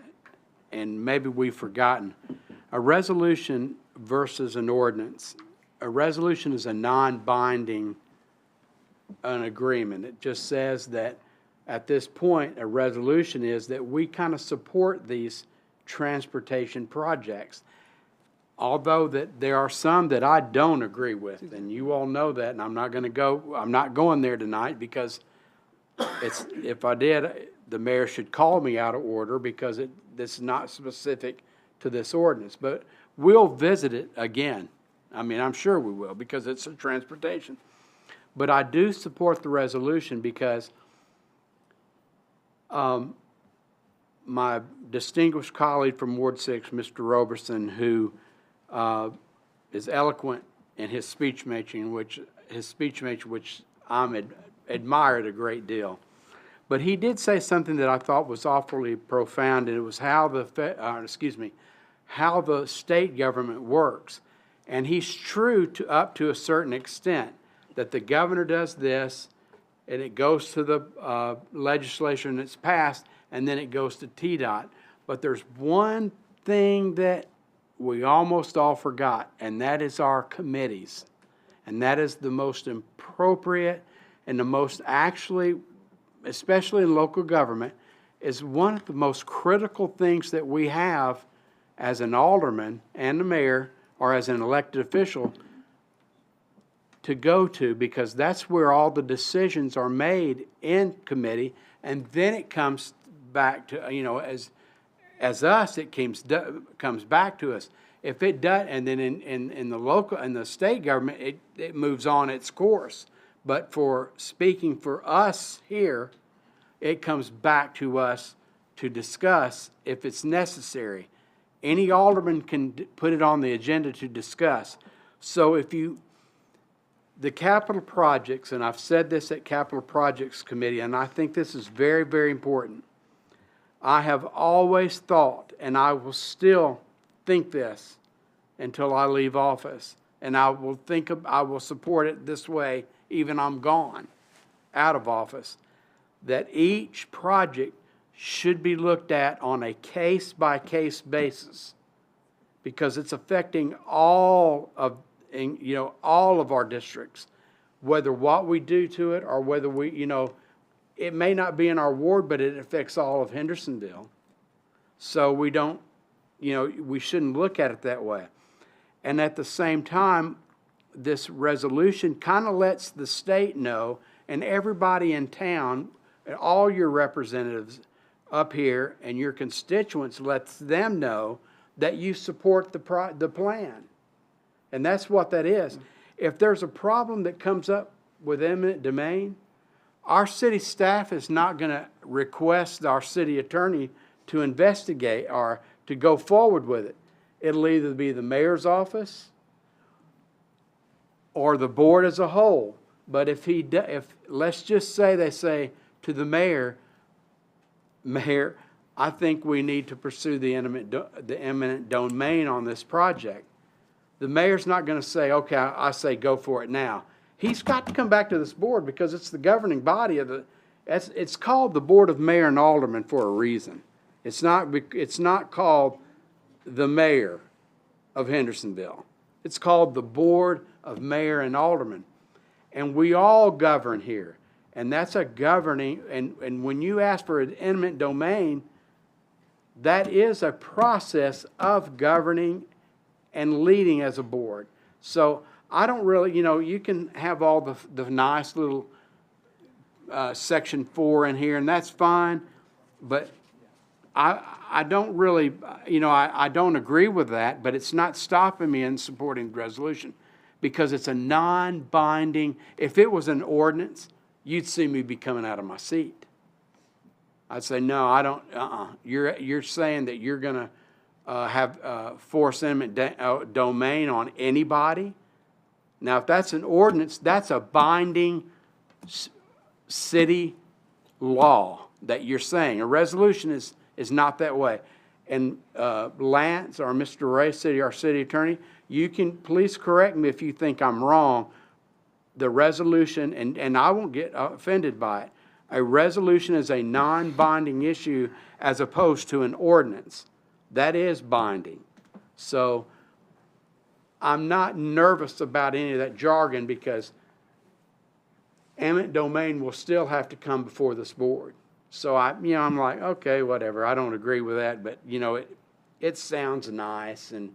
and maybe we've forgotten, a resolution versus an ordinance. A resolution is a non-binding an agreement. It just says that at this point, a resolution is that we kind of support these transportation projects. Although that there are some that I don't agree with, and you all know that, and I'm not going there tonight because if I did, the mayor should call me out of order because this is not specific to this ordinance. But we'll visit it again. I mean, I'm sure we will because it's a transportation. But I do support the resolution because my distinguished colleague from Ward 6, Mr. Roberson, who is eloquent in his speech making, which I'm admired a great deal. But he did say something that I thought was awfully profound, and it was how the state government works. And he's true up to a certain extent, that the governor does this, and it goes to the legislature and it's passed, and then it goes to TDOT. But there's one thing that we almost all forgot, and that is our committees. And that is the most appropriate and the most actually, especially in local government, is one of the most critical things that we have as an alderman and the mayor or as an elected official to go to, because that's where all the decisions are made in committee, and then it comes back to, as us, it comes back to us. If it does, and then in the local and the state government, it moves on its course. But for speaking for us here, it comes back to us to discuss if it's necessary. Any alderman can put it on the agenda to discuss. So if the capital projects, and I've said this at Capital Projects Committee, and I think this is very, very important. I have always thought, and I will still think this until I leave office, and I will support it this way even I'm gone, out of office, that each project should be looked at on a case-by-case basis, because it's affecting all of our districts, whether what we do to it or whether it may not be in our ward, but it affects all of Hendersonville. So we shouldn't look at it that way. And at the same time, this resolution kind of lets the state know, and everybody in town, and all your representatives up here and your constituents, lets them know that you support the plan. And that's what that is. If there's a problem that comes up with eminent domain, our city staff is not going to request our city attorney to investigate or to go forward with it. It'll either be the mayor's office or the board as a whole. But if let's just say they say to the mayor, Mayor, I think we need to pursue the eminent domain on this project. The mayor's not going to say, okay, I say go for it now. He's got to come back to this board because it's the governing body of it's called the Board of Mayor and Aldermen for a reason. It's not called the mayor of Hendersonville. It's called the Board of Mayor and Aldermen. And we all govern here. And that's a governing, and when you ask for an eminent domain, that is a process of governing and leading as a board. So I don't really, you can have all the nice little section 4 in here, and that's fine, but I don't really, I don't agree with that, but it's not stopping me in supporting the resolution because it's a non-binding, if it was an ordinance, you'd see me be coming out of my seat. I'd say, no, I don't, You're saying that you're going to have force eminent domain on anybody? Now, if that's an ordinance, that's a binding city law that you're saying. A resolution is not that way. And Lance, or Mr. Ray, our city attorney, you can please correct me if you think I'm wrong. The resolution, and I won't get offended by it, a resolution is a non-binding issue as opposed to an ordinance. That is binding. So I'm not nervous about any of that jargon because eminent domain will still have to come before this board. So I'm like, okay, whatever. I don't agree with that, but it sounds nice, and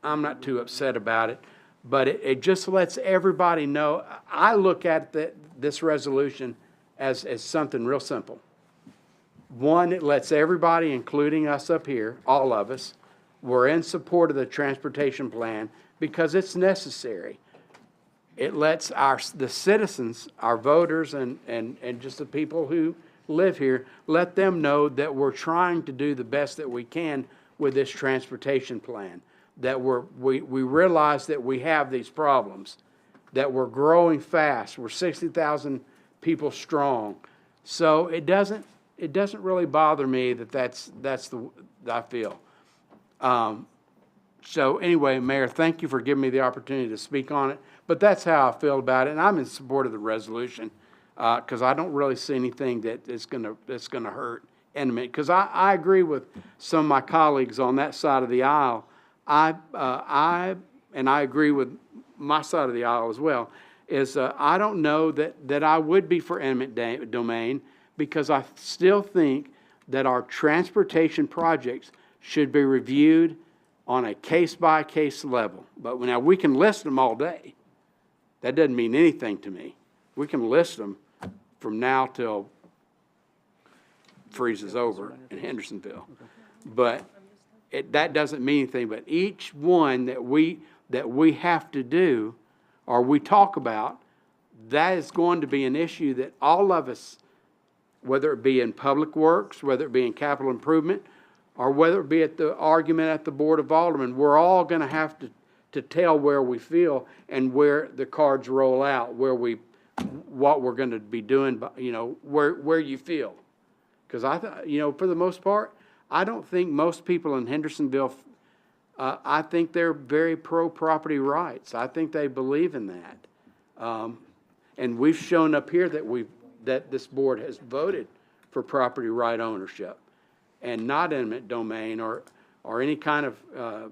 I'm not too upset about it. But it just lets everybody know. I look at this resolution as something real simple. One, it lets everybody, including us up here, all of us, we're in support of the transportation plan because it's necessary. It lets the citizens, our voters, and just the people who live here, let them know that we're trying to do the best that we can with this transportation plan. That we realize that we have these problems, that we're growing fast. We're 60,000 people strong. So it doesn't really bother me that's I feel. So anyway, Mayor, thank you for giving me the opportunity to speak on it. But that's how I feel about it, and I'm in support of the resolution because I don't really see anything that's gonna hurt eminent. Because I agree with some of my colleagues on that side of the aisle. I agree with my side of the aisle as well, is I don't know that I would be for eminent domain because I still think that our transportation projects should be reviewed on a case-by-case level. But now we can list them all day. That doesn't mean anything to me. We can list them from now till freezes over in Hendersonville. But that doesn't mean anything, but each one that we have to do or we talk about, that is going to be an issue that all of us whether it be in public works, whether it be in capital improvement, or whether it be at the argument at the Board of Aldermen, we're all gonna have to tell where we feel and where the cards roll out, what we're gonna be doing, where you feel. Because for the most part, I don't think most people in Hendersonville, I think they're very pro-property rights. I think they believe in that. And we've shown up here that this board has voted for property right ownership and not eminent domain or any kind of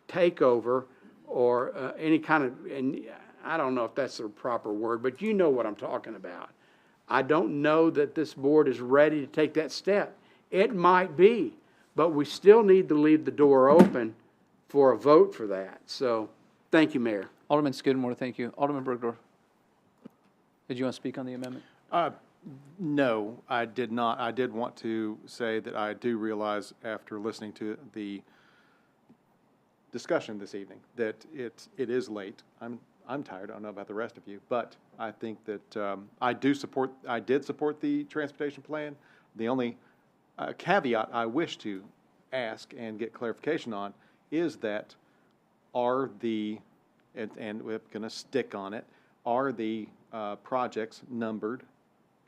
takeover or any kind of, and I don't know if that's the proper word, but you know what I'm talking about. I don't know that this board is ready to take that step. It might be, but we still need to leave the door open for a vote for that. So, thank you, Mayor. Alderman Skidmore, thank you. Alderman Bergdorf, did you want to speak on the amendment? No, I did not. I did want to say that I do realize after listening to the discussion this evening that it is late. I'm tired. I don't know about the rest of you, but I think that I did support the transportation plan. The only caveat I wish to ask and get clarification on is that are the, and we're going to stick on it, are the projects numbered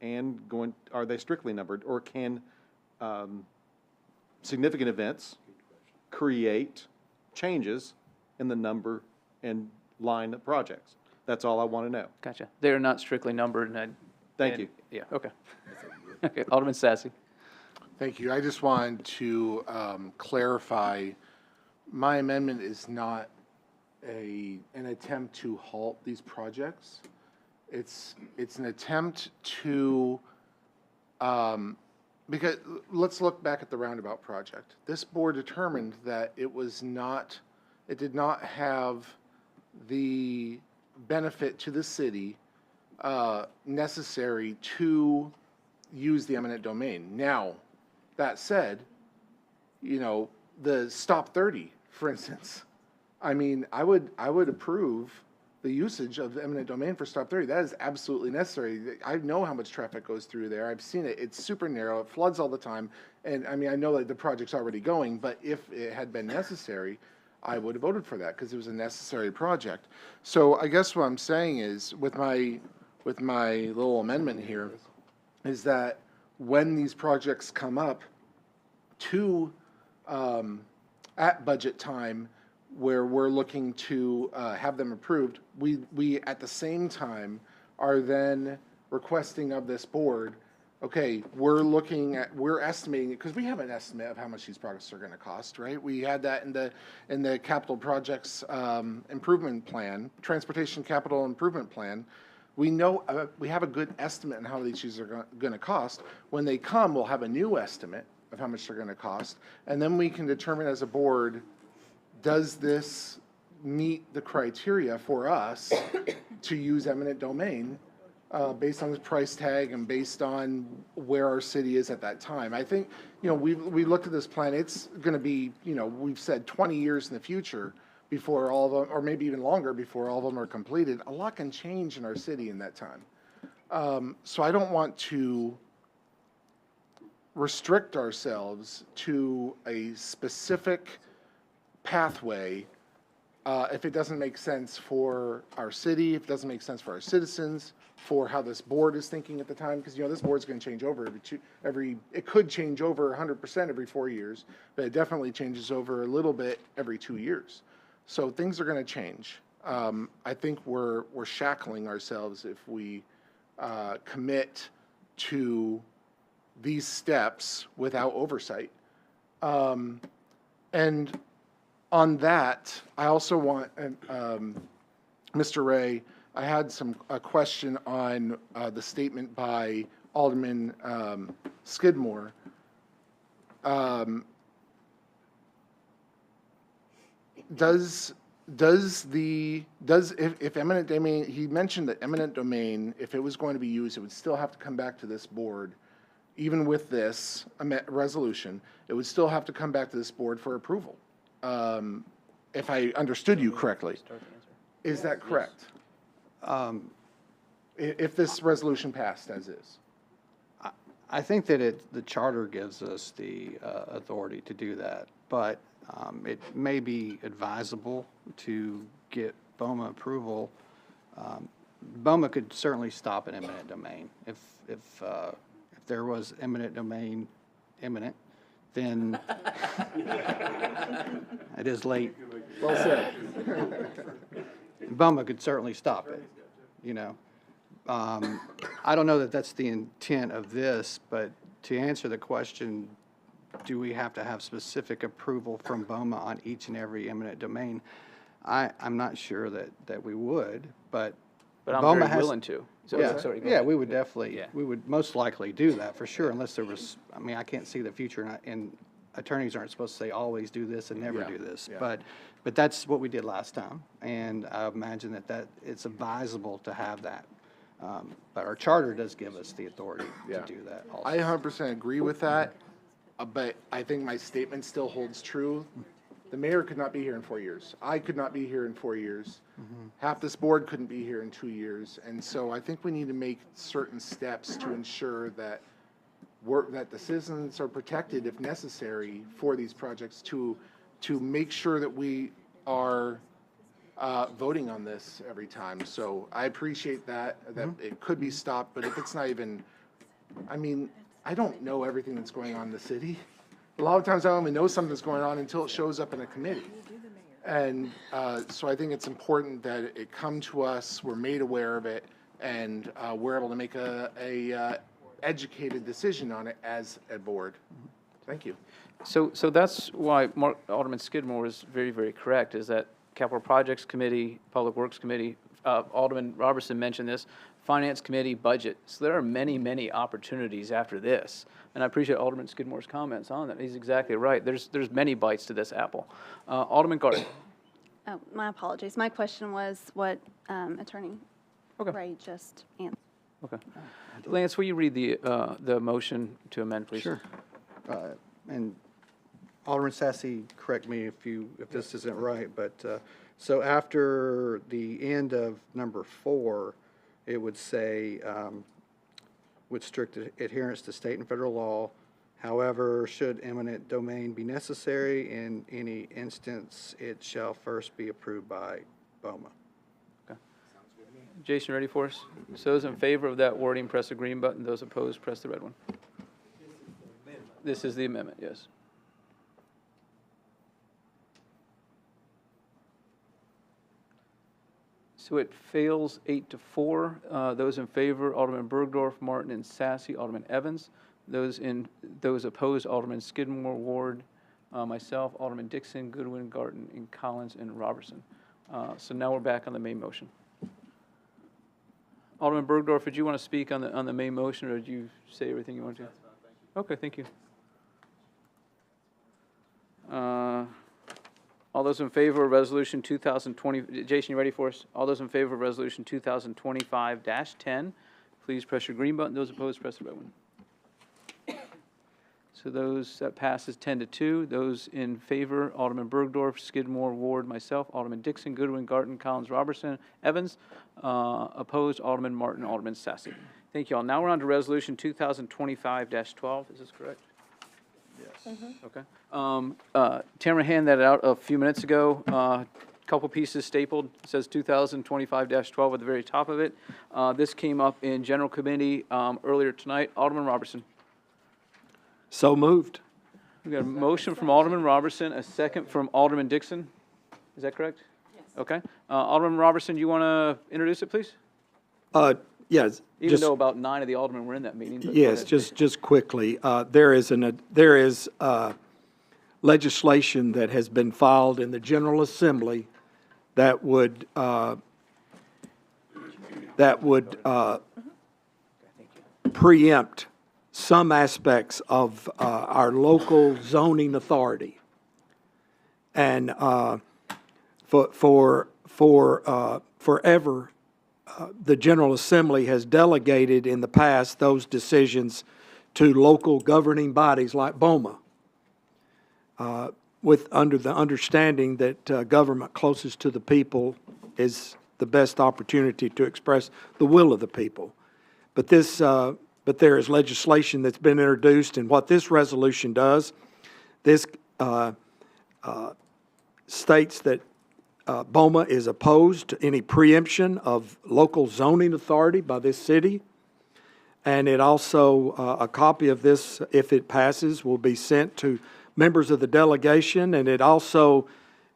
and are they strictly numbered, or can significant events create changes in the number and line of projects? That's all I want to know. Gotcha. They're not strictly numbered, Thank you. Yeah, okay. Okay, Alderman Sassy. Thank you. I just wanted to clarify, my amendment is not an attempt to halt these projects. It's an attempt to, because let's look back at the roundabout project. This board determined that it did not have the benefit to the city necessary to use the eminent domain. Now, that said, the Stop 30, for instance, I mean, I would approve the usage of the eminent domain for Stop 30. That is absolutely necessary. I know how much traffic goes through there. I've seen it. It's super narrow. It floods all the time. And I mean, I know that the project's already going, but if it had been necessary, I would have voted for that because it was a necessary project. So I guess what I'm saying is, with my little amendment here, is that when these projects come up to at budget time, where we're looking to have them approved, we at the same time are then requesting of this board, okay, we're estimating it, because we have an estimate of how much these projects are going to cost, right? We had that in the capital projects improvement plan, transportation capital improvement plan. We know, we have a good estimate on how these are going to cost. When they come, we'll have a new estimate of how much they're going to cost, and then we can determine as a board, does this meet the criteria for us to use eminent domain based on the price tag and based on where our city is at that time? I think, we looked at this plan. It's going to be, we've said 20 years in the future before all of them, or maybe even longer before all of them are completed. A lot can change in our city in that time. So I don't want to restrict ourselves to a specific pathway if it doesn't make sense for our city, if it doesn't make sense for our citizens, for how this board is thinking at the time, because this board's going to change over it could change over 100% every 4 years, but it definitely changes over a little bit every 2 years. So things are going to change. I think we're shackling ourselves if we commit to these steps without oversight. And on that, I also want, Mr. Ray, I had a question on the statement by Alderman Skidmore. If eminent domain, he mentioned that eminent domain, if it was going to be used, it would still have to come back to this board. Even with this resolution, it would still have to come back to this board for approval. If I understood you correctly. Is that correct? If this resolution passed as is? I think that the charter gives us the authority to do that, but it may be advisable to get BOMA approval. BOMA could certainly stop an eminent domain. If there was eminent domain imminent, then it is late. Well said. BOMA could certainly stop it, you know. I don't know that that's the intent of this, but to answer the question, do we have to have specific approval from BOMA on each and every eminent domain? I'm not sure that we would, but I'm BOMA very has- willing to. So, Yeah, sorry, go yeah, ahead. we would definitely, Yeah. we would most likely do that for sure, unless there was, I mean, I can't see the future, and attorneys aren't supposed to say always do this and never Yeah, do this. yeah. But that's what we did last time, and I imagine that it's advisable to have that. But our charter does give us the authority to do that also. I 100% agree with that, but I think my statement still holds true. The mayor could not be here in 4 years. I could not be here in 4 years. Half this board couldn't be here in 2 years. And so I think we need to make certain steps to ensure that that the citizens are protected if necessary for these projects to make sure that we are voting on this every time. So I appreciate that it could be stopped, but if it's not even, I mean, I don't know everything that's going on in the city. A lot of times I don't even know something's going on until it shows up in a committee. And so I think it's important that it come to us, we're made aware of it, and we're able to make a educated decision on it as a board. Thank you. So that's why Alderman Skidmore is very, very correct, is that Capital Projects Committee, Public Works Committee, Alderman Robertson mentioned this, Finance Committee, Budget. So there are many, many opportunities after this. And I appreciate Alderman Skidmore's comments on that. He's exactly right. There's many bites to this apple. Alderman Carter. Oh, my apologies. My question was what Attorney Ray just answered. Okay. Lance, will you read the motion to amend, please? Sure. And Alderman Sassy, correct me if this isn't right, but so after the end of number 4, it would say, with strict adherence to state and federal law, however, should eminent domain be necessary, in any instance, it shall first be approved by BOMA. Okay. Jason, ready for us? So those in favor of that wording, press the green button. Those opposed, press the red one. This is the amendment, yes. So it fails 8-4. Those in favor, Alderman Bergdorf, Martin, and Sassy. Alderman Evans. Those opposed, Alderman Skidmore, Ward, myself, Alderman Dixon, Goodwin, Garten, and Collins, and Robertson. So now we're back on the main motion. Alderman Bergdorf, did you want to speak on the main motion, or did you say everything you wanted to? Okay, thank you. All those in favor of Resolution 2020, Jason, you ready for us? All those in favor of Resolution 2025-10, please press your green button. Those opposed, press the red one. So that passes 10-2. Those in favor, Alderman Bergdorf, Skidmore, Ward, myself, Alderman Dixon, Goodwin, Garten, Collins, Robertson, Evans. Opposed, Alderman Martin, Alderman Sassy. Thank you all. Now we're on to Resolution 2025-12. Is this correct? Yes. Okay. Tamara handed that out a few minutes ago. Couple pieces stapled. It says 2025-12 at the very top of it. This came up in General Committee earlier tonight. Alderman Robertson. So moved. We got a motion from Alderman Robertson, a second from Alderman Dixon. Is that correct? Yes. Okay. Alderman Robertson, you want to introduce it, please? Yes. Even though about 9 of the aldermen were in that meeting. But Yes, just quickly. There is legislation that has been filed in the General Assembly that would preempt some aspects of our local zoning authority. And forever, the General Assembly has delegated in the past those decisions to local governing bodies like BOMA, under the understanding that government closest to the people is the best opportunity to express the will of the people. But this but there is legislation that's been introduced, and what this resolution does, this states that BOMA is opposed to any preemption of local zoning authority by this city. And it also, a copy of this, if it passes, will be sent to members of the delegation. And it also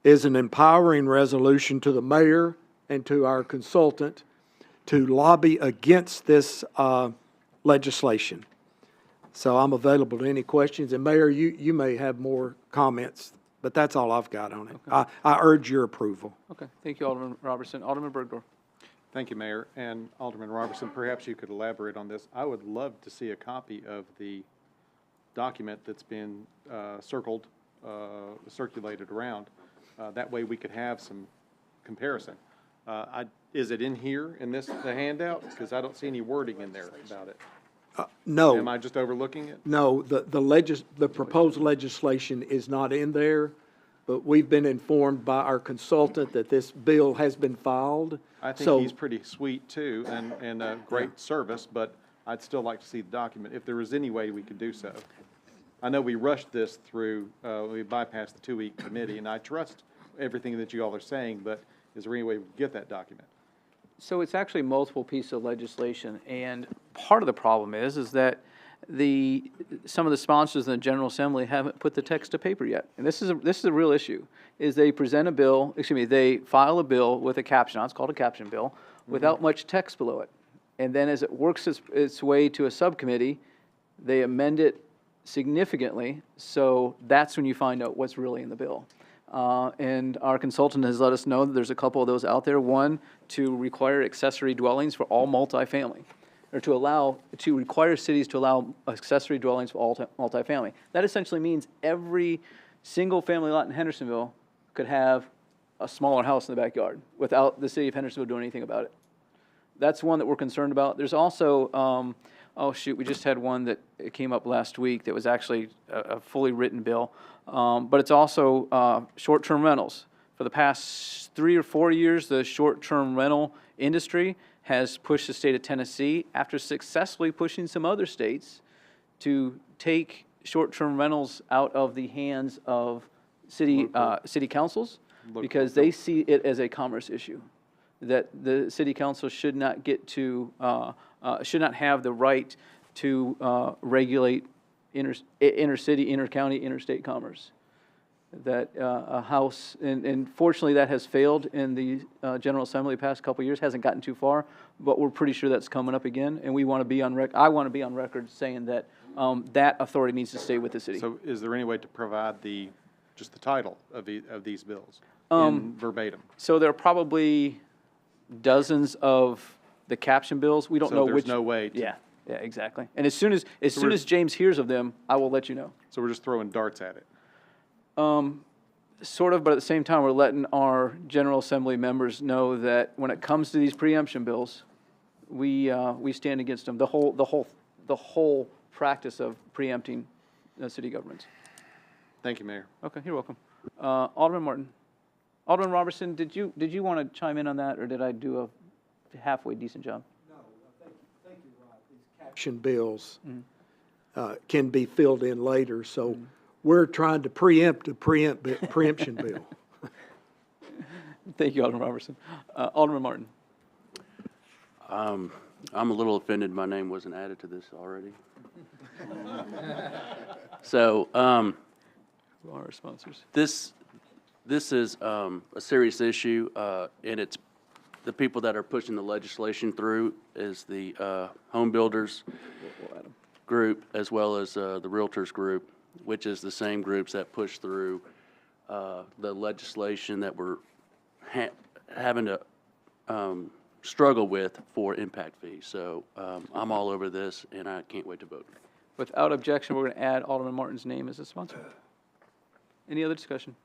is an empowering resolution to the mayor and to our consultant to lobby against this legislation. So I'm available to any questions. And Mayor, you may have more comments, but that's all I've got on it. Okay. I urge your approval. Okay, thank you, Alderman Robertson. Alderman Bergdorf. Thank you, Mayor. And Alderman Robertson, perhaps you could elaborate on this. I would love to see a copy of the document that's been circulated around. That way we could have some comparison. Is it in here in the handout? Because I don't see any wording in there about it. No. Am I just overlooking it? No, the proposed legislation is not in there, but we've been informed by our consultant that this bill has been filed. I think he's pretty sweet too, and a great service, but I'd still like to see the document, if there was any way we could do so. I know we rushed this through, we bypassed the 2-week committee, and I trust everything that you all are saying, but is there any way we can get that document? So it's actually multiple pieces of legislation, and part of the problem is that some of the sponsors in the General Assembly haven't put the text to paper yet. And this is a real issue, is they present a bill, they file a bill with a caption, it's called a caption bill, without much text below it. And then as it works its way to a subcommittee, they amend it significantly, so that's when you find out what's really in the bill. And our consultant has let us know that there's a couple of those out there. One, to require accessory dwellings for all multifamily, or to require cities to allow accessory dwellings for all multifamily. That essentially means every single family lot in Hendersonville could have a smaller house in the backyard without the city of Hendersonville doing anything about it. That's one that we're concerned about. There's also, we just had one that came up last week that was actually a fully written bill. But it's also short-term rentals. For the past 3 or 4 years, the short-term rental industry has pushed the state of Tennessee, after successfully pushing some other states, to take short-term rentals out of the hands of city councils, because they see it as a commerce issue, that the city council should not get to, should not have the right to regulate inter-city, inter-county, interstate commerce. That a house, and fortunately that has failed in the General Assembly the past couple of years, hasn't gotten too far, but we're pretty sure that's coming up again, and we want to be on I want to be on record saying that that authority needs to stay with the city. So is there any way to provide just the title of these bills in verbatim? So there are probably dozens of the caption bills. We don't know which. So there's no way to. Yeah, exactly. And as soon as James hears of them, I will let you know. So we're just throwing darts at it. Sort of, but at the same time, we're letting our General Assembly members know that when it comes to these preemption bills, we stand against them. The whole practice of preempting city governments. Thank you, Mayor. Okay, you're welcome. Alderman Martin. Alderman Robertson, did you want to chime in on that, or did I do a halfway decent job? No, thank you, Rob. These caption bills can be filled in later, so we're trying to preempt a preemption bill. Thank you, Alderman Robertson. Alderman Martin. I'm a little offended my name wasn't added to this already. So, who are our sponsors? This is a serious issue, and it's the people that are pushing the legislation through is the home builders group as well as the realtors group, which is the same groups that push through the legislation that we're having to struggle with for impact fees. So I'm all over this, and I can't wait to vote. Without objection, we're going to add Alderman Martin's name as a sponsor. Any other discussion?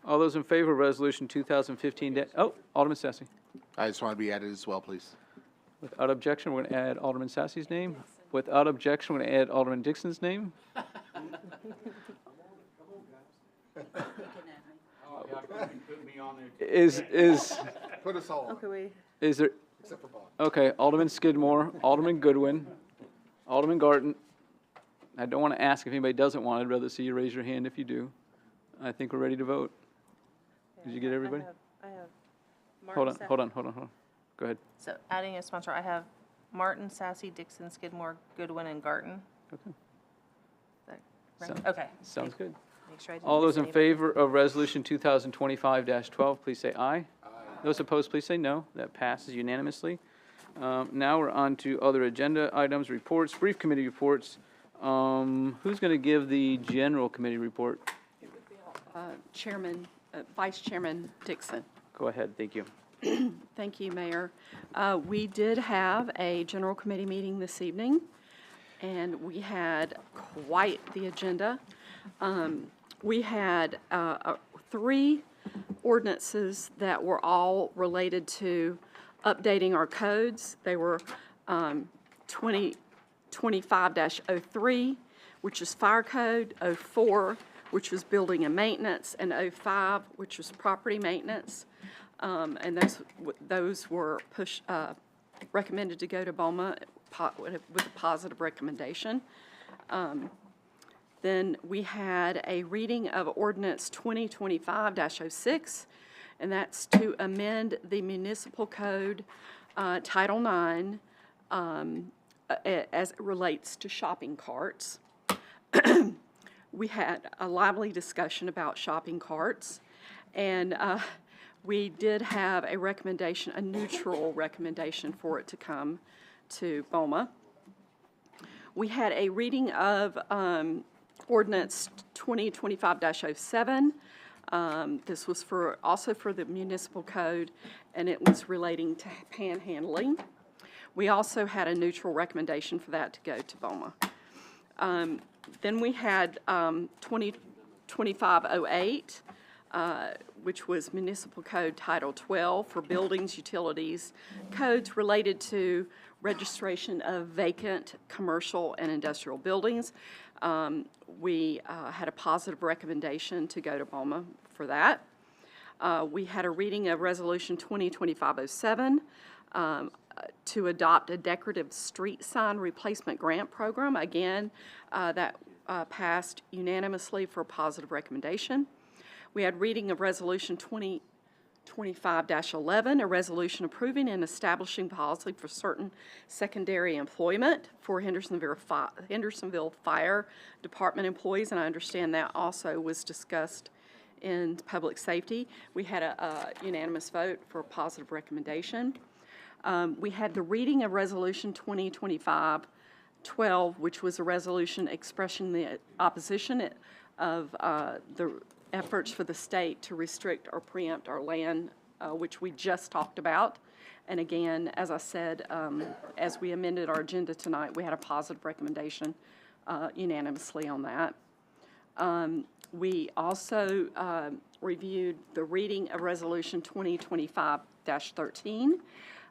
All those in favor of Resolution 2015 Alderman Sassy. I just want to be added as well, please. Without objection, we're going to add Alderman Sassy's name. Without objection, we're going to add Alderman Dixon's name. Put us all. Okay, is there? Except for Bob. Okay, Alderman Skidmore, Alderman Goodwin, Alderman Garten. I don't want to ask if anybody doesn't want it. I'd rather see you raise your hand if you do. I think we're ready to vote. Did you get everybody? I have Hold Martin. on. Go ahead. So adding a sponsor, I have Martin, Sassy, Dixon, Skidmore, Goodwin, and Garten. Okay. Is that right? Sounds- Okay. Sounds good. Make sure I didn't All miss those in anybody. favor of Resolution 2025-12, please say aye. Those opposed, please say no. That passes unanimously. Now we're on to other agenda items, reports, brief committee reports. Who's going to give the general committee report? Vice Chairman Dixon. Go ahead, thank you. Thank you, Mayor. We did have a general committee meeting this evening, and we had quite the agenda. We had 3 ordinances that were all related to updating our codes. They were 2025-03, which is fire code, 04, which was building and maintenance, and 05, which was property maintenance. And those were recommended to go to BOMA with a positive recommendation. Then we had a reading of ordinance 2025-06, and that's to amend the municipal code, Title IX, as it relates to shopping carts. We had a lively discussion about shopping carts, and we did have a recommendation, a neutral recommendation for it to come to BOMA. We had a reading of ordinance 2025-07. This was also for the municipal code, and it was relating to panhandling. We also had a neutral recommendation for that to go to BOMA. Then we had 2025-08, which was Municipal Code Title 12 for buildings, utilities, codes related to registration of vacant commercial and industrial buildings. We had a positive recommendation to go to BOMA for that. We had a reading of Resolution 2025-07 to adopt a decorative street sign replacement grant program. Again, that passed unanimously for a positive recommendation. We had reading of Resolution 2025-11, a resolution approving and establishing policy for certain secondary employment for Hendersonville Fire Department employees, and I understand that also was discussed in public safety. We had a unanimous vote for a positive recommendation. We had the reading of Resolution 2025-12, which was a resolution expressing the opposition of the efforts for the state to restrict or preempt our land, which we just talked about. And again, as I said, as we amended our agenda tonight, we had a positive recommendation unanimously on that. We also reviewed the reading of Resolution 2025-13,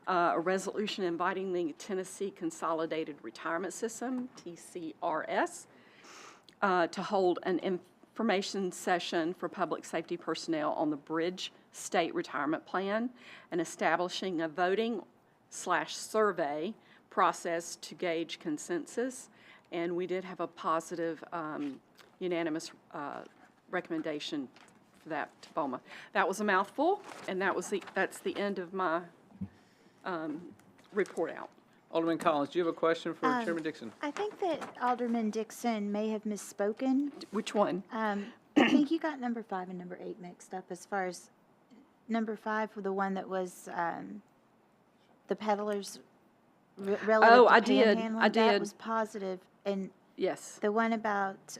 a resolution inviting the Tennessee Consolidated Retirement System, TCRS, to hold an information session for public safety personnel on the Bridge State Retirement Plan and establishing a voting/survey process to gauge consensus. And we did have a positive, unanimous recommendation for that to BOMA. That was a mouthful, and that's the end of my report out. Alderman Collins, do you have a question for Chairman Dixon? I think that Alderman Dixon may have misspoken. Which one? I think you got number 5 and number 8 mixed up as far as number 5 for the one that was the peddlers relative Oh, to I did. panhandling. I That did. was positive. And yes, the one about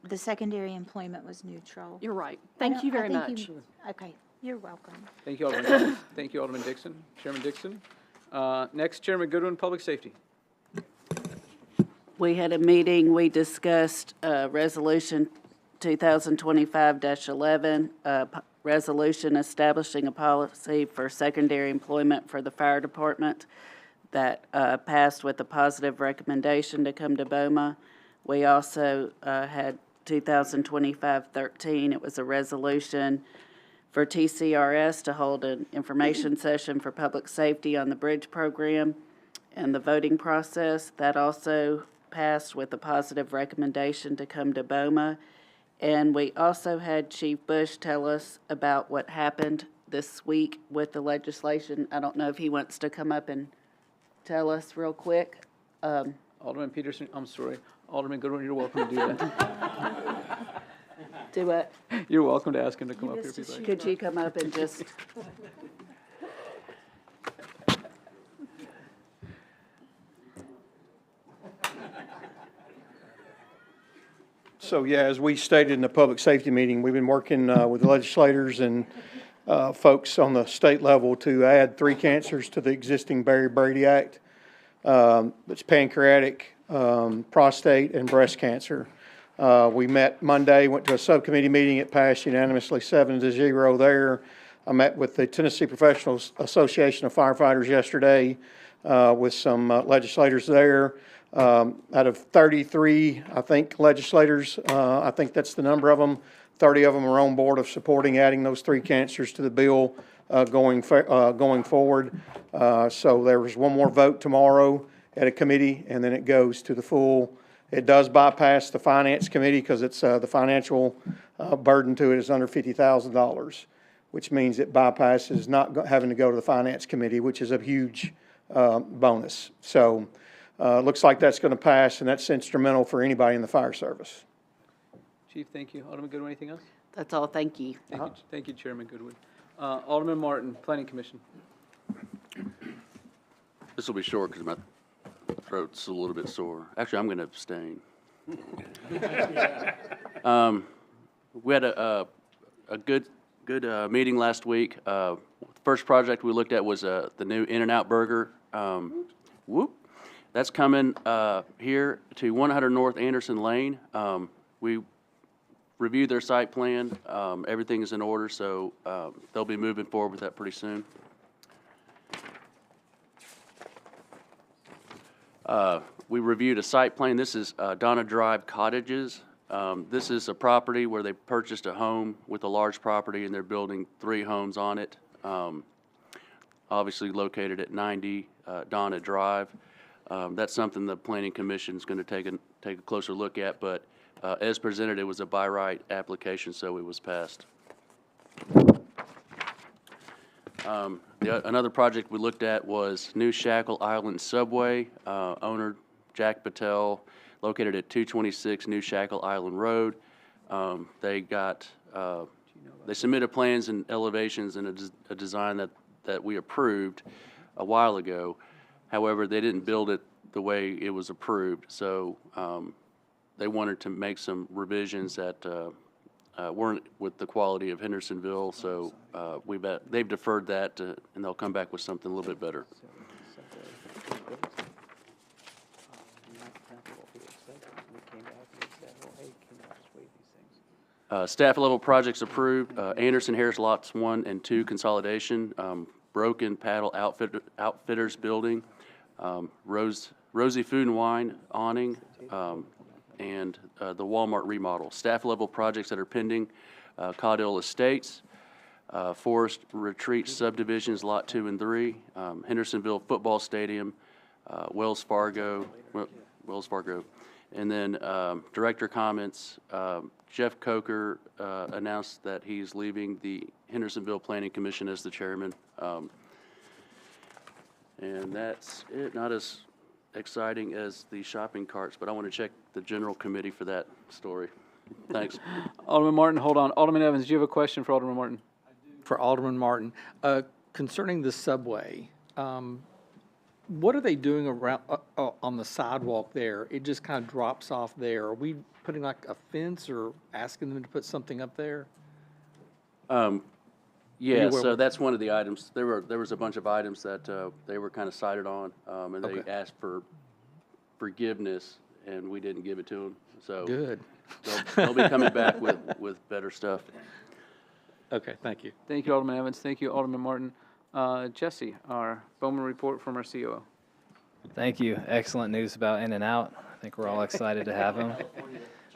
the secondary employment was neutral. You're right. Thank you very much. Okay, you're welcome. Thank you, Alderman Collins. Thank you, Alderman Dixon. Chairman Dixon. Next, Chairman Goodwin, Public Safety. We had a meeting, we discussed Resolution 2025-11, resolution establishing a policy for secondary employment for the fire department that passed with a positive recommendation to come to BOMA. We also had 2025-13, it was a resolution for TCRS to hold an information session for public safety on the bridge program. and the voting process. That also passed with a positive recommendation to come to BOMA. And we also had Chief Bush tell us about what happened this week with the legislation. I don't know if he wants to come up and tell us real quick. Alderman Peterson, I'm sorry. Alderman Goodwin, you're welcome to do that. Do what? You're welcome to ask him to come up here if you'd like. Could you come up and just... So, yeah, as we stated in the public safety meeting, we've been working with legislators and folks on the state level to add 3 cancers to the existing Berry-Brady Act. It's pancreatic, prostate, and breast cancer. We met Monday, went to a subcommittee meeting. It passed unanimously 7-0 there. I met with the Tennessee Professional Association of Firefighters yesterday with some legislators there. Out of 33, I think, legislators, I think that's the number of them, 30 of them are on board of supporting adding those 3 cancers to the bill going forward. So there was one more vote tomorrow at a committee, and then it goes to the full. It does bypass the Finance Committee because it's the financial burden to it is under $50,000, which means it bypasses not having to go to the Finance Committee, which is a huge bonus. So looks like that's going to pass, and that's instrumental for anybody in the fire service. Chief, thank you. Alderman Goodwin, anything else? That's all. Thank you. Thank you, Chairman Goodwin. Alderman Martin, Planning Commission. This will be short because my throat's a little bit sore. Actually, I'm going to abstain. We had a good meeting last week. The first project we looked at was the new In-N-Out Burger. That's coming here to 100 North Anderson Lane. We reviewed their site plan. Everything is in order, so they'll be moving forward with that pretty soon. We reviewed a site plan. This is Donna Drive Cottages. This is a property where they purchased a home with a large property, and they're building 3 homes on it. Obviously located at 90 Donna Drive. That's something the Planning Commission is going to take a closer look at, but as presented, it was a by right application, so it was passed. Another project we looked at was New Shackle Island Subway. Owner Jack Patel, located at 226 New Shackle Island Road. They submitted plans and elevations and a design that we approved a while ago. However, they didn't build it the way it was approved, so they wanted to make some revisions that weren't with the quality of Hendersonville, so they've deferred that, and they'll come back with something a little bit better. Staff level projects approved. Anderson Harris Lots 1 and 2 consolidation. Broken Paddle Outfitters Building. Rosie Food and Wine awning. And the Walmart remodel. Staff level projects that are pending. Caudill Estates. Forest Retreat Subdivisions Lot 2 and 3. Hendersonville Football Stadium. Wells Fargo. And then director comments. Jeff Coker announced that he's leaving the Hendersonville Planning Commission as the chairman. And that's it. Not as exciting as the shopping carts, but I want to check the general committee for that story. Thanks. Alderman Martin, hold on. Alderman Evans, do you have a question for Alderman Martin? For Alderman Martin, concerning the subway, what are they doing around on the sidewalk there? It just kind of drops off there. Are we putting like a fence or asking them to put something up there? Yeah, so that's one of the items. There was a bunch of items that they were kind of cited on, and they asked for forgiveness, and we didn't give it to them. So good. They'll be coming back with better stuff. Okay, thank you. Thank you, Alderman Evans. Thank you, Alderman Martin. Jesse, our Bowman report from our COO. Thank you. Excellent news about In-N-Out. I think we're all excited to have them.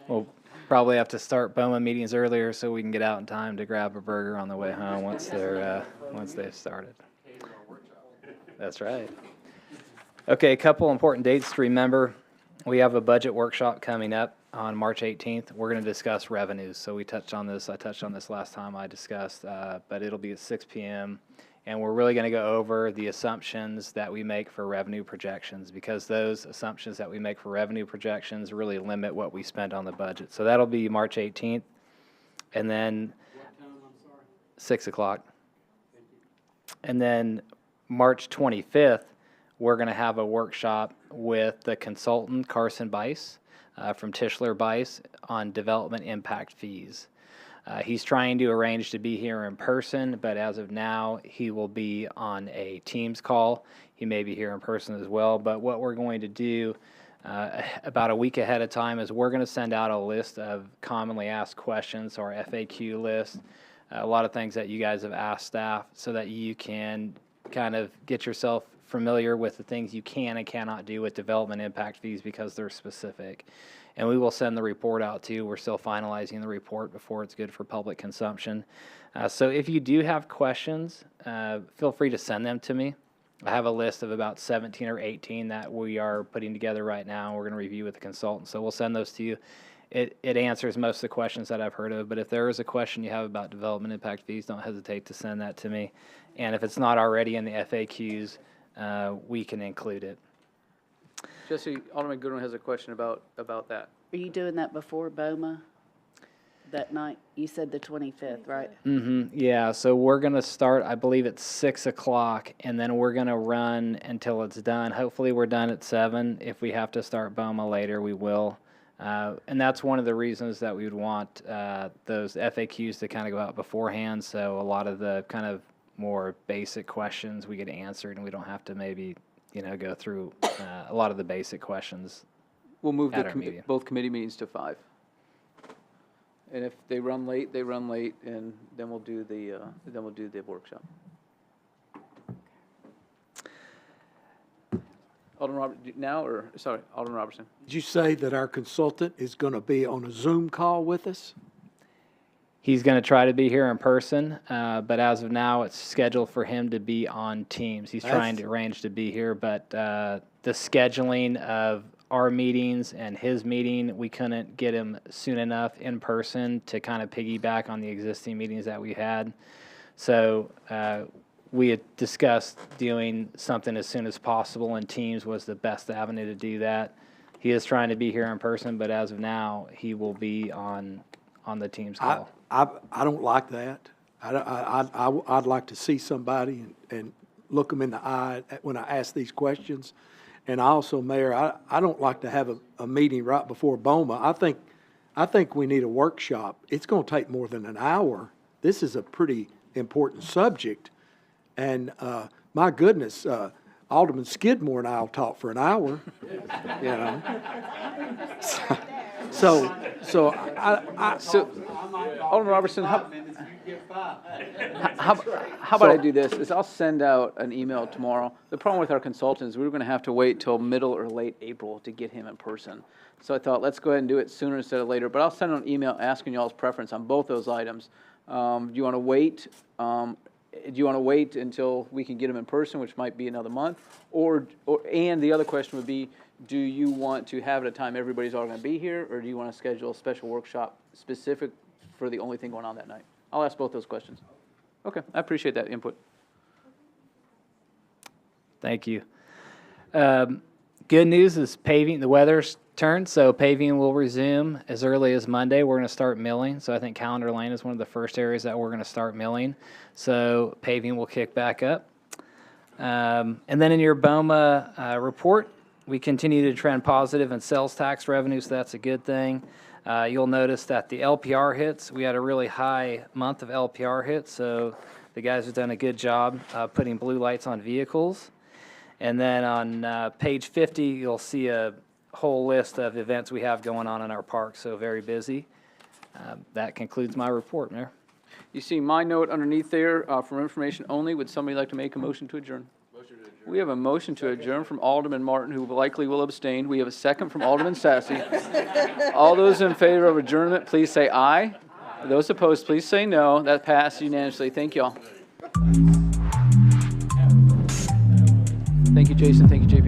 We'll probably have to start Bowman meetings earlier so we can get out in time to grab a burger on the way home once they've started. That's right. Okay, a couple important dates to remember. We have a budget workshop coming up on March 18th. We're going to discuss revenues. So we touched on this. I touched on this last time I discussed, but it'll be at 6 p.m. And we're really going to go over the assumptions that we make for revenue projections, because those assumptions that we make for revenue projections really limit what we spend on the budget. So that'll be March 18th. And then 6 o'clock. And then March 25th, we're going to have a workshop with the consultant, Carson Bice, from Tischler Bice, on development impact fees. He's trying to arrange to be here in person, but as of now, he will be on a Teams call. He may be here in person as well, but what we're going to do about a week ahead of time is we're going to send out a list of commonly asked questions, or FAQ list, a lot of things that you guys have asked staff, so that you can kind of get yourself familiar with the things you can and cannot do with development impact fees, because they're specific. And we will send the report out too. We're still finalizing the report before it's good for public consumption. So if you do have questions, feel free to send them to me. I have a list of about 17 or 18 that we are putting together right now. We're going to review with the consultant. So we'll send those to you. It answers most of the questions that I've heard of, but if there is a question you have about development impact fees, don't hesitate to send that to me. And if it's not already in the FAQs, we can include it. Jesse, Alderman Goodwin has a question about that. Are you doing that before BOMA that night? You said the 25th, right? Yeah, so we're going to start, I believe it's 6 o'clock, and then we're going to run until it's done. Hopefully we're done at 7. If we have to start BOMA later, we will. And that's one of the reasons that we would want those FAQs to kind of go out beforehand, so a lot of the kind of more basic questions we get answered, and we don't have to maybe, go through a lot of the basic questions. We'll move the both committee meetings to 5. And if they run late, they run late, and then we'll do the workshop. Alderman Alderman Robertson. Did you say that our consultant is going to be on a Zoom call with us? He's going to try to be here in person, but as of now, it's scheduled for him to be on Teams. He's trying to arrange to be here, but the scheduling of our meetings and his meeting, we couldn't get him soon enough in person to kind of piggyback on the existing meetings that we had. So we had discussed doing something as soon as possible, and Teams was the best avenue to do that. He is trying to be here in person, but as of now, he will be on the Teams call. I don't like that. I'd like to see somebody and look them in the eye when I ask these questions. And also, Mayor, I don't like to have a meeting right before BOMA. I think we need a workshop. It's going to take more than an hour. This is a pretty important subject. And my goodness, Alderman Skidmore and I will talk for an hour. So Alderman Robertson, how about I do this? Is I'll send out an email tomorrow. The problem with our consultants, we were going to have to wait till middle or late April to get him in person. So I thought, let's go ahead and do it sooner instead of later. But I'll send an email asking y'all's preference on both those items. Do you want to wait? Do you want to wait until we can get him in person, which might be another month? And the other question would be, do you want to have it at a time everybody's all going to be here, or do you want to schedule a special workshop specific for the only thing going on that night? I'll ask both those questions. Okay, I appreciate that input. Thank you. Good news is paving, the weather's turned, so paving will resume as early as Monday. We're going to start milling, so I think Calendar Lane is one of the first areas that we're going to start milling. So paving will kick back up. And then in your BOMA report, we continue to trend positive in sales tax revenue, so that's a good thing. You'll notice that the LPR hits, we had a really high month of LPR hits, so the guys have done a good job putting blue lights on vehicles. And then on page 50, you'll see a whole list of events we have going on in our park, so very busy. That concludes my report, Mayor. You see my note underneath there for information only. Would somebody like to make a motion to adjourn? We have a motion to adjourn from Alderman Martin, who likely will abstain. We have a second from Alderman Sassy. All those in favor of adjournment, please say aye. Those opposed, please say no. That passed unanimously. Thank you all. Thank you, Jason. Thank you, JP.